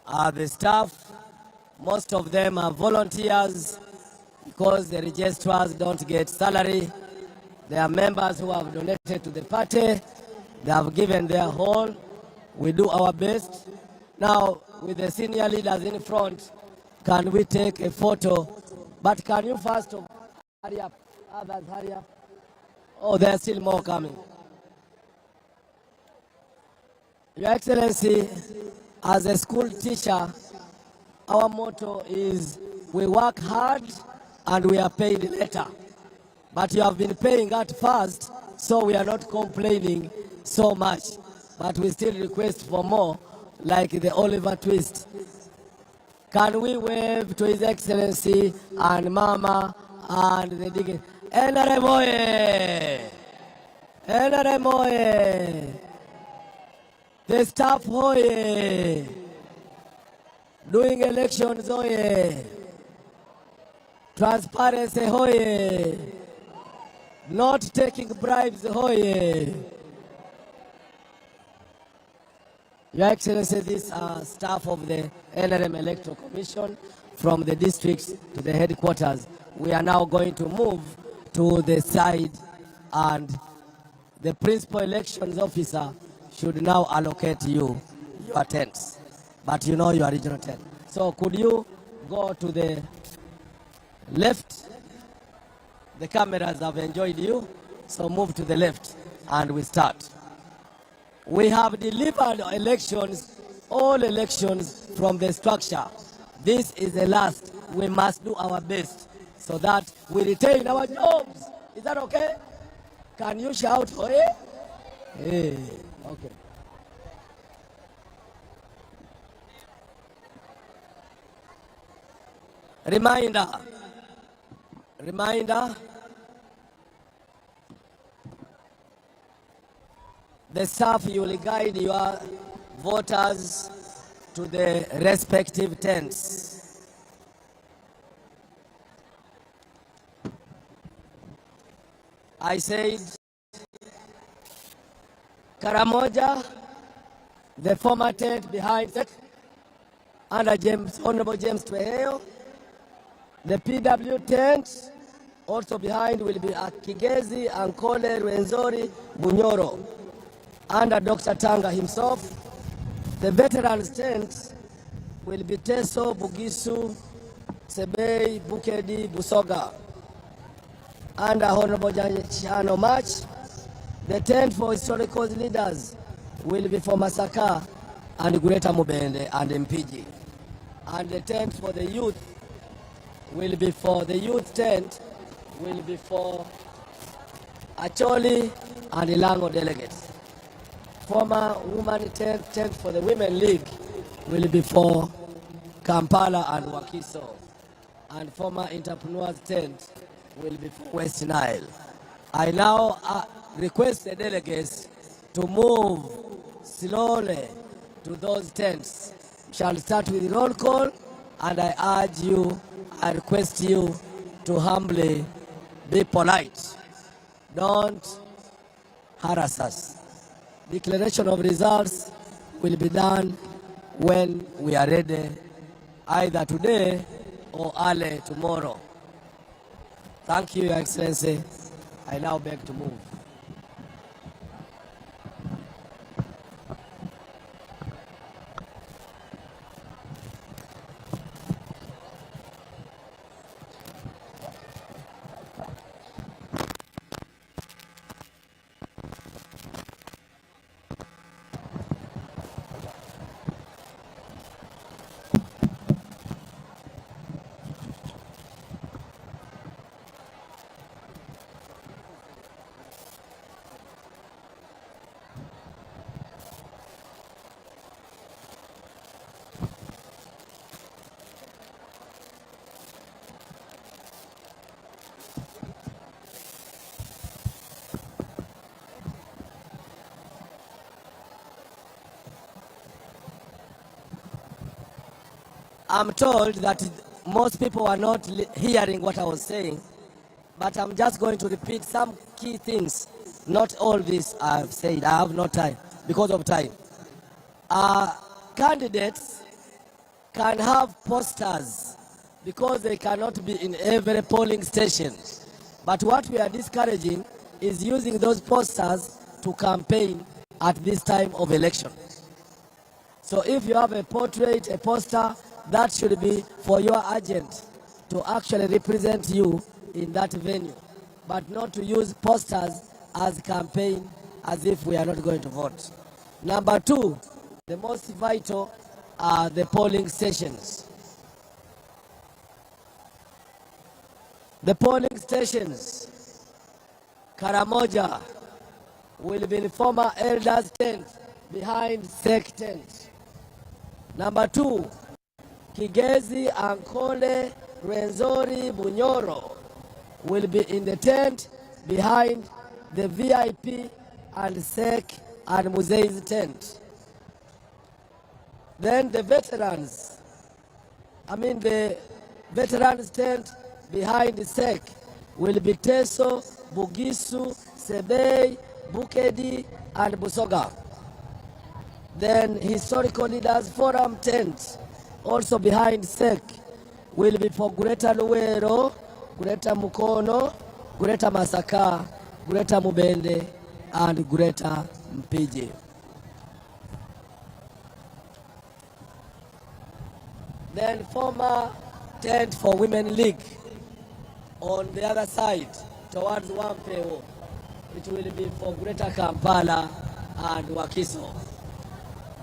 are the staff. Most of them are volunteers because the registrars don't get salary. They are members who have donated to the party. They have given their whole. We do our best. Now, with the senior leaders in front, can we take a photo? But can you first hurry up? Others, hurry up. Oh, there are still more coming. Your Excellency, as a school teacher, our motto is we work hard and we are paid later. But you have been paying at first, so we are not complaining so much. But we still request for more, like the Oliver twist. Can we wave to His Excellency and Mama and the digging? NRM oye! NRM oye! The staff oye! Doing elections oye! Transparency oye! Not taking bribes oye! Your Excellency, these are staff of the NRM Electoral Commission from the districts to the headquarters. We are now going to move to the side, and the principal elections officer should now allocate you your tents. But you know your regional tent. So could you go to the left? The cameras have enjoyed you, so move to the left and we start. We have delivered elections, all elections from the structure. This is the last. We must do our best so that we retain our jobs. Is that okay? Can you shout, oye? Hey, okay. Reminder, the staff, you will guide your voters to the respective tents. I said, Karamoja, the former tent behind it, under Honorable James Tweheyo. The PW tent, also behind, will be Akigezi, Ankole, Rwenzori, Bunyoro, under Dr. Tanga himself. The veterans tent will be Teso, Bugisu, Sebei, Bukedi, Busoga, under Honorable Chano March. The tent for historical leaders will be for Masaka and Greater Mubende and Mpiji. And the tent for the youth will be for the youth tent, will be for Acholi and Ilango delegates. Former woman tent for the Women League will be for Kampala and Wakiso. And former entrepreneurs tent will be for West Nile. I now request the delegates to move slowly to those tents. We shall start with roll call, and I request you to humbly be polite. Don't harass us. Declaration of results will be done when we are ready, either today or early tomorrow. Thank you, Your Excellency. I now beg to move. I'm told that most people are not hearing what I was saying, but I'm just going to repeat some key things. Not all this I've said. I have no time because of time. Candidates can have posters because they cannot be in every polling station. But what we are discouraging is using those posters to campaign at this time of election. So if you have a portrait, a poster, that should be for your agent to actually represent you in that venue, but not to use posters as campaign as if we are not going to vote. Number two, the most vital are the polling stations. The polling stations, Karamoja will be in former elders tent behind SEC tent. Number two, Kigezi, Ankole, Rwenzori, Bunyoro will be in the tent behind the VIP and SEC and Muzei's tent. Then the veterans, the veterans tent behind the SEC will be Teso, Bugisu, Sebei, Bukedi, and Busoga. Then historical leaders forum tent, also behind SEC, will be for Greta Luwero, Greta Mukono, Greta Masaka, Greta Mubende, and Greta Mpiji. Then former tent for Women League on the other side towards Wampeo. It will be for Greater Kampala and Wakiso.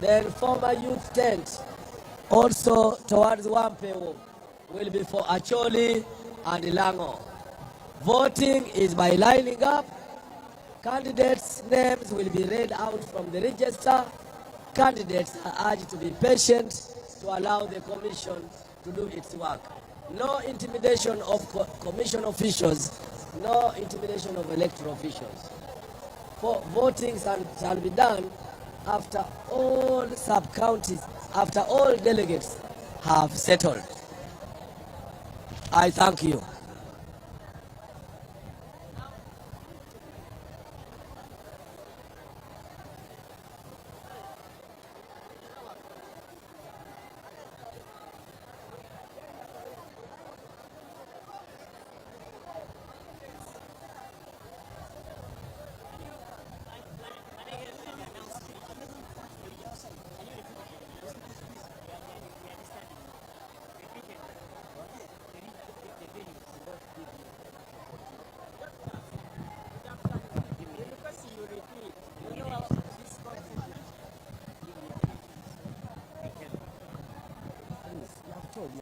Then former youth tent also towards Wampeo will be for Acholi and Lango. Voting is by lining up. Candidates' names will be read out from the register. Candidates are urged to be patient to allow the commission to do its work. No intimidation of commission officials, no intimidation of electoral officials. Voting shall be done after all sub-counties, after all delegates have settled. I thank you.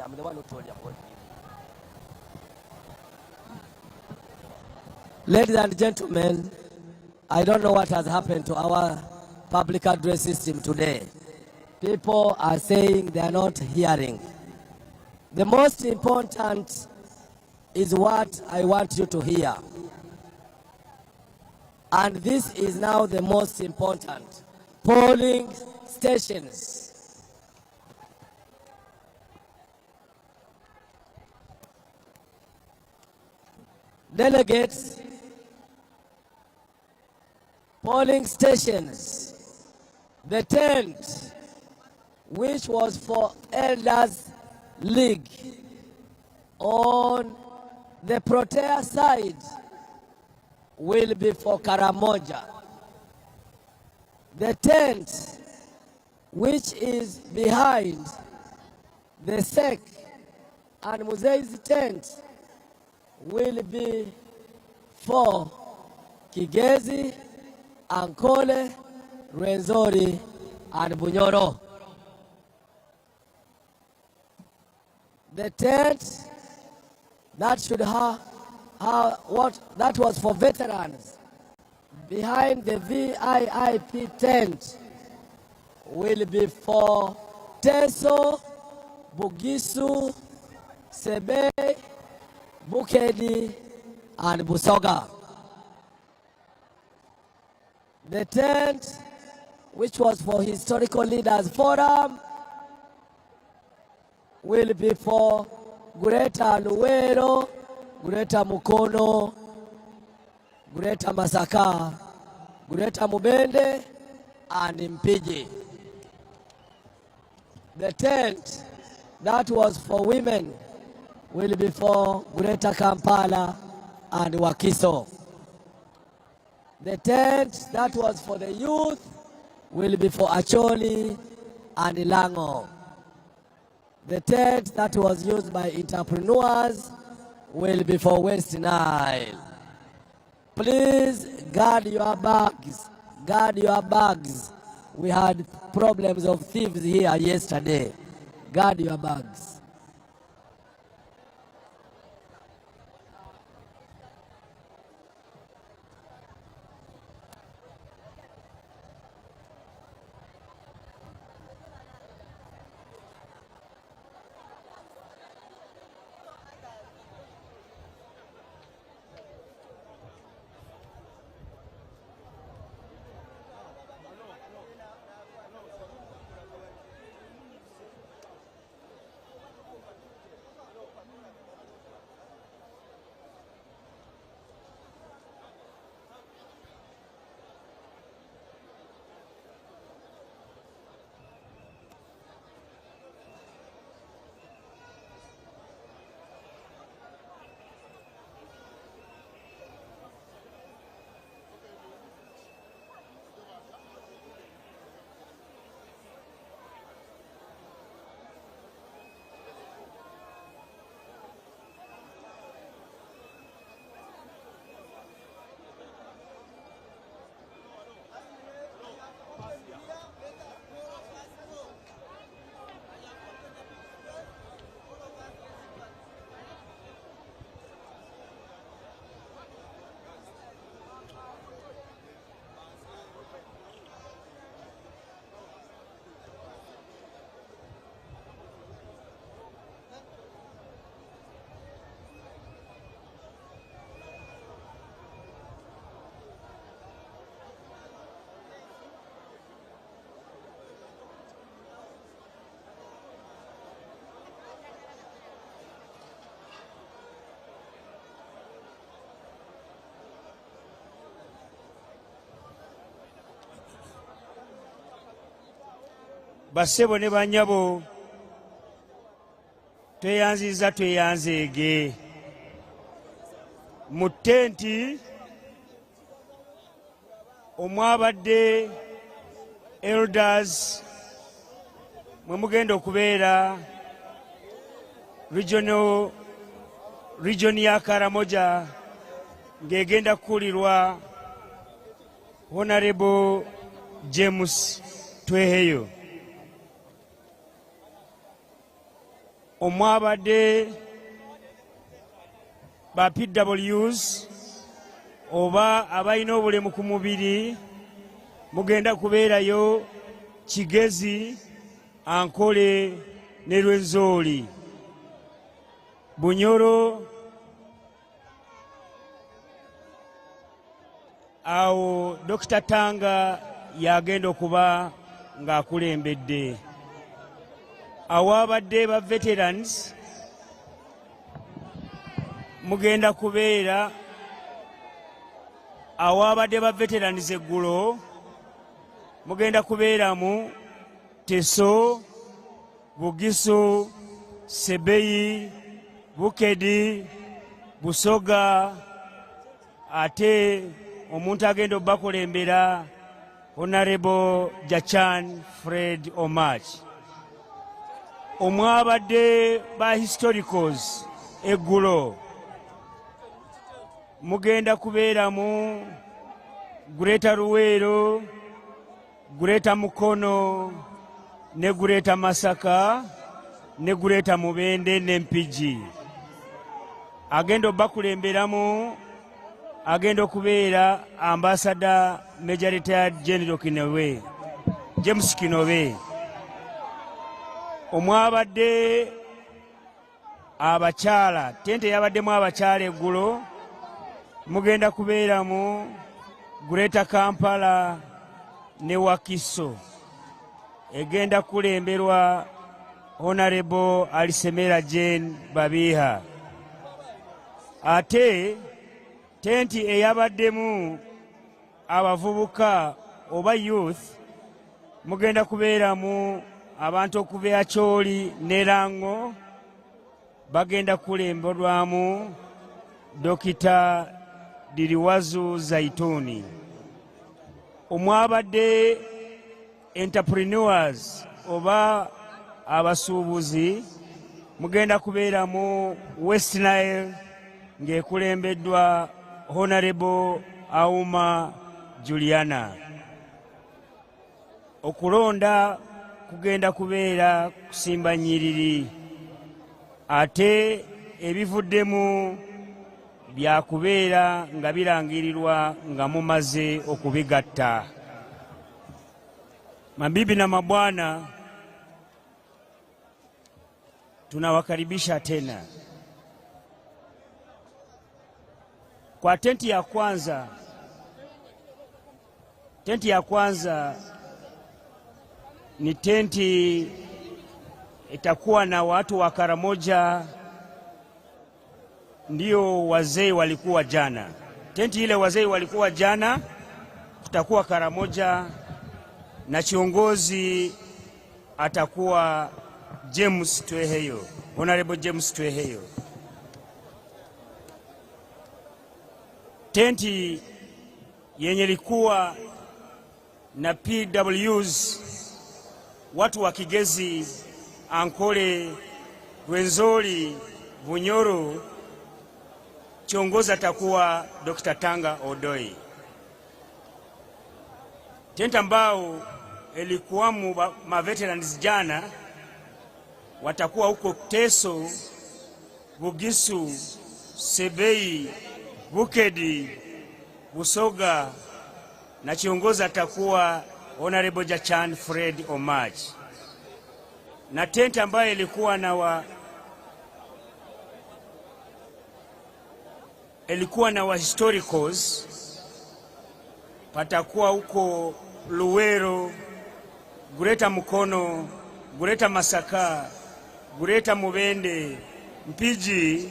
I'm the one who told you about it. Ladies and gentlemen, I don't know what has happened to our public address system today. People are saying they are not hearing. The most important is what I want you to hear. And this is now the most important. Polling stations. Delegates, polling stations, the tent, which was for Elders League, on the Protea side, will be for Karamoja. The tent, which is behind the SEC and Muzei's tent, will be for Kigezi, Ankole, Rwenzori, and Bunyoro. The tent that should have that was for veterans behind the VIP tent will be for Teso, Bugisu, Sebe, Bukedi, and Busoga. The tent, which was for Historical Leaders Forum, will be for Greater Luwero, Greater Mukono, Greater Masaka, Greater Mubende, and Mpigi. The tent that was for women will be for Greater Kampala and Wakiso. The tent that was for the youth will be for Acholi and Lango. The tent that was used by entrepreneurs will be for West Nile. Please guard your bags. Guard your bags. We had problems of thieves here yesterday. Guard your bags. Basebo ne banyabo tweyanziza tweyanzeege mu ttenti omwabadde elders mwe mugenda okubeera region ya Karamoja ng'egenda kukulirwa Honorable James Tweheyo. Omwabadde ba PWs oba abalina obulemu ku mubiri mugenda kubeerayo Kigezi, Ankole ne Lwenzooli. Bunyoro awo Dr. Tanga yagenda okuba ng'akulembedde. Awabadde ba veterans mugenda kubeera awabadde ba veterans eggulo mugenda kubeeramu Teso, Bugiso, Sebeyi, Bukedi, Busoga, ate omuntu agenda obakulembera Honorable Jachan Fred Omach. Omwabadde ba historicals eggulo mugenda kubeeramu Greater Luwero, Greater Mukono ne Greater Masaka ne Greater Mubende ne Mpigi. Agenda obakulemberamu agenda okubeera Ambassador Major Retired General Kinowe, James Kinowe. Omwabadde abakyala tente yabaddemu abakyala eggulo mugenda kubeeramu Greater Kampala ne Wakiso. Egenda kulemberwa Honorable Alisemera Jane Babiha. Ate tenti eyabaddemu abavubuka oba youth mugenda kubeeramu abantu okuva Acholi ne Lango, bagenda kulemberwamu Dr. Diriwazu Zaituni. Omwabadde entrepreneurs oba abasuubuzi mugenda kubeeramu West Nile ng'ekulembeddwa Honorable Auma Juliana. Okulonda kugenda kubeera kusimba nnyiriri, ate ebivuddemu byakubeera nga birangirirwa nga mumaze okubigatta. Mabibi na mabwana, tunawakaribisha tena kwa tenti ya kwanza. Tenti ya kwanza ni tenti itakuwa na watu wa Karamoja, ndio wazee walikuwa jana. Tenti ile wazee walikuwa jana, tutakuwa Karamoja na kiongozi atakuwa James Tweheyo, Honorable James Tweheyo. Tenti yenye likuwa na PWs, watu wa Kigezi, Ankole, Rwenzori, Bunyoro, kiongozi atakuwa Dr. Tanga Odoi. Tenti ambao ilikuwamu maveterans jana watakuwa huko Teso, Bugisu, Sebei, Bukedi, Busoga, na kiongozi atakuwa Honorable Jachan Fred Omaj. Na tenti ambayo ilikuwa na wa historicals patakuwa huko Luwero, Gureta Mukono, Gureta Masaka, Gureta Mubende, Mpiji.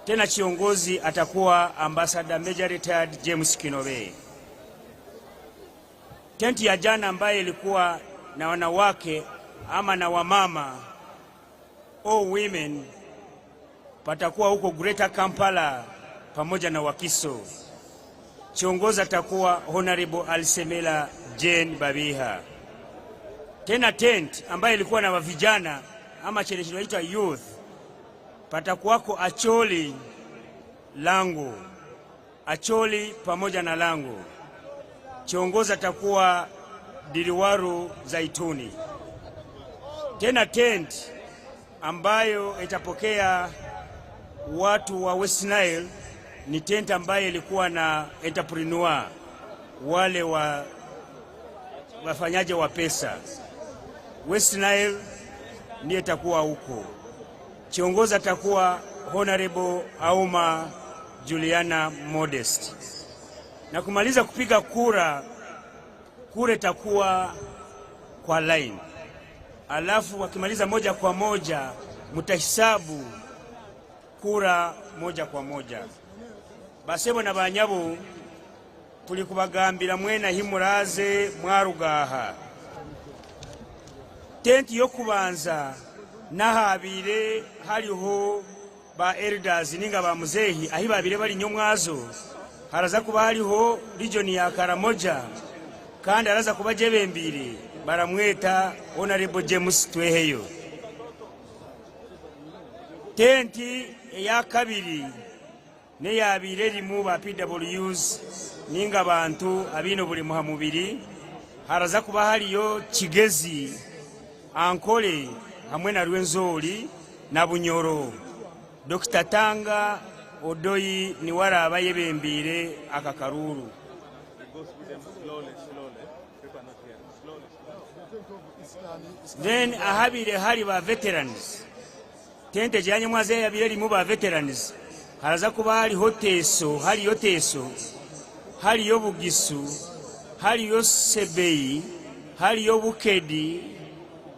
Tena kiongozi atakuwa Ambassador Major Retired James Kinobe. Tenti ya jana ambaye ilikuwa na wanawake ama na wamama, all women, patakuwa huko Greater Kampala pamoja na Wakiso. Kiongozi atakuwa Honorable Alisemera Jane Babiha. Tena tent ambaye ilikuwa na vijana ama chile kinaitwa youth, patakuwako Acholi, Lango, Acholi pamoja na Lango. Kiongozi atakuwa Diriwaru Zaituni. Tena tent ambayo itapokea watu wa West Nile ni tent ambayo ilikuwa na entrepreneur, wale wafanyaje wa pesa. West Nile ndiye itakuwa huko. Kiongozi atakuwa Honorable Auma Juliana Modest. Na kumaliza kupiga kura itakuwa kwa line. Alafu wakimaliza moja kwa moja mutahisabu kura moja kwa moja. Basebo na banyabu tulikubagambira mwena himuraze mwarugaha. Tenti yokubanza nahabire haliho ba elders ninga ba muzehi ahi babire bali nyomwazo. Haraza kuba haliho region ya Karamoja kandi araza kuba jebembire baramweta Honorable James Tweheyo. Tenti ya kabiri ne yabire limu ba PWs ninga bantu abino buli muhamubiri. Haraza kuba haliyo Kigezi, Ankole hamwe na Rwenzori na Bunyoro. Dr. Tanga Odoi ni waraba yebembire akakaruru. Then ahabire hali ba veterans. Tente janye mwaze yabire limu ba veterans. Haraza kuba hali hoteso, hali yoteso, hali yobugisu, hali yosebei, hali yobukedi,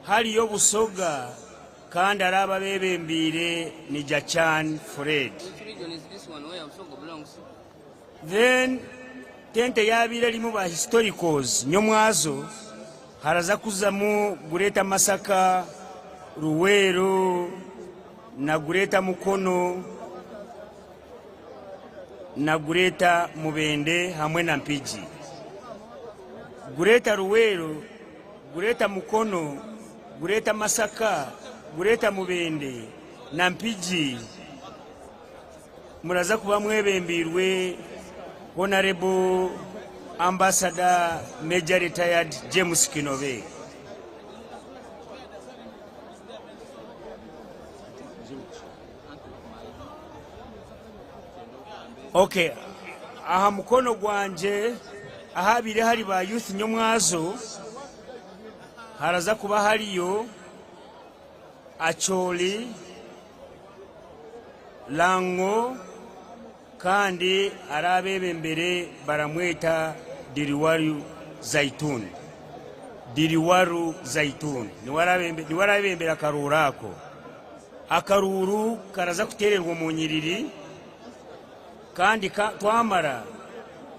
haliyo Busoga kandi alaba bebembiire ni Jachan Fred. Then tente yabire limu ba historicals nyomwazo haraza kuzamu Gureta Masaka, Ruwero na Gureta Mukono na Gureta Mubende hamwe na Mpigi. Gureta Ruwero, Gureta Mukono, Gureta Masaka, Gureta Mubende na Mpigi muraza kuba mwebembirwe Honorable Ambassador Major Retired James Kinove. Okay, aha mukono gwanje ahabire hari ba youth nyomwazo haraza kuba hariyo Acholi Lango kandi arabebembere baramweta Diriwaru Zaitun. Diriwaru Zaitun ni warabembera karurako. Akaruru karaza kutererwa mu nyiriri kandi twamara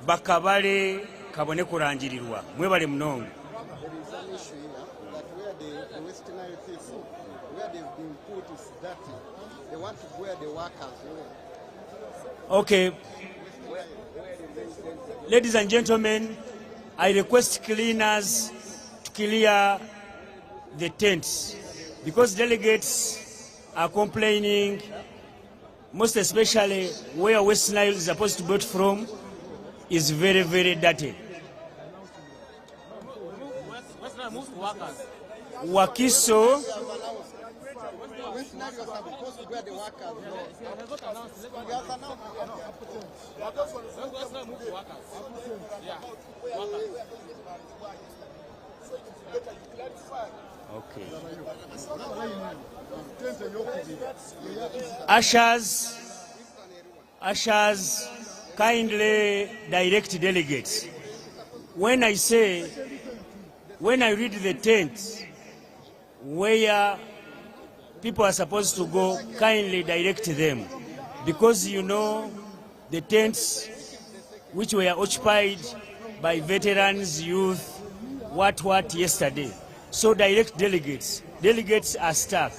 bakabale kabone kurangirirwa mwebale mnongo. Okay, ladies and gentlemen, I request cleaners to clear the tents because delegates are complaining, most especially where West Nile is supposed to be brought from is very, very dirty. Wakiso, okay. Ushers, kindly direct delegates. When I read the tents where people are supposed to go, kindly direct them, because you know the tents which were occupied by veterans, youth, what yesterday. So direct delegates. Delegates are stuck.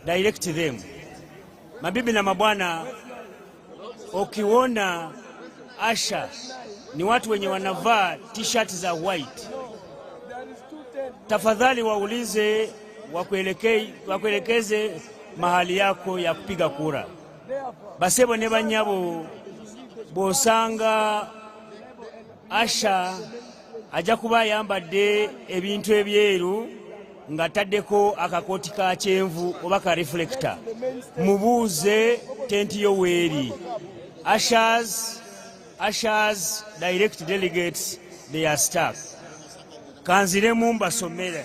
Direct them. Mabibi na mabwana, ukiona Asha ni watu wenye wanavaa t-shirt za white, tafadhali waulize wakuelekeze mahali yako ya kupiga kura. Basebo ne banyabo bosanga Asha ajja kuba yambadde ebintu ebyeru nga taddeko akakoti ka kyenvu oba ka reflector, mubuuze tenti yo weeri. Ushers, direct delegates, they are stuck. Kanziremu mbasomere.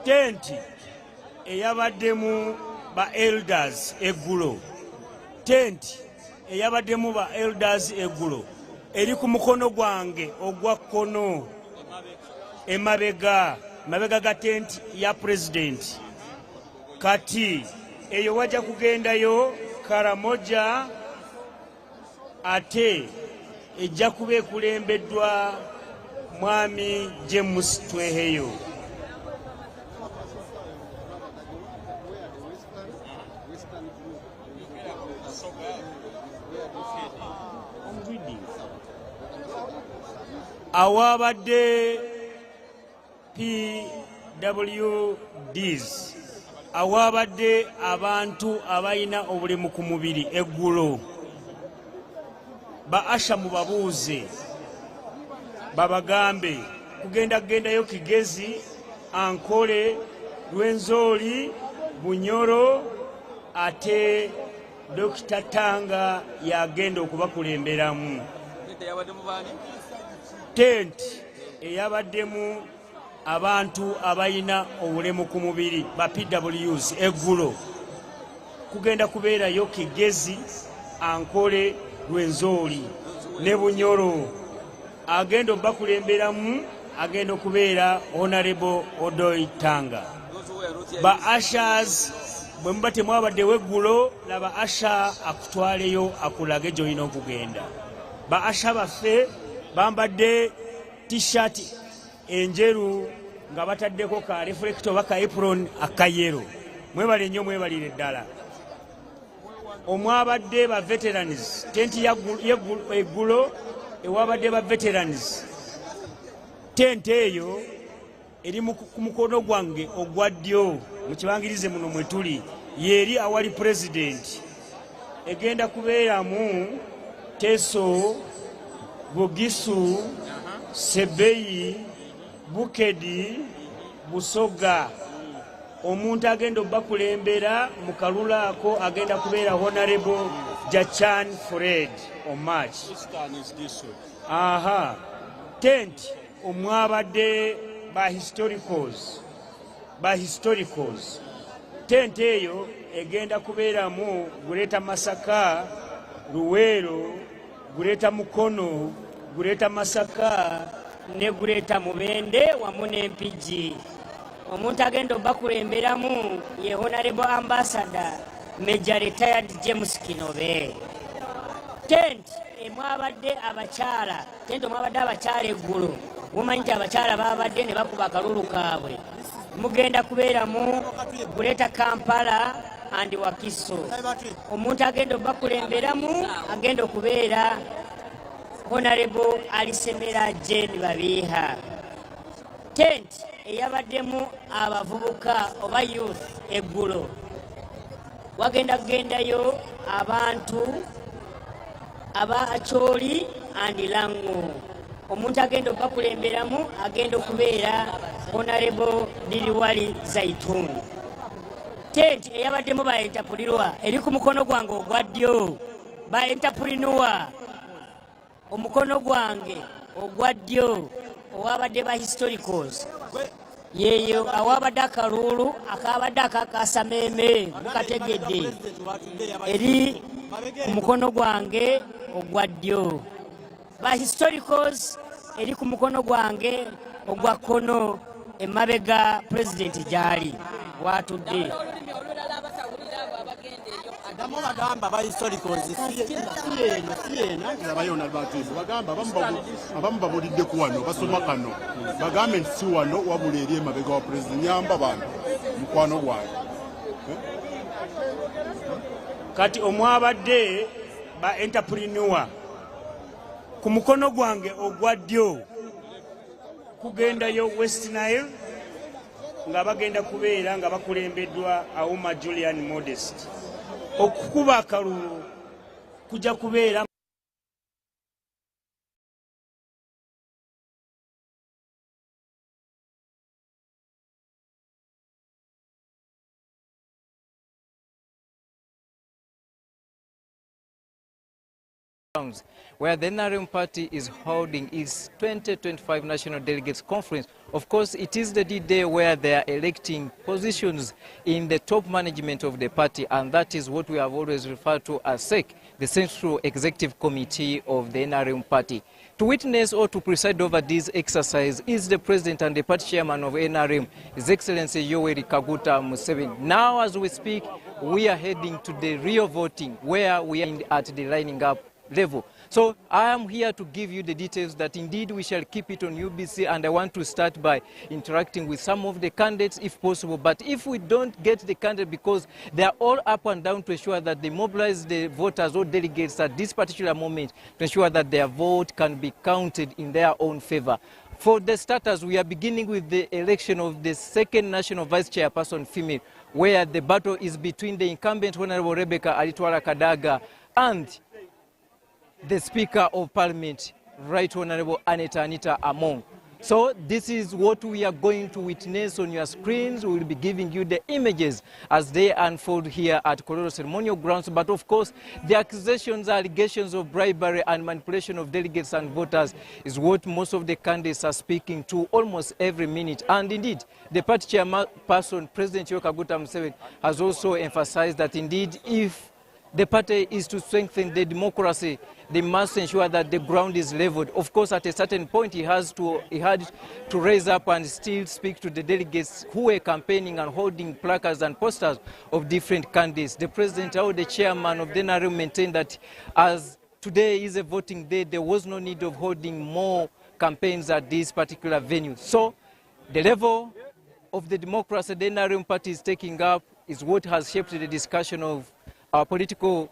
Tenti eyabaddemu ba elders eggulo. Tenti eyabaddemu ba elders eggulo eri ku mukono gwange ogwa kkono emabega ga tenti ya president. Kati eyo wajja kugendayo Karamoja ate ejja kuba ekulembeddwa Mwami James Tweheyo. Awabadde PWDs, awabadde abantu abayina obulemu ku mubiri eggulo, ba Asha mubabuuze babagambe kugendayo Kigezi, Ankole, Lwenzoli, Bunyoro, ate Dr. Tanga yagenda okubakulemberamu. Tenti eyabaddemu abantu abayina obulemu ku mubiri ba PWs eggulo. kugenda kubeerayo Kigezi, Ankole, Lwenzori ne Bunyoro. Agenda bakulemberamu agenda kubeera Honorable Odoi Tanga. Ba Ashers bwe muba temwabaddewo eggulo laba Asha akutwaleyo akulage gy'olina okugenda. Ba Asha baffe bambadde t-shirt enjeru nga bataddeko ka reflector oba ka apron akayero. Mwebale nnyo mwebalire ddala. Omwabadde ba veterans tenti eggulo ewabadde ba veterans tente eyo eri ku mukono gwange ogwa ddyo mu kibangirize muno mwe tuli yeri awali president egenda kubeeramu Teso, Bugisu, Sebeyi, Bukedi, Busoga. Omuntu agenda bakulembera mu kalulu ako agenda kubeera Honorable Jachan Fred Omach. Aha. Tent omwabadde ba historicals. Tent eyo egenda kubeeramu Gureta Masaka, Luwero, Gureta Mukono, Gureta Masaka ne Gureta Mubende wamu n'Empigi. Omuntu agenda bakulemberamu ye Honorable Ambassador Major Retired James Kinobe. Tent emwabadde abakyala, tent omwabadde abakyala eggulo. Mumanyi nti abakyala babadde ne bakuba akalulu kaabwe. Mugenda kubeeramu Gureta Kampala and Wakiso. Omuntu agenda bakulemberamu agenda kubeera Honorable Alisemera Jane Babiha. Tent eyabaddemu abavubuka oba youth eggulo. Wagenda kugendayo abantu aba Acholi and Lango. Omuntu agenda bakulemberamu agenda kubeera Honorable Diliwali Zaitun. Tent eyabaddemu ba entrepreneur eri ku mukono gwange ogwa ddyo. Ba entrepreneur omukono gwange ogwa ddyo owabadde ba historicals. Yeyo awabadde akalulu akabadde akakasameme mukategedde eri ku mukono gwange ogwa ddyo. Ba historicals eri ku mukono gwange ogwa kkono emabega president gyali watudde. Damo bagamba ba historicals siyena abayona batuifu bagamba abamu babulidde ku wano basoma kano bagambe nti si wano wabula eri emabega wa president nyamba bantu mukwano gwange. Kati omwabadde ba entrepreneur ku mukono gwange ogwa ddyo kugendayo West Nile nga bagenda kubeera nga bakulembeddwa Auma Julian Modest. Okukuba akalulu kujja kubeera where the NRM party is holding its 2025 National Delegates Conference. Of course, it is the D-Day where they are electing positions in the top management of the party, and that is what we have always referred to as SEC, the Central Executive Committee of the NRM party. To witness or to preside over this exercise is the President and the party chairman of NRM, His Excellency Yoweri Kaguta Museveni. Now, as we speak, we are heading to the real voting, where we are at the lining up level. So I am here to give you the details that indeed we shall keep it on UBC, and I want to start by interacting with some of the candidates if possible. But if we don't get the candidate, because they are all up and down to ensure that they mobilize the voters or delegates at this particular moment to ensure that their vote can be counted in their own favor. For the starters, we are beginning with the election of the second national vice chairperson female, where the battle is between the incumbent Honorable Rebecca Alitwala Kadaga and the Speaker of Parliament, Right Honorable Anita Among. So this is what we are going to witness on your screens. We will be giving you the images as they unfold here at Kololo Ceremonial Grounds. But of course, the accusations, allegations of bribery and manipulation of delegates and voters is what most of the candidates are speaking to almost every minute. And indeed, the party chairperson, President Yoweri Kaguta Museveni, has also emphasized that indeed, if the party is to strengthen the democracy, they must ensure that the ground is leveled. Of course, at a certain point, he had to raise up and still speak to the delegates who were campaigning and holding placards and posters of different candidates. The president or the chairman of the NRM maintained that as today is a voting day, there was no need of holding more campaigns at this particular venue. So the level of the democracy the NRM party is taking up is what has shaped the discussion of our political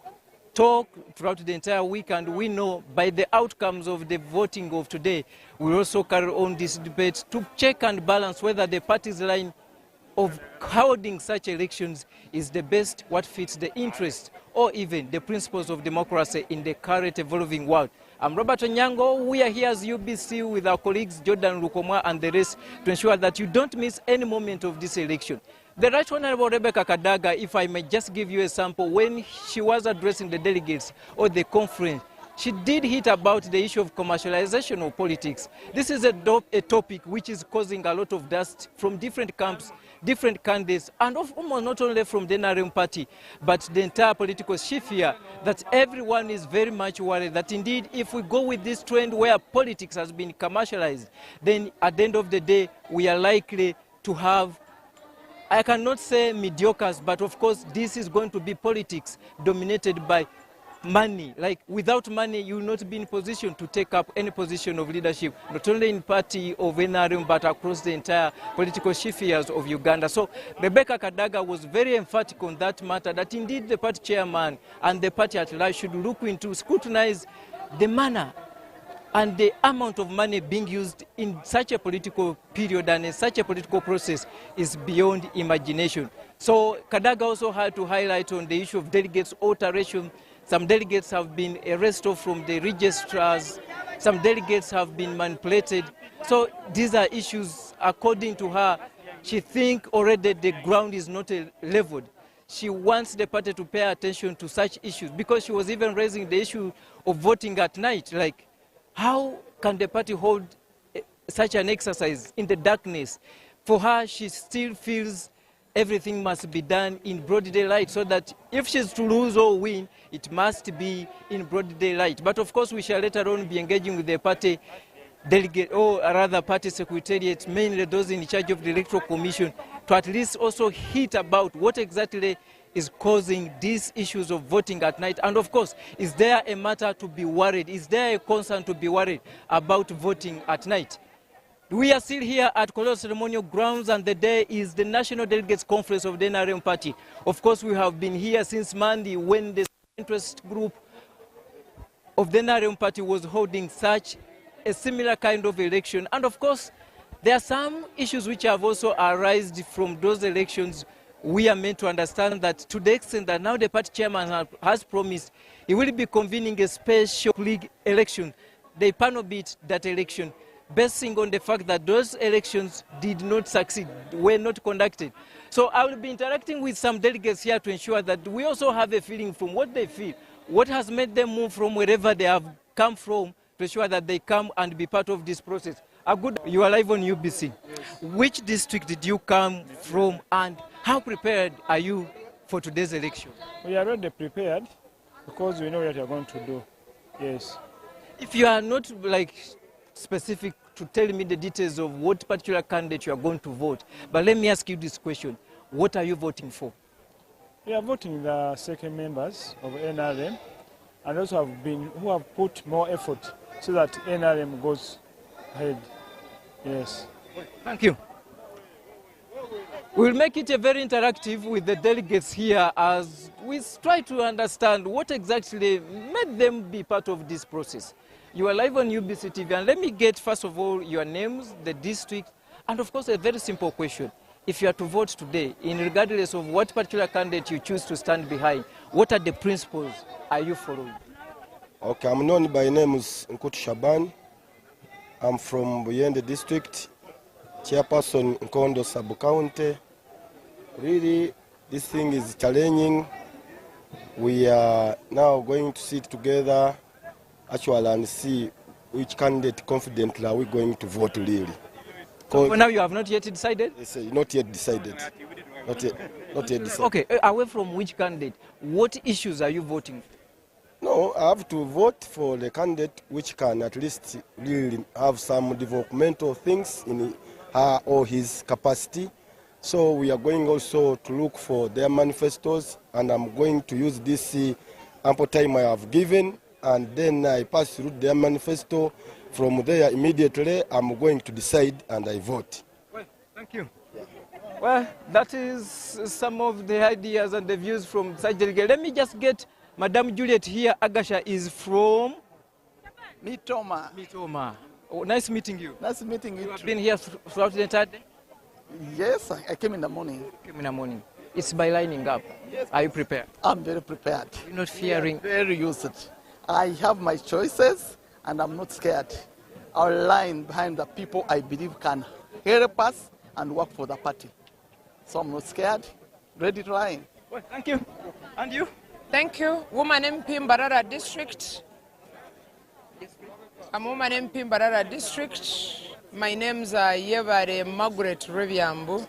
talk throughout the entire week, and we know by the outcomes of the voting of today, we also carry on this debate to check and balance whether the party's line of holding such elections is the best, what fits the interest or even the principles of democracy in the current evolving world. I'm Robert Onyango. We are here as UBC with our colleagues Jordan Lukomwa and the rest to ensure that you don't miss any moment of this election. The Right Honorable Rebecca Kadaga, if I may just give you a sample, when she was addressing the delegates or the conference, she did hit about the issue of commercialization of politics. This is a topic which is causing a lot of dust from different camps, different candidates, and almost not only from the NRM party, but the entire political sphere, that everyone is very much worried that indeed if we go with this trend where politics has been commercialized, then at the end of the day, we are likely to have, I cannot say mediocres, but of course this is going to be politics dominated by money. Like without money, you will not be in position to take up any position of leadership, not only in party of NRM, but across the entire political spheres of Uganda. So Rebecca Kadaga was very emphatic on that matter, that indeed the party chairman and the party at large should look into, scrutinize the manner and the amount of money being used in such a political period and in such a political process is beyond imagination. So Kadaga also had to highlight on the issue of delegates alteration. Some delegates have been arrested from the registrars. Some delegates have been manipulated. So these are issues, according to her, she thinks already the ground is not leveled. She wants the party to pay attention to such issues, because she was even raising the issue of voting at night. Like, how can the party hold such an exercise in the darkness? For her, she still feels everything must be done in broad daylight, so that if she's to lose or win, it must be in broad daylight. But of course, we shall later on be engaging with the party delegate, or rather party secretariat, mainly those in charge of the Electoral Commission, to at least also hit about what exactly is causing these issues of voting at night. And of course, is there a matter to be worried? Is there a concern to be worried about voting at night? We are still here at Kololo Ceremonial Grounds, and the day is the National Delegates Conference of the NRM Party. Of course, we have been here since Monday, when the interest group of the NRM Party was holding such a similar kind of election. And of course, there are some issues which have also arisen from those elections. We are meant to understand that to the extent that now the party chairman has promised he will be convening a special league election, they panel beat that election, basing on the fact that those elections did not succeed, were not conducted. So I will be interacting with some delegates here to ensure that we also have a feeling from what they feel, what has made them move from wherever they have come from, to ensure that they come and be part of this process. You are live on UBC. Yes. Which district did you come from, and how prepared are you for today's election? We are already prepared because we know what you are going to do. Yes. If you are not like specific to tell me the details of what particular candidate you are going to vote, but let me ask you this question. What are you voting for? We are voting the second members of NRM, and also who have put more effort so that NRM goes ahead. Yes. Thank you. We'll make it a very interactive with the delegates here as we try to understand what exactly made them be part of this process. You are live on UBC TV, and let me get first of all your names, the district, and of course a very simple question. If you are to vote today, regardless of what particular candidate you choose to stand behind, what are the principles are you following? Okay, I'm known by name as Nkutu Shaban. I'm from Buyende district, chairperson Nkondo sub-county. Really, this thing is challenging. We are now going to sit together actually and see which candidate confidently are we going to vote really. So for now you have not yet decided? Yes, not yet decided. Not yet decided. Okay, away from which candidate, what issues are you voting for? No, I have to vote for the candidate which can at least really have some developmental things in her or his capacity. So we are going also to look for their manifestos, and I'm going to use this ample time I have given, and then I pass through their manifesto. From there immediately I'm going to decide and I vote. Well, thank you. Well, that is some of the ideas and the views from SIG Delegates. Let me just get Madame Juliet here. Agasha is from Mitoma. Mitoma. Oh, nice meeting you. Nice meeting you. You have been here throughout the entire day? Yes, I came in the morning. Came in the morning. It's by lining up. Yes. Are you prepared? I'm very prepared. You're not fearing? Very used. I have my choices and I'm not scared. I'll line behind the people I believe can help us and work for the party. So I'm not scared. Ready to line. Well, thank you. And you? Thank you. Woman MP Mbarara District. I'm Woman MP Mbarara District. My name's Yevare Margaret Reviambu.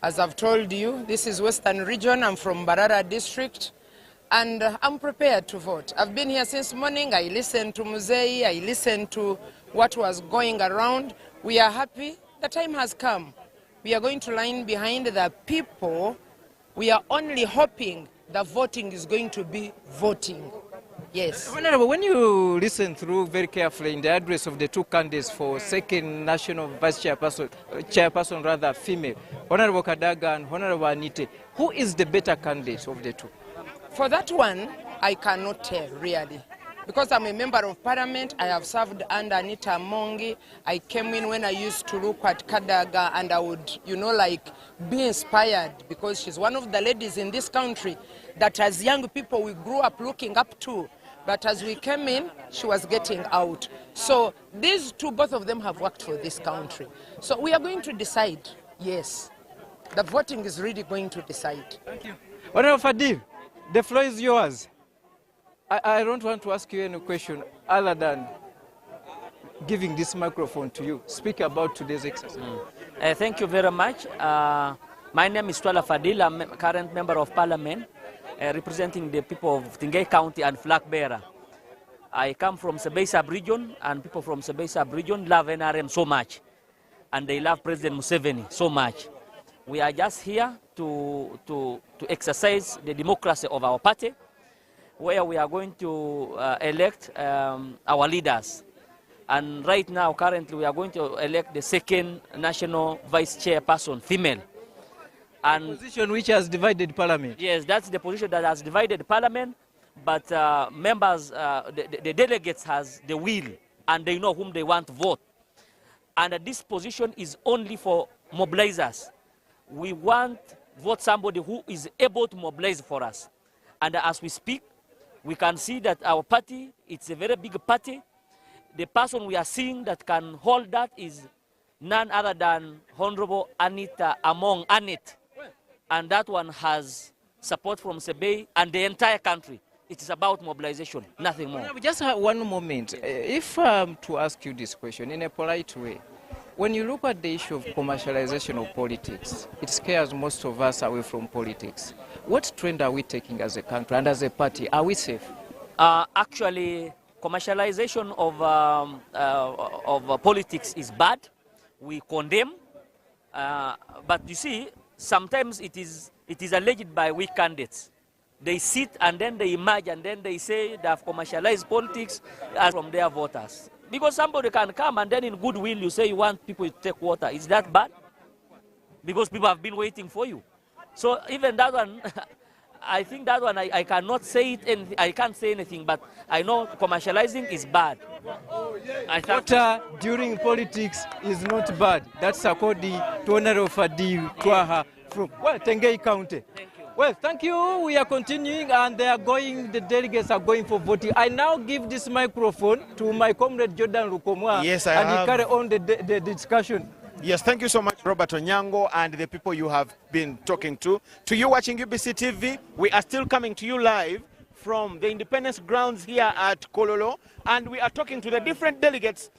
As I've told you, this is Western Region. I'm from Mbarara District. And I'm prepared to vote. I've been here since morning. I listened to Muzei. I listened to what was going around. We are happy. The time has come. We are going to line behind the people. We are only hoping the voting is going to be voting. Yes. Honorable, when you listen through very carefully in the address of the two candidates for second national vice chairperson rather female, Honorable Kadaga and Honorable Anite, who is the better candidate of the two? For that one, I cannot tell really. Because I'm a member of parliament, I have served under Anita Mongi. I came in when I used to look at Kadaga and I would, be inspired because she's one of the ladies in this country that as young people we grew up looking up to. But as we came in, she was getting out. So these two, both of them have worked for this country. So we are going to decide, yes. The voting is really going to decide. Thank you. Honorable Fadil, the floor is yours. I don't want to ask you any question other than giving this microphone to you. Speak about today's exercise. Thank you very much. My name is Twala Fadil. I'm a current member of parliament representing the people of Tingei County and Flag Bearer. I come from Sebei sub-region, and people from Sebei sub-region love NRM so much. And they love President Museveni so much. We are just here to exercise the democracy of our party, where we are going to elect our leaders. And right now, currently, we are going to elect the second national vice chairperson, female. And position which has divided parliament. Yes, that's the position that has divided parliament, but members, the delegates has the will, and they know whom they want to vote. And this position is only for mobilizers. We want to vote somebody who is able to mobilize for us. And as we speak, we can see that our party, it's a very big party. The person we are seeing that can hold that is none other than Honorable Anita Among Anit. And that one has support from Sebei and the entire country. It is about mobilization, nothing more. Just one moment. If I'm to ask you this question in a polite way, when you look at the issue of commercialization of politics, it scares most of us away from politics. What trend are we taking as a country and as a party? Are we safe? Actually, commercialization of politics is bad. We condemn. But you see, sometimes it is alleged by weak candidates. They sit and then they emerge and then they say they have commercialized politics from their voters. Because somebody can come and then in goodwill you say you want people to take water. Is that bad? Because people have been waiting for you. So even that one, I think that one I cannot say it, I can't say anything, but I know commercializing is bad. Water during politics is not bad. That's according to Honorable Fadil Twaha from Tingei County. Well, thank you. We are continuing, and the delegates are going for voting. I now give this microphone to my comrade Jordan Rukomwa, Yes, he carry on the discussion. Yes, thank you so much, Robert Onyango, and the people you have been talking to. To you watching UBC TV, we are still coming to you live from the Independence Grounds here at Kololo, and we are talking to the different delegates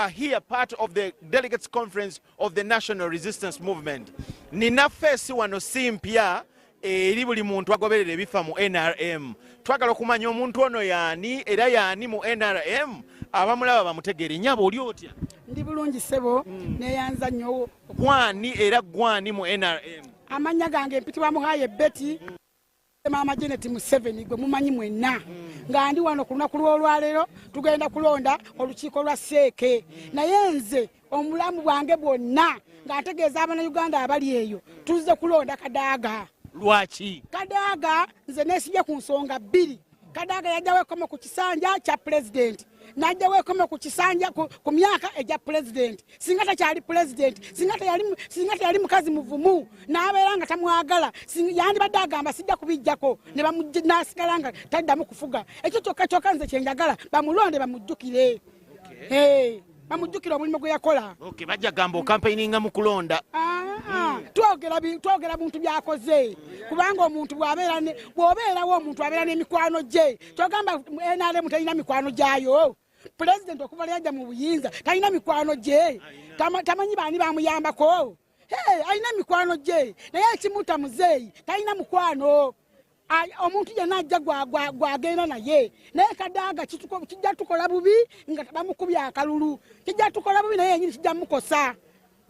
here, part of the Delegates Conference of the National Resistance Movement. Nina fesi wano simpya eri buli muntu agoberera ebifa mu NRM. Twagala okumanya omuntu ono yaani era yaani mu NRM, abamulaba bamutegeere. Nyabo oli otya? Ndi bulungi sebo neyanza nnyo. Gwani era gwani mu NRM? Amanya gange mpitibwa muhaye Betty Mama Janet Museveni gwe mumanyi mwenna. Nga ndi wano ku lunaku lw'olwaleero tugenda kulonda olukiiko lwa seeke. Naye nze omulamu bwange bwonna nga ntegeeza abana Uganda abali eyo tuzze kulonda Kadaaga. Lwaki? Kadaaga nze neesibye ku nsonga bbiri. Kadaaga yajja weekoma ku kisanja kya president. Najja weekoma ku kisanja ku myaka egya president. Singa takyali president, singa teyali mukazi muvumu, n'abeera nga tamwagala, yandibadde agamba sijja kubijjako, ne n'asigala nga taddamu kufuga. Ekyo kyokka nze kye njagala, bamulonde bamujjukire. Bamujjukire omulimu gwe yakola. Okay, bajja gamba okampaininga mu kulonda. Twogera bintu byakoze kubanga omuntu bw'obeerawo omuntu abeera n'emikwano gye. Togamba NRM talina mikwano gyayo. President okuva yajja mu buyinza talina mikwano gye. Tamanyi baani bamuyambako. Alina mikwano gye. Naye ekimuta muzeeyi talina mukwano. Omuntu yenna ajja gwagenda naye. Naye Kadaaga kijja tukola bubi nga bamukubye akalulu. Kijja tukola bubi naye yenyini kijja mukosa.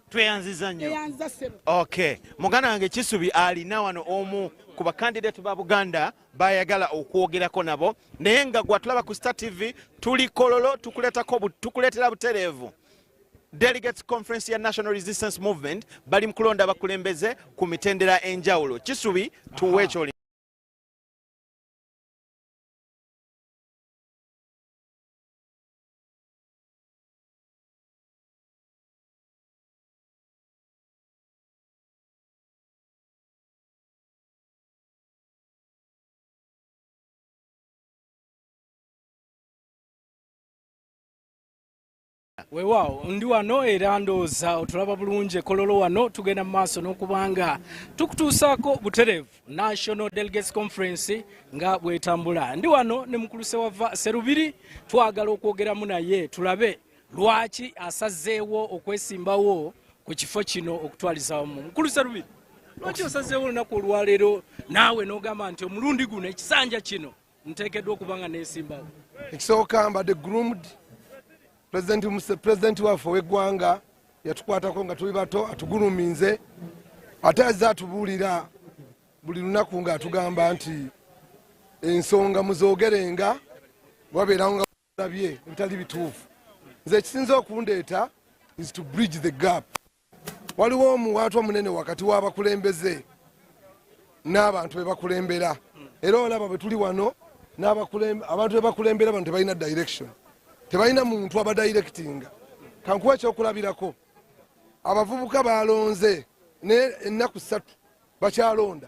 Tweyanziza nnyo. Tweyanziza sebo. Okay. Muganda wange Kisubi alina wano omu ku bakandidate ba Buganda bayagala okwogerako nabo. Naye nga gwatulaba ku Star TV tuli Kololo tukuleetera butereevu. Delegates Conference ya National Resistance Movement bali mu kulonda bakulembeze ku mitendera enjawulo. Kisubi tuwe ekyo. Weewaawo ndi wano era ndowooza otulaba bulungi Kololo wano tugenda mu maaso n'okubanga tukutuusaako butereevu National Delegates Conference nga bwetambula. Ndi wano ne mukuluse wava Serubiri twagala okwogeramu naye tulabe lwaki asazeewo okwesimbawo ku kifo kino okutwaliza wamu. Mukulu Serubiri, lwaki osazeewo olunaku olwaleero naawe n'ogamba nti omulundi guno ekisanja kino nteekeddwa okuba nga neesimbawo? Ekisooka mbadde groomed. President waffe w'eggwanga yatukwatako nga tuli bato atuguluminze ate azze atubuulira buli lunaku ng'atugamba nti ensonga muzoogerenga wabeerawo nga labye ebitali bituufu. Nze ekisinza okundeeta is to bridge the gap. Waliwo omuwaatwa munene wakati w'abakulembeze n'abantu be bakulembera. Era olaba bwe tuli wano abantu be bakulembera bano tebalina direction. Tebalina muntu abadirectinga. Kankuwa ekyokulabirako abavubuka balonze ennaku 3 bakyalonda.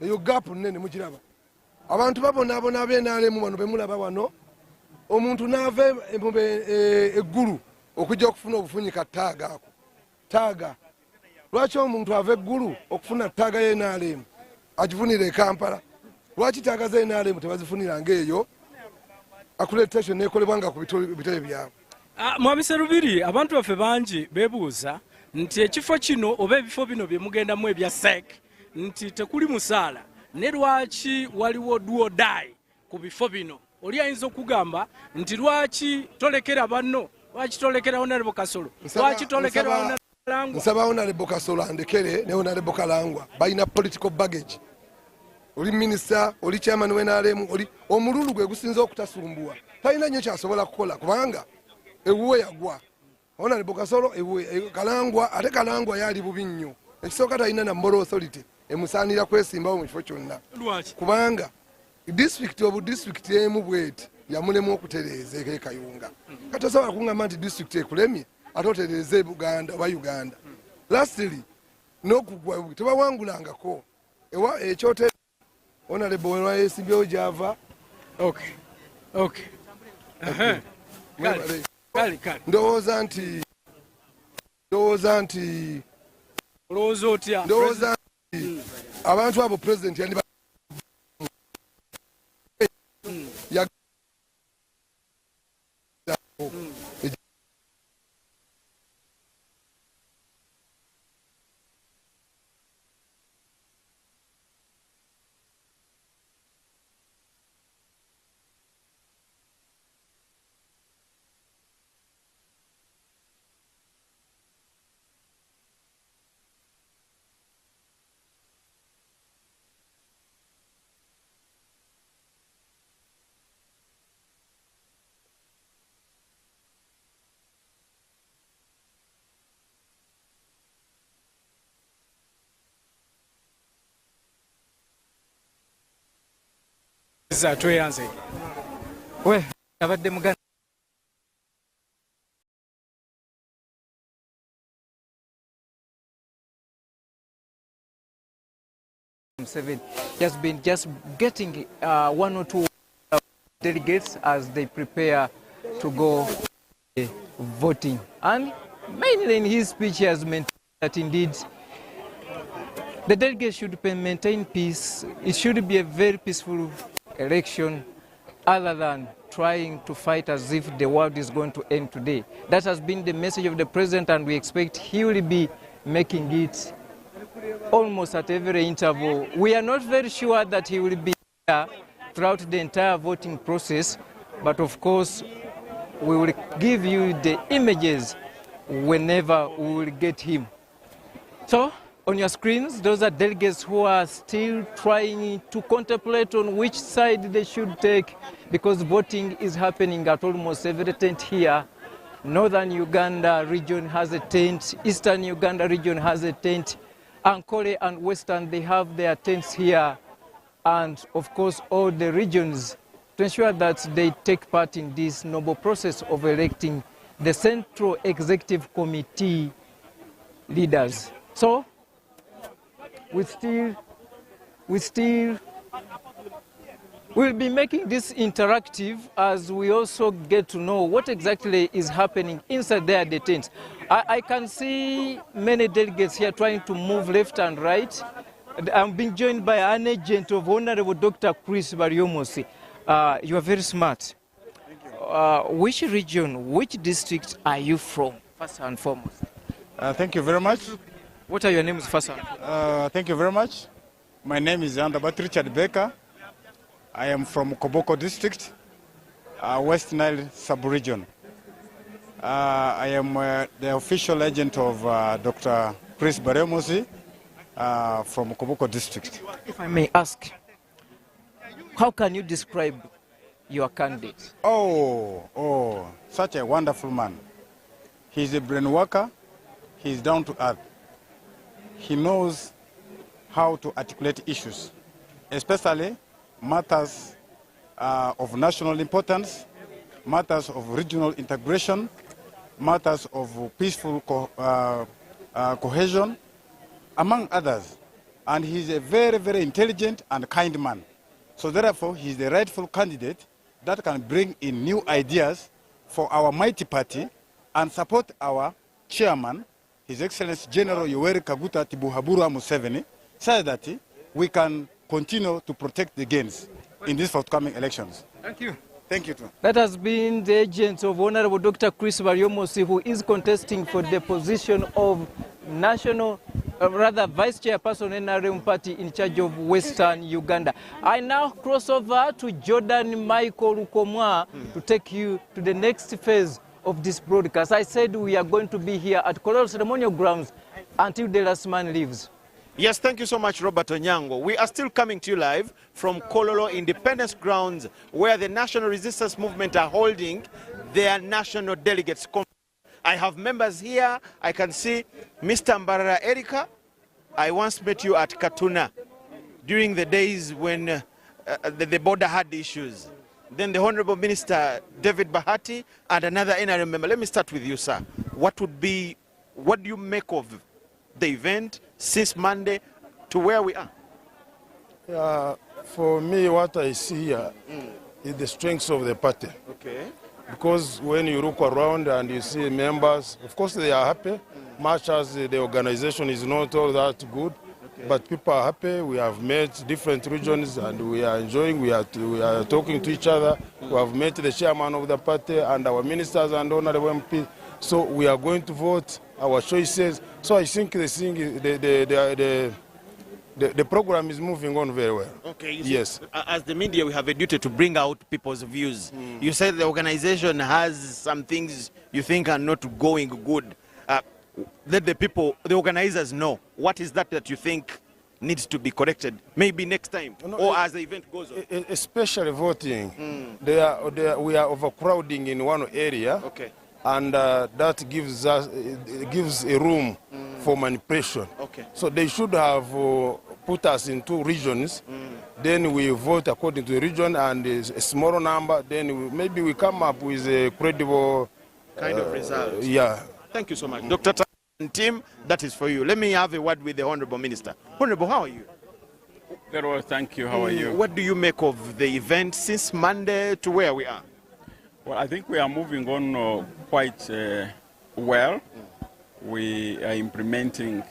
Eyo gapu nnene mugiraba. Abantu babonaabona ab'NRM wano bemulaba wano omuntu n'ava eggulu okujja okufuna obufunyika ttaaga ako. Ttaaga. Lwaki omuntu ava eggulu okufuna ttaaga y'NRM agifunira e Kampala? Lwaki ttaaga za NRM tebazifunira ng'eyo? Accreditation nekolebwanga ku bitebe byabwe. Mwami Serubiri, abantu baffe bangi beebuuza nti ekifo kino oba ebifo bino bye mugendamu ebya SEC nti tekuli musaala ne lwaki waliwo duo dai ku bifo bino. Oli ayinza okugamba nti lwaki tolekera banno, lwaki tolekera Honorable Kasolo, lwaki tolekera Honorable Kalangwa. Nsaba Honorable Kasolo andekere ne Honorable Kalangwa balina political baggage. Oli minister, oli chairman w'NRM, oli omululu gwe gusinza okutasumbuwa. Talina nnyo kyasobola kukola kubanga ewuwe yagwa. Honorable Kasolo ewuwe Kalangwa, ate Kalangwa yali bubi nnyo. Ekisooka talina na moral authority emusaanira kwesimbawo mu kifo kyonna. Kubanga district emu bweti yamulemu okutereeza e Kayunga. Kati osobola kungamba nti district ekulemye ate otereeze Buganda oba Uganda. Lastly, n'okugwa tebawangulangako. ekyote honorable wenwa yesimbyewo gyava. Okay. Kale. Ndowooza nti olowooza otya? Ndowooza nti abantu abo president yandiba tweyanze. We abadde muganda Museveni. He has been just getting one or two delegates as they prepare to go voting. And mainly in his speech he has maintained that indeed the delegates should maintain peace. It should be a very peaceful election other than trying to fight as if the world is going to end today. That has been the message of the president, and we expect he will be making it almost at every interval. We are not very sure that he will be here throughout the entire voting process, but of course we will give you the images whenever we will get him. So on your screens, those are delegates who are still trying to contemplate on which side they should take, because voting is happening at almost every tent here. Northern Uganda region has a tent, Eastern Uganda region has a tent, Ankole and Western, they have their tents here, and of course all the regions, to ensure that they take part in this noble process of electing the Central Executive Committee leaders. So we'll be making this interactive as we also get to know what exactly is happening inside there at the tent. I can see many delegates here trying to move left and right. I'm being joined by an agent of Honorable Dr. Chris Baryomosi. You are very smart. Which region, which district are you from, first and foremost? Thank you very much. What are your names, first? Thank you very much. My name is Andabat Richard Baker. I am from Koboko District, West Nile Sub-Region. I am the official agent of Dr. Chris Baryomosi from Koboko District. If I may ask, how can you describe your candidate? Oh, such a wonderful man. He's a brain worker. He's down to earth. He knows how to articulate issues, especially matters of national importance, matters of regional integration, matters of peaceful cohesion, among others. And he's a very, very intelligent and kind man. So therefore, he's the rightful candidate that can bring in new ideas for our mighty party and support our chairman, His Excellency General Yoweri Kaguta Museveni, so that we can continue to protect the gains in these forthcoming elections. Thank you. Thank you too. That has been the agent of Honorable Dr. Chris Baryomosi, who is contesting for the position of Vice Chairperson NRM Party in charge of Western Uganda. I now cross over to Jordan Michael Rukomwa to take you to the next phase of this broadcast. I said we are going to be here at Kololo Ceremonial grounds until the last man leaves. Yes, thank you so much, Robert Onyango. We are still coming to you live from Kololo Independence Grounds, where the National Resistance Movement are holding their National Delegates Conference. I have members here. I can see Mr. Mbarara Erika. I once met you at Katuna during the days when the border had issues. Then the Honorable Minister David Bahati and another NRM member. Let me start with you, sir. What do you make of the event since Monday to where we are? For me, what I see here is the strength of the party. Okay. Because when you look around and you see members, of course they are happy, much as the organization is not all that good, but people are happy. We have met different regions and we are enjoying, we are talking to each other. We have met the chairman of the party and our ministers and honorable MP. So we are going to vote our choices. So I think the program is moving on very well. Okay. Yes. As the media, we have a duty to bring out people's views. You said the organization has some things you think are not going good. Let the people, the organizers know. What is that you think needs to be corrected? Maybe next time or as the event goes on. Especially voting. We are overcrowding in one area. Okay. And that gives a room for manipulation. Okay. So they should have put us in 2 regions. Then we vote according to the region and a smaller number. Then maybe we come up with a credible kind of result. Yeah. Thank you so much, Dr. And team. That is for you. Let me have a word with the Honorable Minister. Honorable, how are you? Very well, thank you. How are you? What do you make of the event since Monday to where we are? Well, I think we are moving on quite well. We are implementing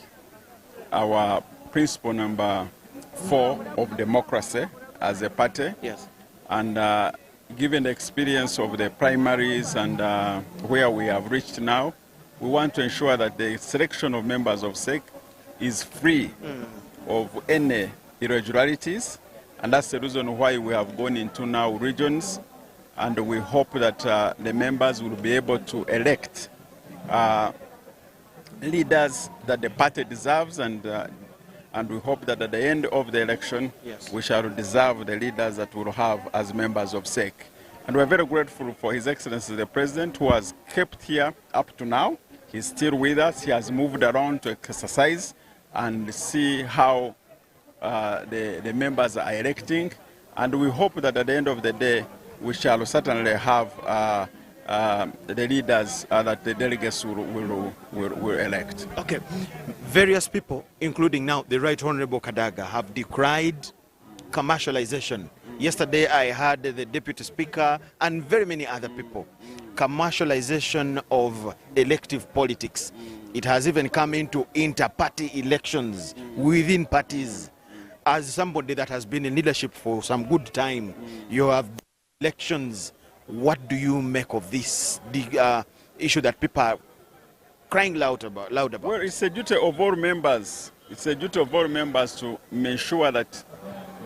our principle number 4 of democracy as a party. Yes. And given the experience of the primaries and where we have reached now, we want to ensure that the selection of members of SIG is free of any irregularities. And that's the reason why we have gone into now regions. And we hope that the members will be able to elect leaders that the party deserves, and we hope that at the end of the election, we shall deserve the leaders that we'll have as members of SIG. And we're very grateful for His Excellency the President, who has kept here up to now. He's still with us. He has moved around to exercise and see how the members are electing. And we hope that at the end of the day, we shall certainly have the leaders that the delegates will elect. Okay. Various people, including now the Right Honorable Kadaga, have decried commercialization. Yesterday I heard the Deputy Speaker and very many other people. Commercialization of elective politics. It has even come into inter-party elections within parties. As somebody that has been in leadership for some good time, you have elections. What do you make of this issue that people are crying loud about? Well, it's a duty of all members. It's a duty of all members to make sure that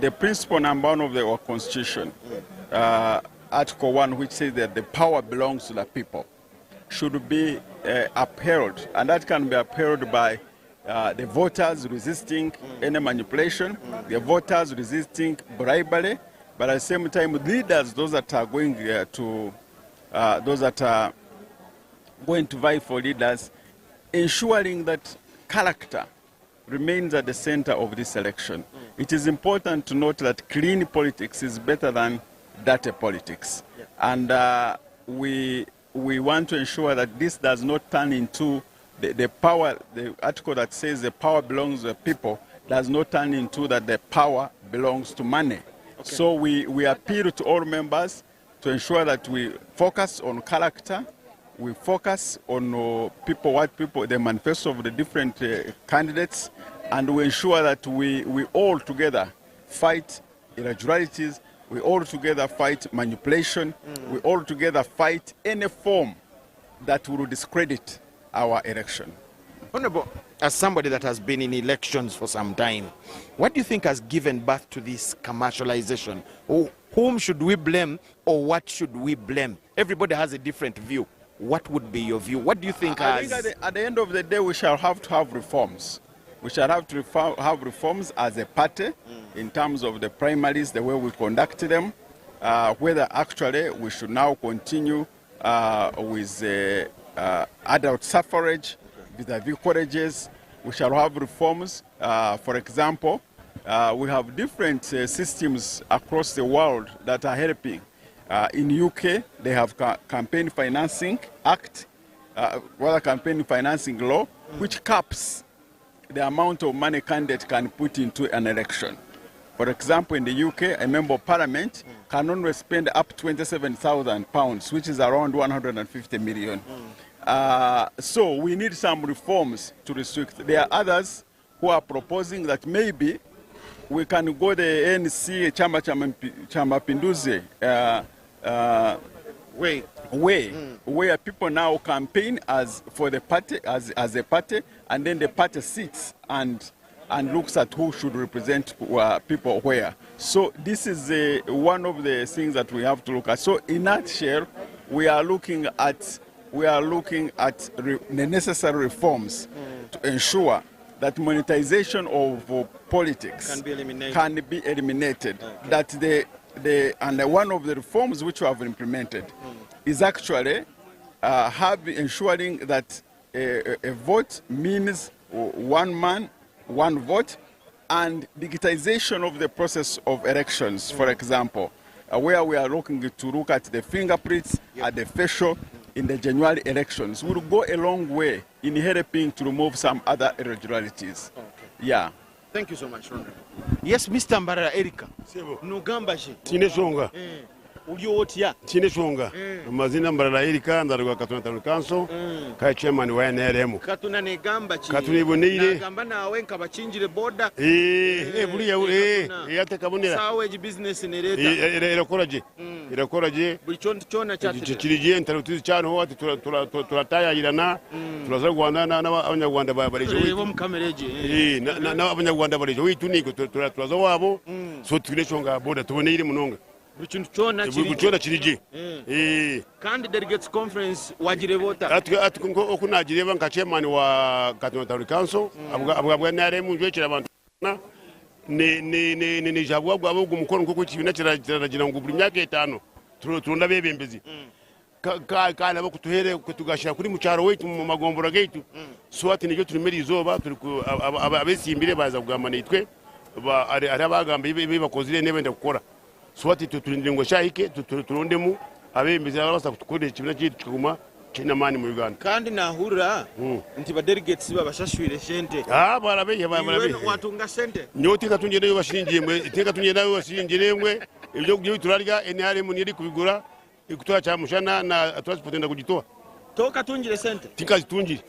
the principle number 1 of our Constitution, Article 1, which says that the power belongs to the people, should be upheld. And that can be upheld by the voters resisting any manipulation, the voters resisting bribery, but at the same time, leaders, those that are going to vie for leaders, ensuring that character remains at the center of this election. It is important to note that clean politics is better than dirty politics. And we want to ensure that this does not turn into the power, the article that says the power belongs to the people, does not turn into that the power belongs to money. Okay. So we appeal to all members to ensure that we focus on character, we focus on the manifesto of the different candidates, and we ensure that we all together fight irregularities, we all together fight manipulation, we all together fight any form that will discredit our election. Honorable, as somebody that has been in elections for some time, what do you think has given birth to this commercialization? Whom should we blame, or what should we blame? Everybody has a different view. What would be your view? What do you think I think at the end of the day, we shall have to have reforms. We shall have to have reforms as a party in terms of the primaries, the way we conduct them, whether actually we should now continue with adult suffrage, vis-a-vis colleges. We shall have reforms. For example, we have different systems across the world that are helping. In UK, they have campaign financing act, campaign financing law, which caps the amount of money candidate can put into an election. For example, in the UK, a member of parliament can only spend up to £27,000, which is around 150 million. So we need some reforms to restrict. There are others who are proposing that maybe we can go the NC Chama Pinduzi way, where people now campaign as for the party as a party, and then the party sits and looks at who should represent people where. So this is one of the things that we have to look at. So in that share, we are looking at the necessary reforms to ensure that monetization of politics can be eliminated. That and one of the reforms which we have implemented is actually ensuring that a vote means one man, one vote, and digitization of the process of elections, for example, where we are looking to look at the fingerprints, at the facial, in the January elections, will go a long way in helping to remove some other irregularities. Okay. Yeah. Thank you so much, Honorable. Yes, Mr. Mbarara Erika. Nugamba shi. Tineshonga. Uliotia. Tineshonga. Mazina Mbarara Erika ndaruga Katuna Town Council. Kai chairman wa NRM. Katuna negamba chi. Katuna ibonire. Nagamba nawe nkabachinjire border. Buliya yate kabonera. Saweji business nereta. Irakoraje. Irakoraje. Bulichonto chona chate. Kirije ntarutuzi cyane ho ati turatayirana. Turaza Rwanda n'abanyarwanda babareje. Rebo mukamereje. N'abanyarwanda bareje. Wituniko turaza wabo. So tineshonga border tubonire munonga. Buchona kirije. Kandi delegates conference wajirevota. Atuko okunajireva nka chairman wa Katuna Town Council abwa NRM njwekira abantu ni jabwa bwabo gumukono kuko kibina kiragira ngo buri myaka 5 turunda bebembezi kana bakutuhere kutugashira kuri mucyaro wetu mu magombora gaitu so ati nijo turimeri izoba turi abesimbire baza bwamana itwe ari abagambe bibakozire nebe ndakora so ati turindire ngo shahike turondemu abembezi abasa kutukodera kibina cyituguma kinamani mu Uganda kandi nahurira nti ba delegates babashashwire sente barabe watunga sente nyoti katunjene yo bashingiye mwe iteka tunjene nawe bashingiye mwe ibyo turarya NRM niri kubigura ikutoa cha mushana na transport kujitoa toka tunjire sente tinkazitunjire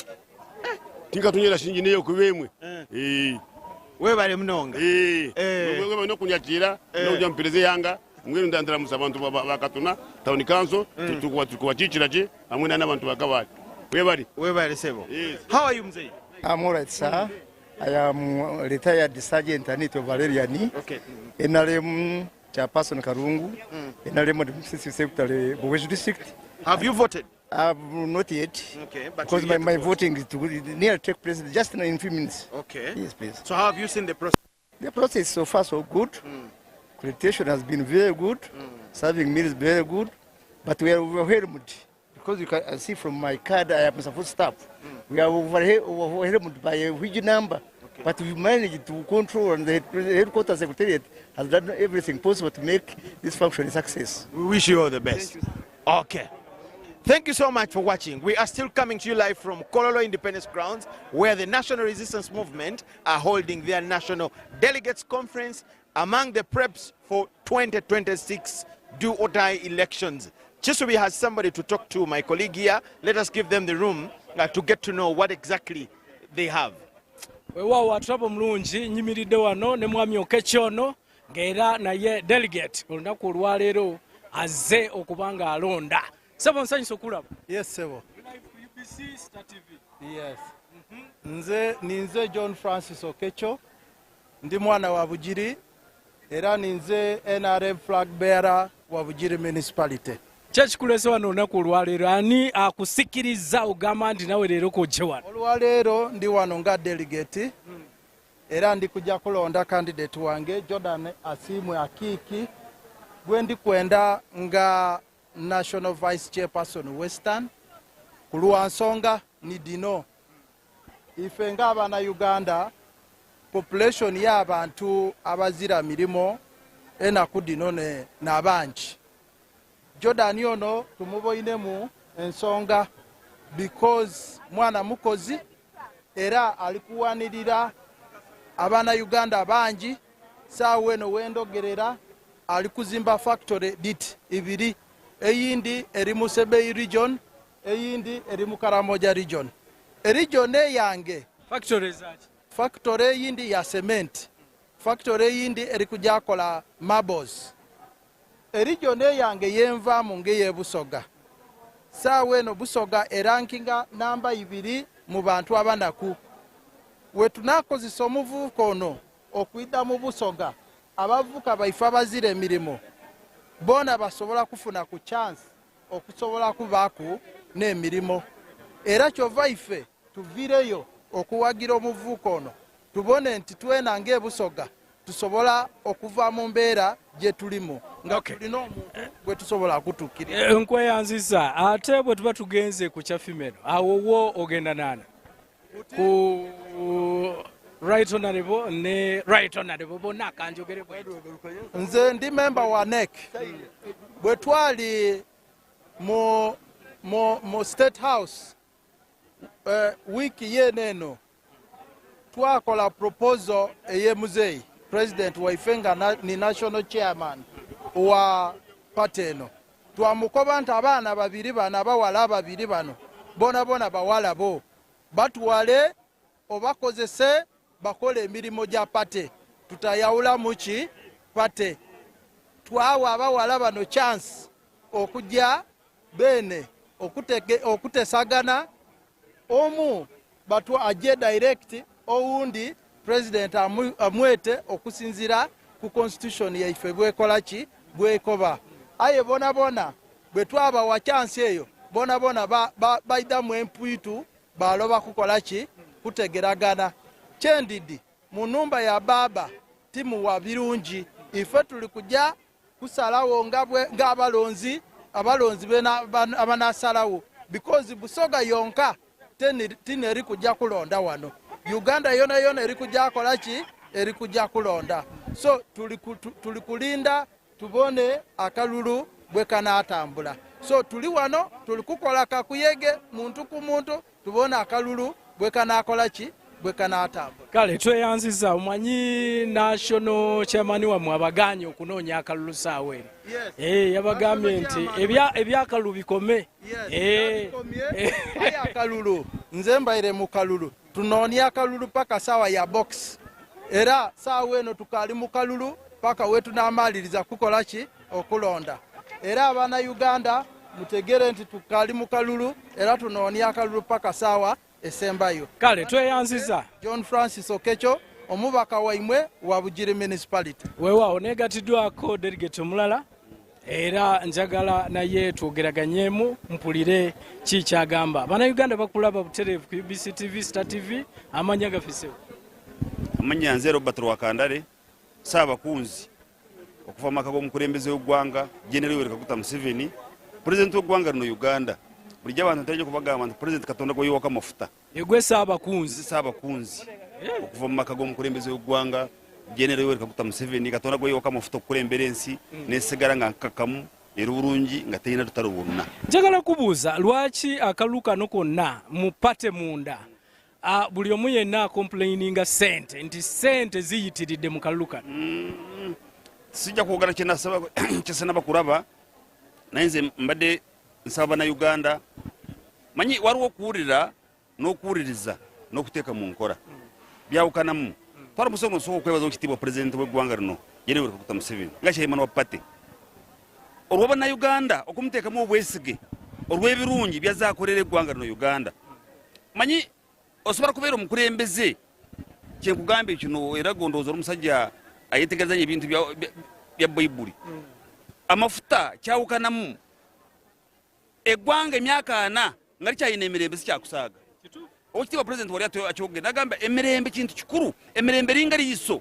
tinkatunjira shingiye yo kubemwe we bari mnonga we no kunyakira no jampereze yanga mwene ndandira musabantu bakatuna Town Council tukubaciciraje hamwe n'abantu bakabali we bari sebo. How are you mzee? I'm all right, sir. I am retired Sergeant Anito Valeriani. Okay. NRM Chairperson Karungu. NRM Administrative Secretary Bowesh District. Have you voted? Not yet. Okay, but because my voting is to near take place just in a few minutes. Okay. Yes, please. So how have you seen the process? The process so far so good. Accreditation has been very good. Serving meals very good. But we are overwhelmed. Because you can see from my card, I am support staff. We are overwhelmed by a huge number. Okay. But we managed to control, and the headquarters secretariat has done everything possible to make this function a success. We wish you all the best. Okay. Thank you so much for watching. We are still coming to you live from Kololo Independence Grounds, where the National Resistance Movement are holding their National Delegates Conference among the preps for 2026 do-or-die elections. Chisubi has somebody to talk to, my colleague here. Let us give them the room to get to know what exactly they have. Wewa atrabo mlungi nyimiridde wano ne mwami Okechyono ng'era naye delegate olunaku olwaleero azze okubanga alonda. Sebo nsanyusa okulaba. Yes, Sebo. UBC Star TV. Yes. Ninze John Francis Okecho, ndi mwana wa Bugiri, era ninze NRM flag bearer wa Bugiri municipality. Chachikulese wano olunaku olwaleero ani akusikiriza ogamba nti nawe leero kojje wano? Olwaleero ndi wano nga delegate era ndi kujja kulonda candidate wange Jordan Asimwe Akiki gwe ndi kwenda nga National Vice Chairperson Western kulwa nsonga ni dino ife nga abana Uganda population y'abantu abazira milimo enaku dino n'abangi. Jordan ono tumuboinemu ensonga because mwana mukozi era alikuwanirira abana Uganda bangi saawa eno wendogerera ali kuzimba factory dit ibiri, eyindi eri mu Sebei region, eyindi eri mu Karamoja region. Region yange factory eyindi ya cement, factory eyindi eri kujakola marbles. Region yange yenva mu ngeye Busoga. Saawa eno Busoga erankinga namba 2 mu bantu abanaku. We tunakozesa omuvubuka ono okwidda mu Busoga, abavubuka baife abazira emirimu bona basobola kufuna ku chance okusobola kubaaku n'emirimo. Era kyova ife tuvireyo okuwagira omuvubuka ono tubone nti twena ng'ebusoga tusobola okuva mu mbeera gye tulimu nga tulina omuntu gwe tusobola kutuukirira. Nkweyanziza ate bwe tuba tugenze ku kyafimeno awo wo ogenda nana ku Right Honorable ne Right Honorable bonna kanjogere bwetu. Nze ndi member wa NEC. Bwe twali mu State House wiki yeneno twakola proposal eye muzeyi President waifenga ni national chairman wa pateno. Twamukoba nti abaana babiri bano abawala babiri bano bona bawala bo batuwale obakozese bakole emirimu gya pate, tutayawula muki pate. Twawa abawala bano chance okujja bene okutesagana, omu batu ajje direct, oundi President amwete okusinzira ku constitution yaife bwekolaki bwekoba. Aye bona bwe twaba wa chance eyo bona baida mu empwitu baloba kukolaki kutegeragana. Kyendidi mu numba ya baba timu wa birungi ife tuli kujja kusalawo ng'abalonzi bena abanasalawo because Busoga yonka tineri kujja kulonda wano. Uganda yona eri kujja kolaki eri kujja kulonda. So tuli kulinda tubone akalulu bwe kanaatambula. So tuli wano tuli kukola kakuyege muntu ku muntu tubone akalulu bwe kanaakolaki bwe kanaatambula. Kale tweyanziza omanyi national chairman wamwe abaganye okunoonya akalulu saawa eno. Yabagambye nti ebyakalulu bikome. Akalulu nze mbaire mu kalulu tunoonya akalulu paka saawa ya box. Era saawa eno tukali mu kalulu paka wetu n'amaliriza kukolaki okulonda. Era abana Uganda mutegere nti tukali mu kalulu era tunoonya akalulu paka saawa esembayo. Kale tweyanziza John Francis Okecho omubaka waimwe wa Bugiri municipality. Weewaawo negatiddwako delegate omulala era njagala naye twogeraganyemu mpulire ki kyagamba. Bana Uganda bakulaba butereevu ku UBC TV, Star TV, amanya gafisewo. Amanya nze Robert Wakandale Saabakunzi okuva maka g'omukulembeze w'eggwanga General Yoweri Kaguta Museveni, President w'eggwanga lino Uganda. Bulijja abantu ntajja kubagamba nti President Katonda gwe yowaka mafuta. Yegwe Saabakunzi okuva mu maka g'omukulembeze w'eggwanga General Yoweri Kaguta Museveni, Katonda gwe yowaka mafuta okukulembera ensi n'esigala nga nkakkamu erulungi nga terina lutalo bwonna. Njagala kubuuza lwaki akalulu kano konna mu pate munda buli omu yenna complaininga sente nti sente ziyitiridde mu kalulu kano. Sijja kwogera kyesinaba kulaba naye nze mbadde nsaba Bannayuganda manyi waliwo okuwulira n'okuwuliriza n'okuteeka mu nkola byawukanamu. Twala musomo nsooka okwebaza ekitiibwa Pulezidenti w'eggwanga lino Yoweri Kaguta Museveni nga chairman wa pate olwa Bannayuganda okumuteekamu obwesige olw'ebirungi byazaakolera eggwanga lino Uganda. Manyi osobola kubeera omukulembeze kyenkugambye kino era gondooza omusajja ayetegerezanya ebintu bya Bayibuli. Amafuta kyawukanamu eggwanga emyaka 4 nga likyayina emirembe sikyakusaaga. Okitiibwa President wali akyogera agamba emirembe kintu kikulu, emirembe linga liiso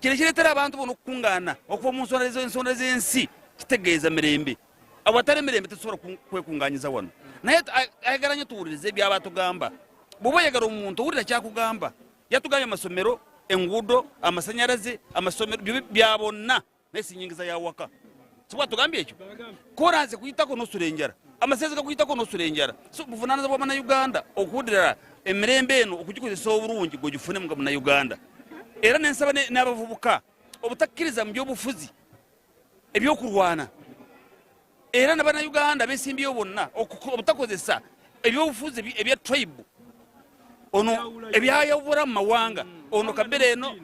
kino kireetera abantu bona okukungaana okuva mu nsonda z'ensi kitegeeza mirembe. Awatali mirembe tetusobola kwekungaanyiza wano. Naye ayagala nnyo tuwulirize ebyaba atugamba. Bw'oba oyagala omuntu owulira kyakugamba. Yatugambye amasomero, enguudo, amasanyalaze, amasomero bya bonna naye si nyingiza ya waka. Sibwa tugambye ekyo. Koranze kuyitako n'osula enjala. Amasezi gakuyitako n'osula enjala. So buvunaanyizibwa bwa Bannayuganda okuwulira emirembe eno okugikozesa obulungi gwegifune mu Bannayuganda. Era nensaba n'abavubuka obutakkiriza mu byobufuzi ebyokulwana era n'Abannayuganda beesimbyewo bonna obutakozesa ebyobufuzi ebya tribe ono ebyayawula mu mawanga ono kabbera eno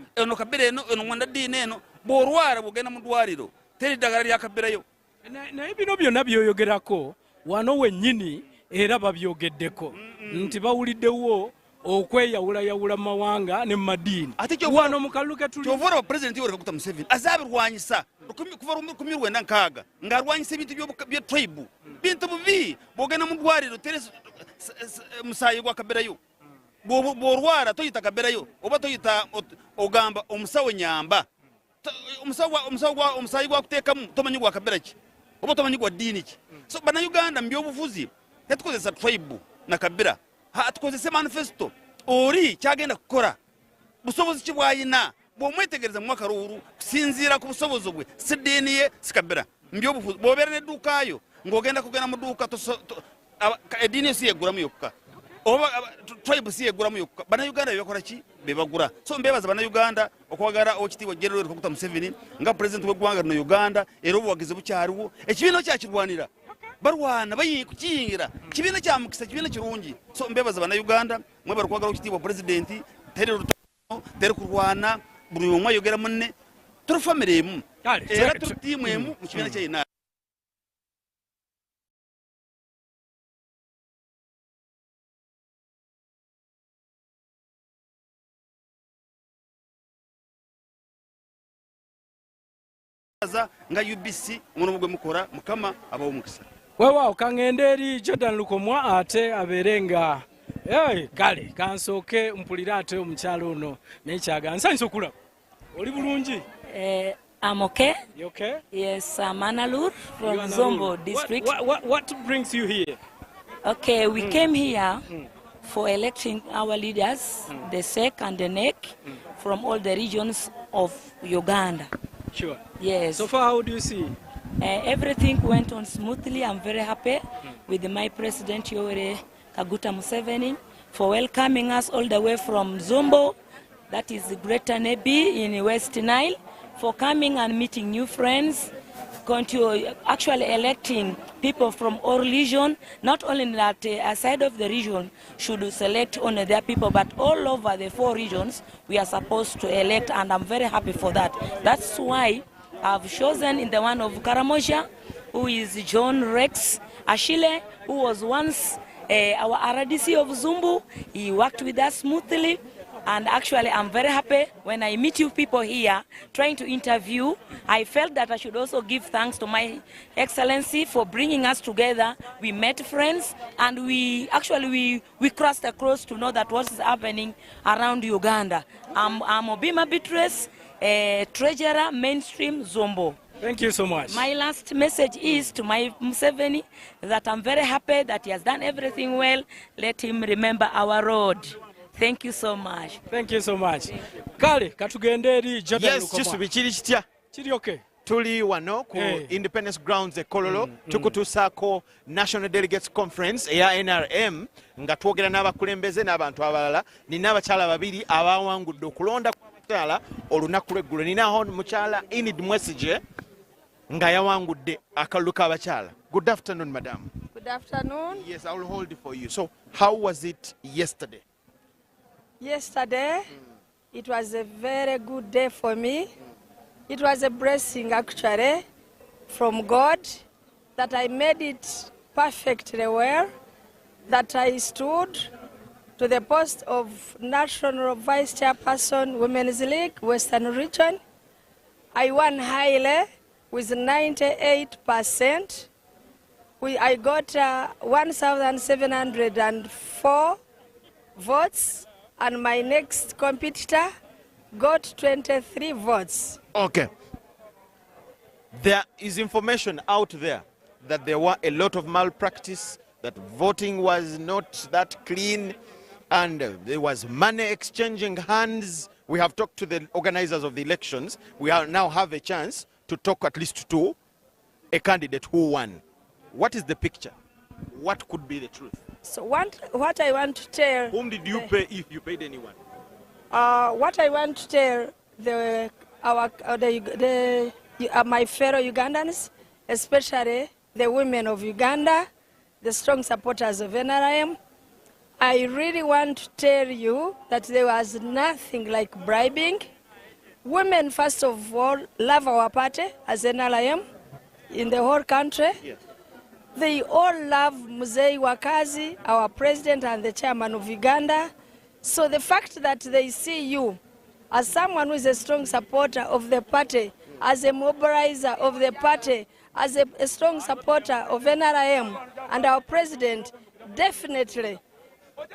ono mwandaddiini eno bw'olwala bw'ogenda mu ddwaliro teri ddagala lyakabberayo. naye bino byonna byoyogerako wano wennyini era babyogeddeko nti bawuliddewo okweyawulayawula mu mawanga ne mu madiini wano mu kalulu ke tuli. Kyova olaba President Yoweri Kaguta Museveni azaabirwanyisa kuva 1996 ng'alwanyisa ebintu bya tribe bintu bubi bw'ogenda mu ddwaliro teri musaayi gwakabberayo bw'olwala toyita kabberayo oba toyita ogamba omusawo nyamba omusaayi gwakuteekamu tomanyi gwakabbera ki oba tomanyi gwa ddiini ki. So Bannayuganda mu byobufuzi tetukozesa tribe na kabbera tukozese manifesto oli kyagenda kukola busobozi ki bw'ayina bw'omwetegereza mu mwaka luwulu kusinziira ku busobozi bwe si ddiini ye si kabbera mu byobufuzi bw'obeera n'edduukaayo ng'ogenda kugenda mu dduuka eddiini si yeggulamu yokka oba tribe si yeggulamu yokka. Bannayuganda bebakola ki bebagula. So mbebaza Bannayuganda okwagala okitiibwa General Yoweri Kaguta Museveni nga pulezidenti w'eggwanga lino Uganda era obuwagizi bukyaliwo ekibiina kyakirwanira barwana kukiyingira kibiina kya mukisa kibiina kirungi. So mbebaza Bannayuganda mwe bari kwagala okitiibwa pulezidenti teri kurwana buli omu ayogera munne turi famire emu era turi tiimu emu mu kibiina kyayina. nga UBC omulimu gwe mukola mukama abawo mukisa. Weewaawo kaŋŋende eri Jordan Lukomwa ate abeere nga kale kansooke mpulire ate omukyalo ono nekyaga nsanyusa okulaba oli bulungi. I'm okay. You okay? Yes, I'm Analur from Zombo district. What brings you here? Okay, we came here for electing our leaders, the SEC and the NEC, from all the regions of Uganda. Sure. Yes. So far, how do you see? Everything went on smoothly. I'm very happy with my President Yoweri Kaguta Museveni for welcoming us all the way from Zombo, that is Greater Nebi in West Nile, for coming and meeting new friends, actually electing people from all region, not only that aside of the region should select only their people, but all over the 4 regions we are supposed to elect, and I'm very happy for that. That's why I've chosen in the one of Karamoja, who is John Rex Ashile, who was once our RDC of Zumbu. He worked with us smoothly. And actually, I'm very happy when I meet you people here trying to interview. I felt that I should also give thanks to my Excellency for bringing us together. We met friends, and we crossed across to know that what is happening around Uganda. I'm Obima Beatrice, Treasurer, Mainstream, Zombo. Thank you so much. My last message is to my Museveni that I'm very happy that he has done everything well. Let him remember our road. Thank you so much. Thank you so much. Kale katugende eri Jordan Yes, kisubi kiri kitya? Kiri okay. Tuli wano ku Independence Grounds e Kololo tukutusaako National Delegates Conference eya NRM nga twogera n'abakulembeze n'abantu abalala. Nina abakyala babiri abawangudde okulonda kukyala olunaku lw'eggulo. Ninaho mukyala Enid Mwesige nga yawangudde akalulu k'abakyala. Good afternoon, madam. Good afternoon. Yes, I will hold it for you. So, how was it yesterday? Yesterday, it was a very good day for me. It was a blessing, actually, from God, that I made it perfectly well, that I stood to the post of National Vice Chairperson, Women's League, Western Region. I won highly with 98%. I got 1,704 votes. And my next competitor got 23 votes. Okay. There is information out there that there were a lot of malpractice, that voting was not that clean, and there was money exchanging hands. We have talked to the organizers of the elections. We now have a chance to talk at least to a candidate who won. What is the picture? What could be the truth? So what I want to tell... Whom did you pay, if you paid anyone? What I want to tell the my fellow Ugandans, especially the women of Uganda, the strong supporters of NRM. I really want to tell you that there was nothing like bribing. Women, first of all, love our party as NRM in the whole country. Yes. They all love Mzee Wakazi, our president and the chairman of Uganda. So the fact that they see you as someone who is a strong supporter of the party, as a mobilizer of the party, as a strong supporter of NRM and our president, definitely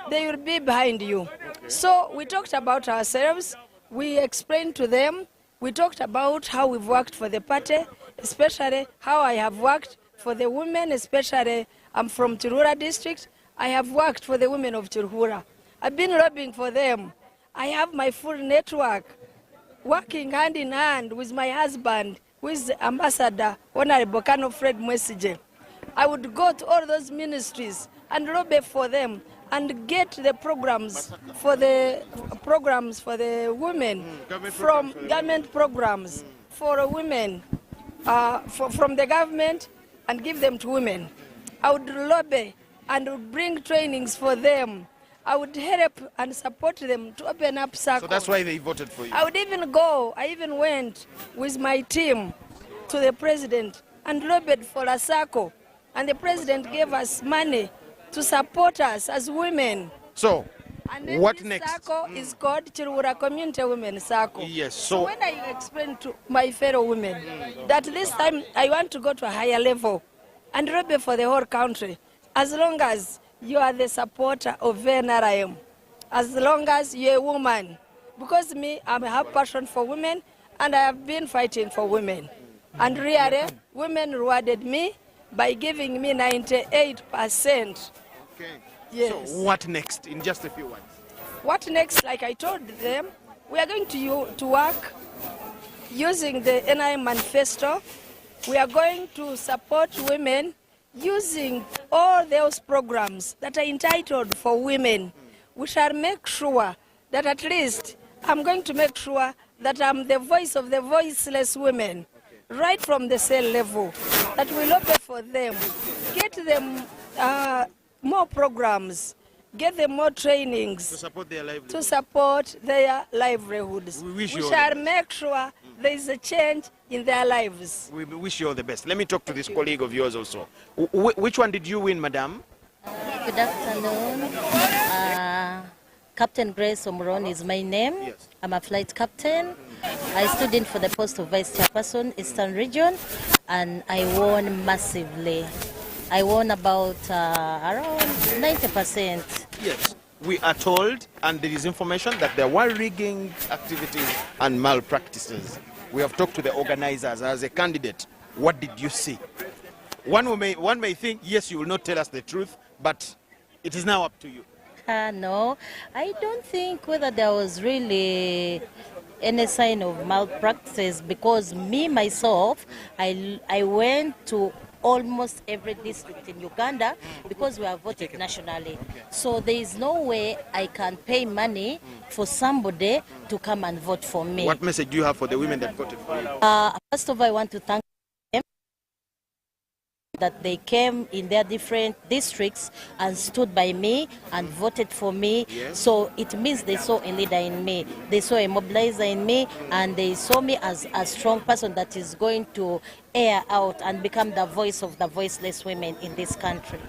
they will be behind you. So we talked about ourselves, we explained to them, we talked about how we've worked for the party, especially how I have worked for the women, especially I'm from Chirura district, I have worked for the women of Chirura. I've been lobbying for them. I have my full network, working hand in hand with my husband, who is Ambassador Honorable Kano Fred Mwesije. I would go to all those ministries and lobby for them and get the programs for the women from government programs for women from the government and give them to women. I would lobby and would bring trainings for them. I would help and support them to open up circles. So that's why they voted for you. I would even go, I even went with my team to the president and lobbied for a circle. And the president gave us money to support us as women. So, and what this next? circle is called Chirura Community Women Circle. Yes, So when I explain to my fellow women that this time I want to go to a higher level and lobby for the whole country, as long as you are the supporter of NRM, as long as you're a woman, because me, I have passion for women and I have been fighting for women. And really, women rewarded me by giving me 98%. Okay. Yes. So what next, in just a few words? What next? Like I told them, we are going to work using the NRM manifesto. We are going to support women using all those programs that are entitled for women. We shall make sure that at least I'm going to make sure that I'm the voice of the voiceless women, right from the cell level, that we lobby for them, get them more programs, get them more trainings To support their livelihood. to support their livelihoods. We wish We you all shall the best. make sure there is a change in their lives. We wish you all the best. Let me talk to this colleague of yours also. Which one did you win, madam? Good afternoon. Captain Grace Omron is my name. Yes. I'm a flight captain. I stood in for the post of Vice Chairperson, Eastern Region, and I won massively. I won about around 90%. Yes. We are told, and there is information, that there were rigging activities and malpractices. We have talked to the organizers. As a candidate, what did you see? One may think, yes, you will not tell us the truth, but it is now up to you. No, I don't think whether there was really any sign of malpractices, because me, myself, I went to almost every district in Uganda because we are voted nationally. So there is no way I can pay money for somebody to come and vote for me. What message do you have for the women that voted for you? First of all, I want to thank them that they came in their different districts and stood by me and voted for me. Yes. So it means they saw a leader in me, they saw a mobilizer in me, and they saw me as a strong person that is going to air out and become the voice of the voiceless women in this country.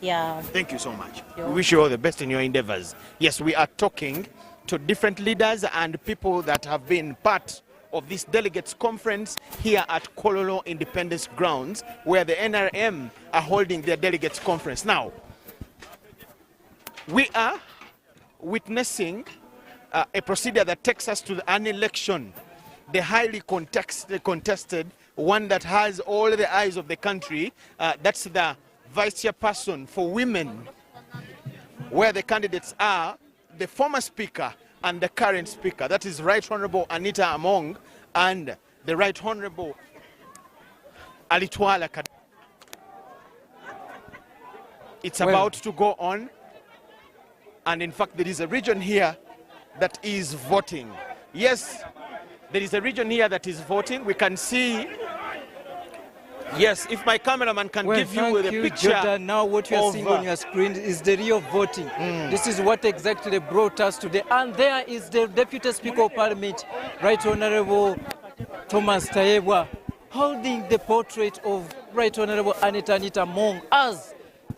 Yeah. Thank you so much. We wish you all the best in your endeavors. Yes, we are talking to different leaders and people that have been part of this delegates conference here at Kololo Independence Grounds, where the NRM are holding their delegates conference. Now, we are witnessing a procedure that takes us to an election, the highly contested one that has all the eyes of the country. That's the vice chairperson for women, where the candidates are the former speaker and the current speaker. That is Right Honorable Anita Among and the Right Honorable Alitwala Kad. It's about to go on, and in fact there is a region here that is voting. Yes, there is a region here that is voting. We can see. Yes, if my cameraman can give you the picture. Jordan, now what you are seeing on your screen is the real voting. This is what exactly brought us today. And there is the Deputy Speaker of Parliament, Right Honorable Thomas Tayebwa, holding the portrait of Right Honorable Anita Mong as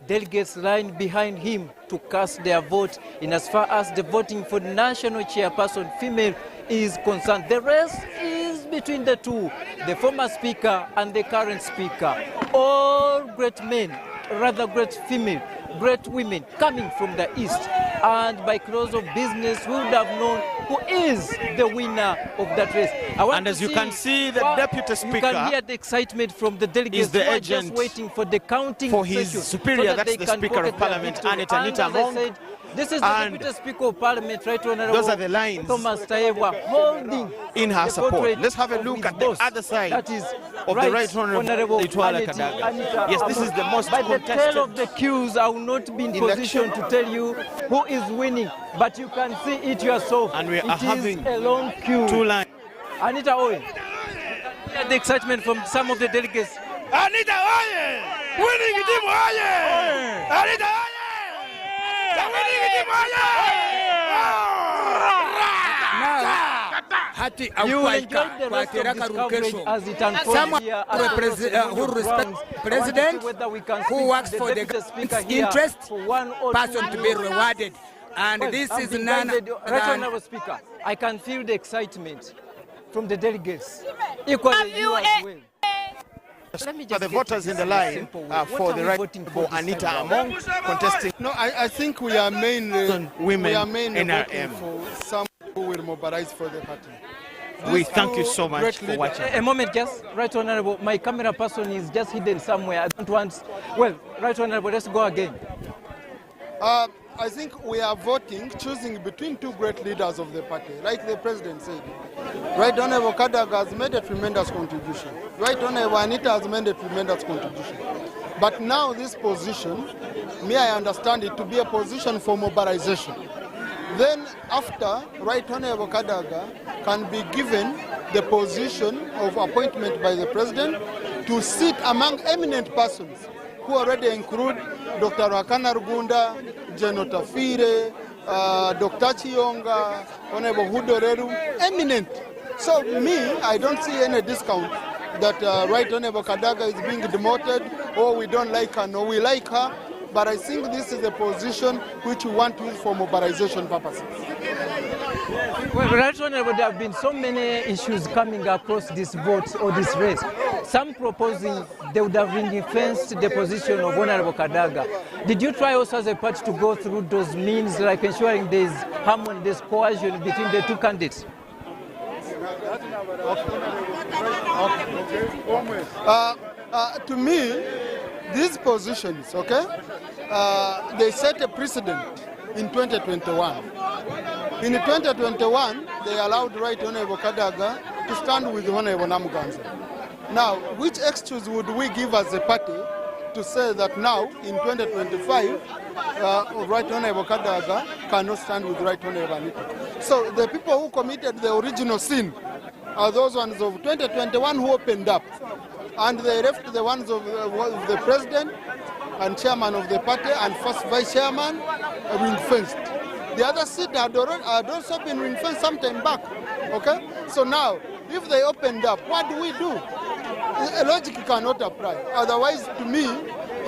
delegates line behind him to cast their vote in as far as the voting for national chairperson female is concerned. The rest is between the two, the former speaker and the current speaker. All great men, rather great female, great women coming from the east. And by close of business, we would have known who is the winner of that race. And as you can see, the deputy speaker, you can hear the excitement from the delegates is the who are agent just waiting for the counting for his session superior, so that that's the Speaker of Parliament, Anita Mong. This is the Deputy Speaker of Parliament, Right Honorable those are the lines Thomas Tayebwa, holding in her the support. portrait Let's have a look at the other side that is of the Right Honorable Itwala Kadaga. Yes, this is the most By the contested tail of the queues, I will not be in position to tell you who is winning, but you can see it yourself. And we are having a long queue. two lines. Anita Oye, the excitement from some of the delegates. Anita Oye! Winning team Oye! Anita Oye! The winning team Oye! You will enjoy the rest of this coverage as it unfolds here at who respects President, who works for the interest, person to be rewarded. And this is none Right Honorable Speaker, I can feel the excitement from the delegates. Equally, you as well. For the voters in the line for the Right Honorable Anita Among contesting. No, I think we are mainly women NRM NRM. For some who will mobilize for the party. We thank you so much for watching. A moment, just Right Honorable. My camera person is just hidden somewhere. I don't want. Well, Right Honorable, let's go again. I think we are voting, choosing between two great leaders of the party, like the President said. Right Honorable Kadaga has made a tremendous contribution. Right Honorable Anita has made a tremendous contribution. But now this position, I understand it to be a position for mobilization. Then after, Right Honorable Kadaga can be given the position of appointment by the President to sit among eminent persons who already include Dr. Wakana Rugunda, General Tafire, Dr. Chiyonga, Honorable Hudoreru, eminent. So I don't see any discount that Right Honorable Kadaga is being demoted, or we don't like her, no, we like her. But I think this is a position which we want to use for mobilization purposes. Well, Right Honorable, there have been so many issues coming across this vote or this race. Some proposing they would have ring-fenced the position of Honorable Kadaga. Did you try also as a party to go through those means, like ensuring there's harmony, there's cohesion between the two candidates? To me, these positions, they set a precedent in 2021. In 2021, they allowed Right Honorable Kadaga to stand with Honorable Namuganza. Now, which excuse would we give as a party to say that now, in 2025, Right Honorable Kadaga cannot stand with Right Honorable Anita? So the people who committed the original sin are those ones of 2021 who opened up, and they left the ones of the President and Chairman of the party and first Vice Chairman ring-fenced. The other seat had also been ring-fenced some time back. So now, if they opened up, what do we do? Logic cannot apply. Otherwise, to me,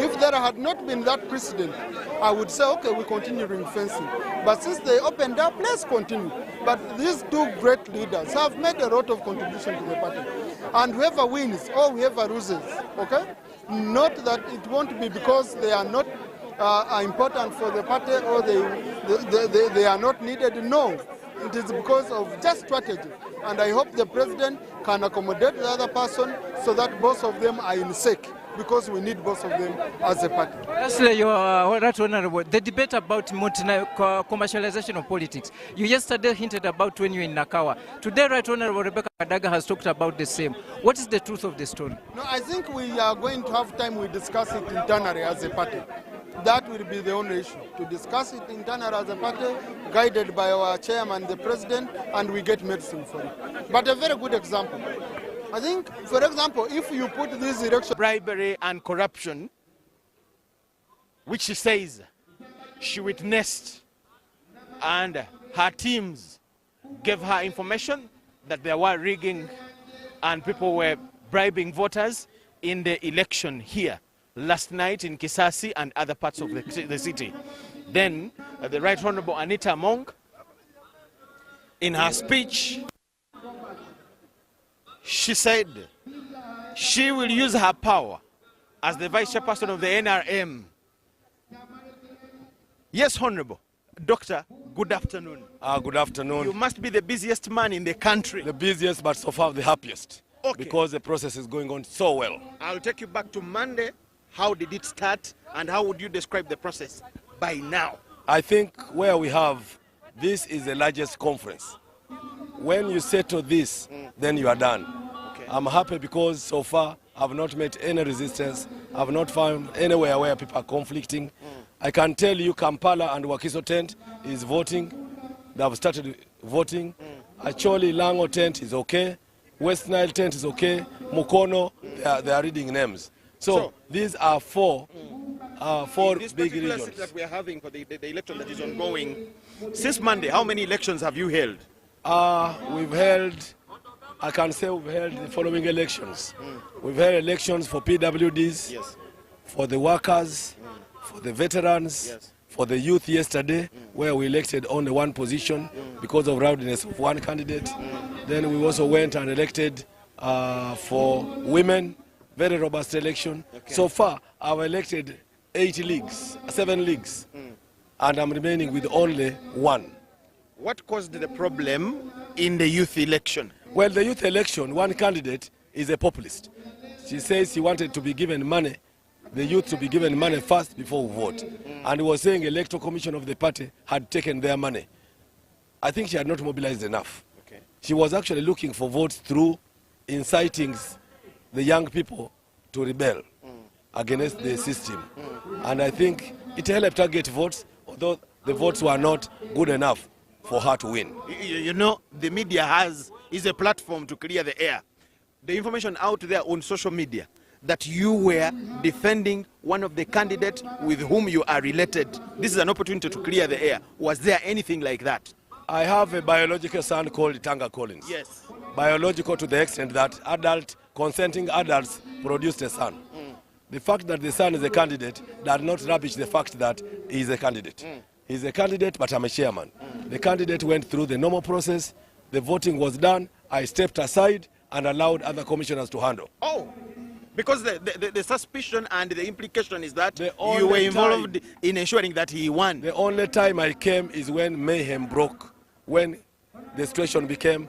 if there had not been that precedent, I would say, okay, we continue ring-fencing. But since they opened up, let's continue. But these two great leaders have made a lot of contribution to the party. And whoever wins or whoever loses, not that it won't be because they are not important for the party or they are not needed. No, it is because of just strategy. And I hope the President can accommodate the other person so that both of them are in sync, because we need both of them as a party. Lastly, you are Right Honorable. The debate about commercialization of politics. You yesterday hinted about when you were in Nakawa. Today, Right Honorable Rebecca Kadaga has talked about the same. What is the truth of the story? No, I think we are going to have time we discuss it internally as a party. that will be the only issue. To discuss it internally as a party, guided by our chairman, the president, and we get medicine for it. But a very good example. I think, for example, if you put this election... Bribery and corruption, which she says she witnessed, and her teams gave her information that there were rigging and people were bribing voters in the election here last night in Kisasi and other parts of the city. Then the Right Honorable Anita Among, in her speech, she said she will use her power as the vice chairperson of the NRM. Yes, Honorable. Doctor, good afternoon. Good afternoon. You must be the busiest man in the country. The busiest, but so far the happiest. Okay. Because the process is going on so well. I'll take you back to Monday. How did it start, and how would you describe the process by now? I think where we have, this is the largest conference. When you settle this, then you are done. Okay. I'm happy because so far I've not met any resistance. I've not found anywhere where people are conflicting. I can tell you Kampala and Wakiso tent is voting. They have started voting. Acholi Lango tent is okay. West Nile tent is okay. Mukono, they are reading names. So these are four big regions that we are having for the election that is ongoing. Since Monday, how many elections have you held? We've held, I can say we've held the following elections. We've held elections for PWDs, yes, for the workers, for the veterans, yes, for the youth yesterday, where we elected only one position because of rowdiness of one candidate. Then we also went and elected for women, very robust election. Okay. So far, I've elected 7 leagues, and I'm remaining with only one. What caused the problem in the youth election? Well, the youth election, one candidate is a populist. She says she wanted to be given money, the youth to be given money first before we vote. And was saying electoral commission of the party had taken their money. I think she had not mobilized enough. Okay. She was actually looking for votes through inciting the young people to rebel against the system. And I think it helped her get votes, although the votes were not good enough for her to win. You know, the media is a platform to clear the air. The information out there on social media that you were defending one of the candidates with whom you are related, this is an opportunity to clear the air. Was there anything like that? I have a biological son called Tanga Collins. Yes. Biological to the extent that consenting adults produced a son. The fact that the son is a candidate does not rubbish the fact that he is a candidate. He's a candidate, but I'm a chairman. The candidate went through the normal process. The voting was done. I stepped aside and allowed other commissioners to handle. Oh, because the suspicion and the implication is that you were involved in ensuring that he won. The only time I came is when mayhem broke, when the situation became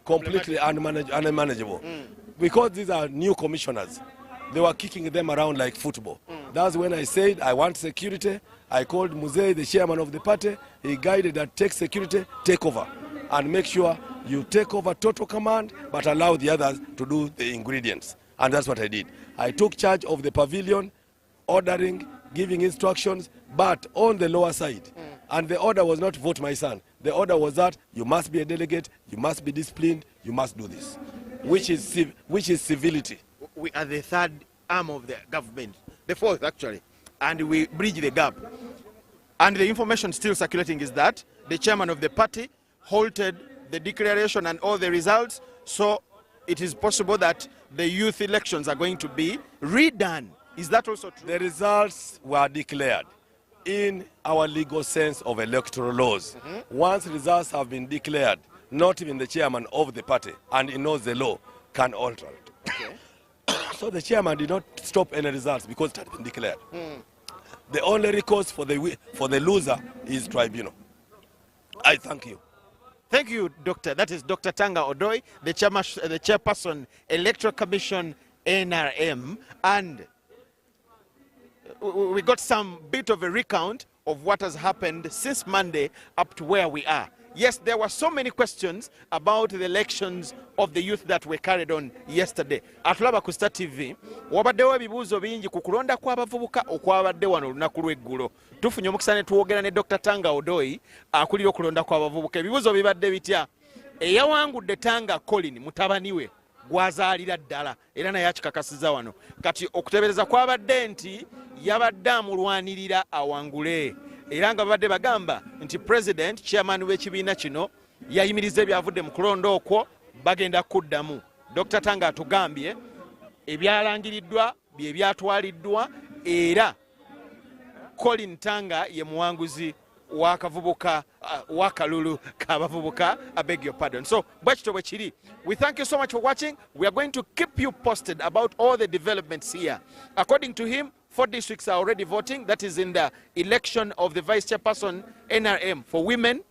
completely unmanageable. Because these are new commissioners. They were kicking them around like football. That's when I said I want security. I called Muzei, the chairman of the party. He guided that take security, take over. And make sure you take over total command, but allow the others to do the ingredients. And that's what I did. I took charge of the pavilion, ordering, giving instructions, but on the lower side. And the order was not vote my son. The order was that you must be a delegate, you must be disciplined, you must do this, which is civility. We are the third arm of the government, the fourth actually, and we bridge the gap. And the information still circulating is that the chairman of the party halted the declaration and all the results, so it is possible that the youth elections are going to be redone. Is that also true? The results were declared in our legal sense of electoral laws. Once results have been declared, not even the chairman of the party, and he knows the law, can alter it. Okay. So the chairman did not stop any results because it had been declared. The only recourse for the loser is tribunal. I thank you. Thank you, Doctor. That is Dr. Tanga Odoi, the chairperson, Electoral Commission, NRM. And we got some bit of a recount of what has happened since Monday up to where we are. Yes, there were so many questions about the elections of the youth that were carried on yesterday. Atulaba ku Star TV, wabaddewo ebibuuzo bingi ku kulonda kw'abavubuka okwabadde wano olunaku lw'eggulo. Tufunye omukisa ne tuwogera ne Dr. Tanga Odoi akulira okulonda kw'abavubuka. Ebibuuzo bibadde bitya? Eyawangudde Tanga Colin mutabani we gwazaalira ddala era naye akikakasiza wano. Kati okutebereza kwabadde nti yabadde amulwanirira awangule. Era nga babadde bagamba nti president chairman w'ekibiina kino yayimiriza ebyavudde mu kulonda okwo bagenda kuddamu. Dr. Tanga atugambye ebyalangiriddwa bye byatwaliddwa era Colin Tanga ye muwanguzi wakavubuka wakalulu kabavubuka. I beg your pardon. So bwekito bwe kiri. We thank you so much for watching. We are going to keep you posted about all the developments here. According to him, 4 districts are already voting. That is in the election of the vice chairperson NRM for women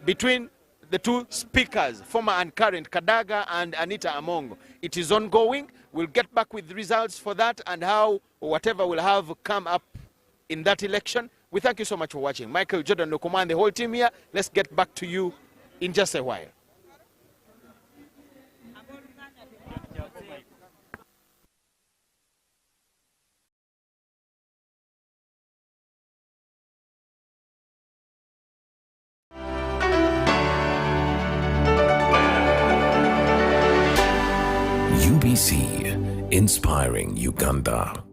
between the two speakers, former and current, Kadaga and Anita Among. It is ongoing. We'll get back with the results for that and how or whatever will have come up in that election. We thank you so much for watching. Michael, Jordan, Nokoma, and the whole team here. Let's get back to you in just a while. UBC, inspiring Uganda.